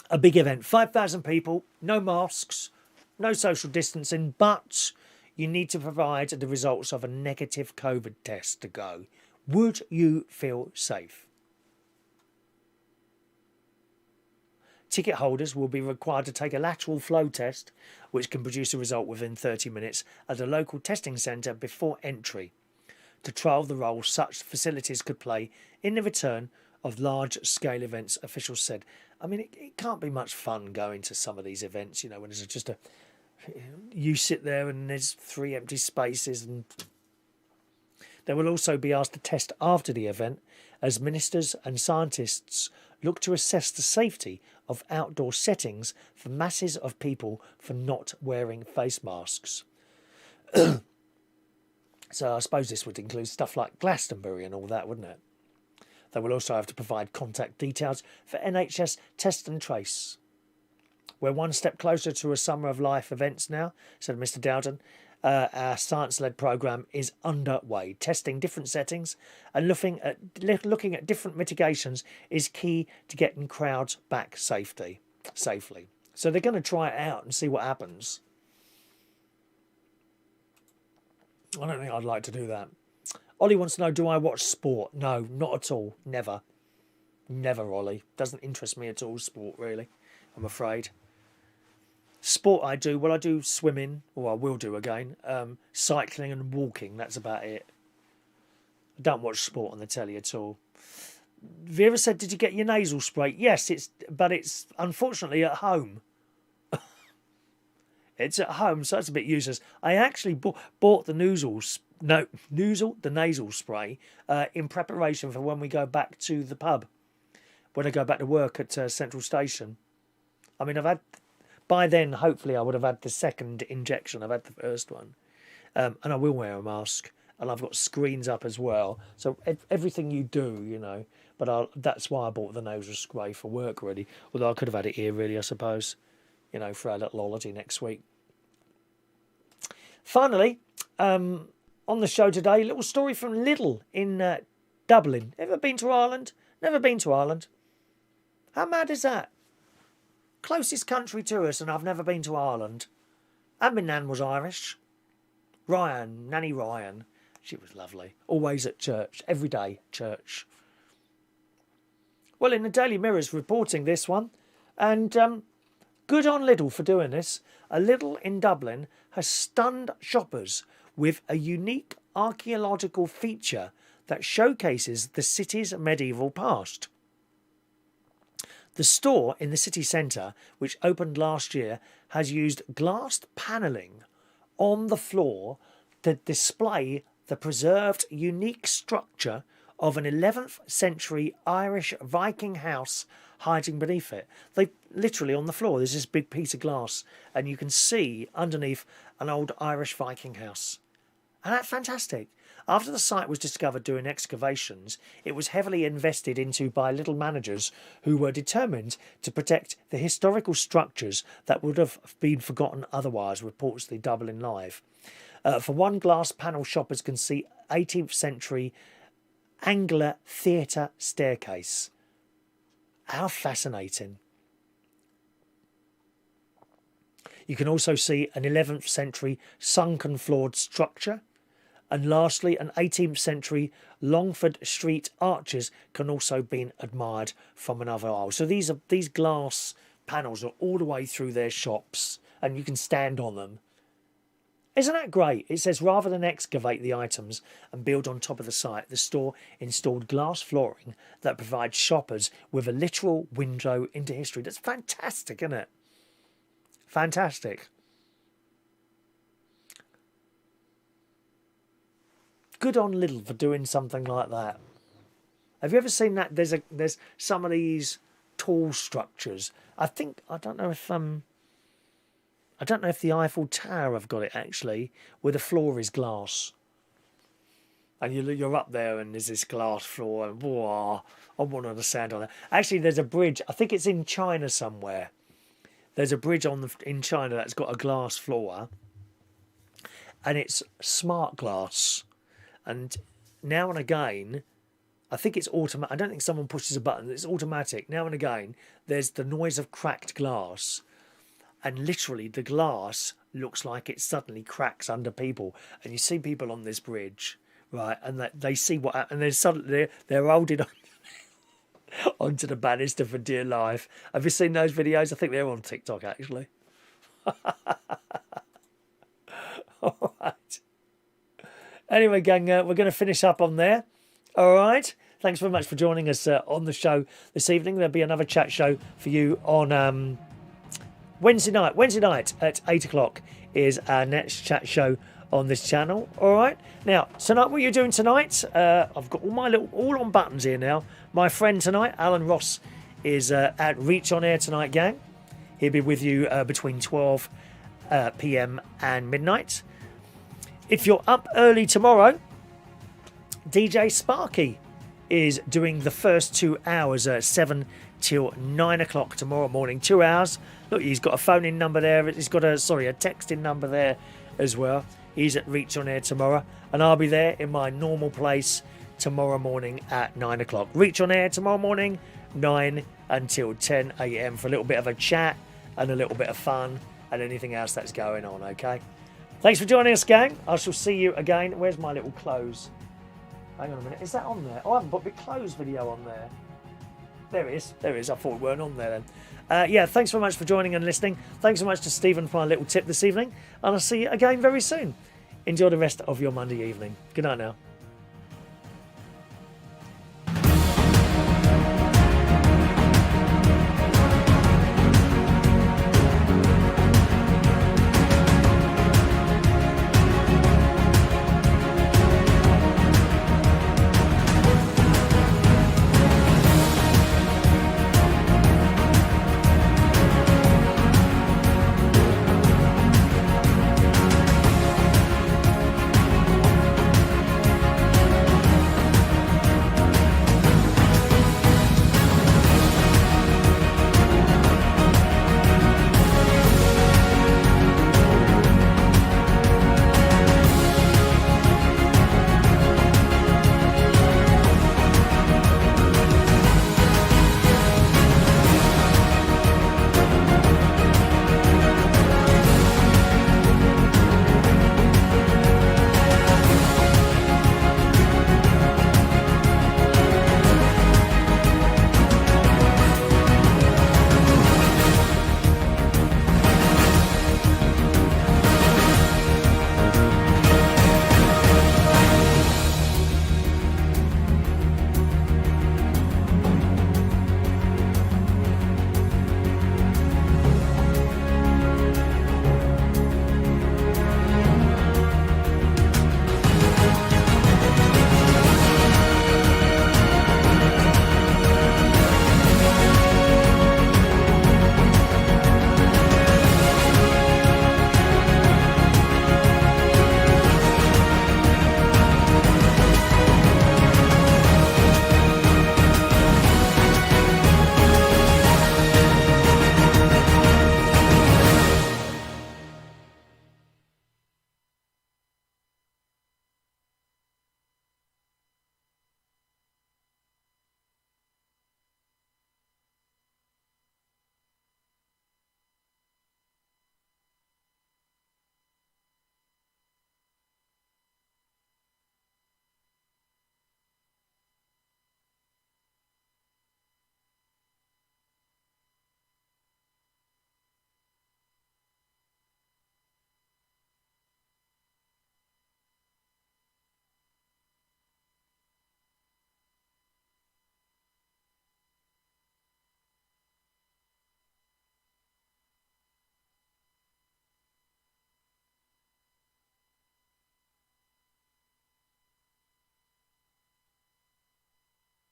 A big event, 5,000 people, no masks, no social distancing, but you need to provide the results of a negative COVID test to go. Would you feel safe? Ticket holders will be required to take a lateral flow test, which can produce a result within 30 minutes at a local testing centre before entry, to trial the role such facilities could play in the return of large-scale events, officials said. I mean, it can't be much fun going to some of these events, you know, when there's just you sit there and there's 3 empty spaces, and they will also be asked to test after the event as ministers and scientists look to assess the safety of outdoor settings for masses of people for not wearing face masks. So I suppose this would include stuff like Glastonbury and all that, wouldn't it? They will also have to provide contact details for NHS Test and Trace. We're one step closer to a summer of life events now, said Mr. Dowden. Our science-led programme is underway. Testing different settings and looking at different mitigations is key to getting crowds back safely. So they're going to try it out and see what happens. I don't think I'd like to do that. Ollie wants to know, do I watch sport? No, not at all. Never. Never, Ollie. Doesn't interest me at all, sport, really. I'm afraid. Sport I do, well, I do swimming, or I will do again. Cycling and walking, that's about it. I don't watch sport on the telly at all. Have you ever said, did you get your nasal spray? Yes, but it's unfortunately at home. It's at home, so it's a bit useless. I actually bought the nasal spray in preparation for when we go back to the pub. When I go back to work at Central Station. I mean, by then, hopefully, I would have had the second injection. I've had the first one. And I will wear a mask. And I've got screens up as well. So everything you do, you know. But that's why I bought the nasal spray for work, really. Although I could have had it here, really, I suppose. You know, for our little holiday next week. Finally, on the show today, a little story from Lidl in Dublin. Ever been to Ireland? Never been to Ireland. How mad is that? Closest country to us, and I've never been to Ireland. And my nan was Irish. Nanny Ryan. She was lovely. Always at church. Every day, church. Well, in the Daily Mirror's reporting this one. And good on Lidl for doing this. A Lidl in Dublin has stunned shoppers with a unique archaeological feature that showcases the city's medieval past. The store in the city centre, which opened last year, has used glass panelling on the floor to display the preserved unique structure of an 11th century Irish Viking house hiding beneath it. They literally on the floor, there's this big piece of glass and you can see underneath an old Irish Viking house. And that's fantastic. After the site was discovered during excavations, it was heavily invested into by Lidl managers who were determined to protect the historical structures that would have been forgotten otherwise, reports the Dublin Live. For one glass panel, shoppers can see 18th century angular theatre staircase. How fascinating. You can also see an 11th century sunken floored structure. And lastly, an 18th century Longford Street arches can also be admired from another aisle. So these glass panels are all the way through their shops and you can stand on them. Isn't that great? It says rather than excavate the items and build on top of the site, the store installed glass flooring that provides shoppers with a literal window into history. That's fantastic, isn't it? Fantastic. Good on Lidl for doing something like that. Have you ever seen that? There's some of these tall structures. I don't know if the Eiffel Tower have got it actually, where the floor is glass. And you're up there and there's this glass floor and whoa, I want to stand on it. Actually, there's a bridge. I think it's in China somewhere. There's a bridge in China that's got a glass floor, and it's smart glass. And now and again, I think it's automatic. I don't think someone pushes a button. It's automatic. Now and again, there's the noise of cracked glass. And literally, the glass looks like it suddenly cracks under people. And you see people on this bridge, right? And they see what happens. And then suddenly they're holding on onto the banister for dear life. Have you seen those videos? I think they're on TikTok, actually. All right. Anyway, gang, we're going to finish up on there. All right. Thanks very much for joining us on the show this evening. There'll be another chat show for you on Wednesday night. Wednesday night at 8 o'clock is our next chat show on this channel. All right. Now, tonight, what are you doing tonight? I've got all on buttons here now. My friend tonight, Alan Ross, is at Reach on Air tonight, gang. He'll be with you between 12 p.m. and midnight. If you're up early tomorrow, DJ Sparky is doing the first 2 hours at 7 till 9 o'clock tomorrow morning. 2 hours. Look, he's got a phone-in number there. He's got a texting number there as well. He's at Reach On Air tomorrow, and I'll be there in my normal place tomorrow morning at 9 o'clock. Reach On Air tomorrow morning, 9 until 10 a.m. for a little bit of a chat and a little bit of fun and anything else that's going on, okay? Thanks for joining us, gang. I shall see you again. Where's my little close? Hang on a minute. Is that on there? Oh, I haven't put the close video on there. There it is. There it is. I thought it weren't on there then. Yeah, thanks very much for joining and listening. Thanks so much to Stephen for my little tip this evening. And I'll see you again very soon. Enjoy the rest of your Monday evening. Good night now.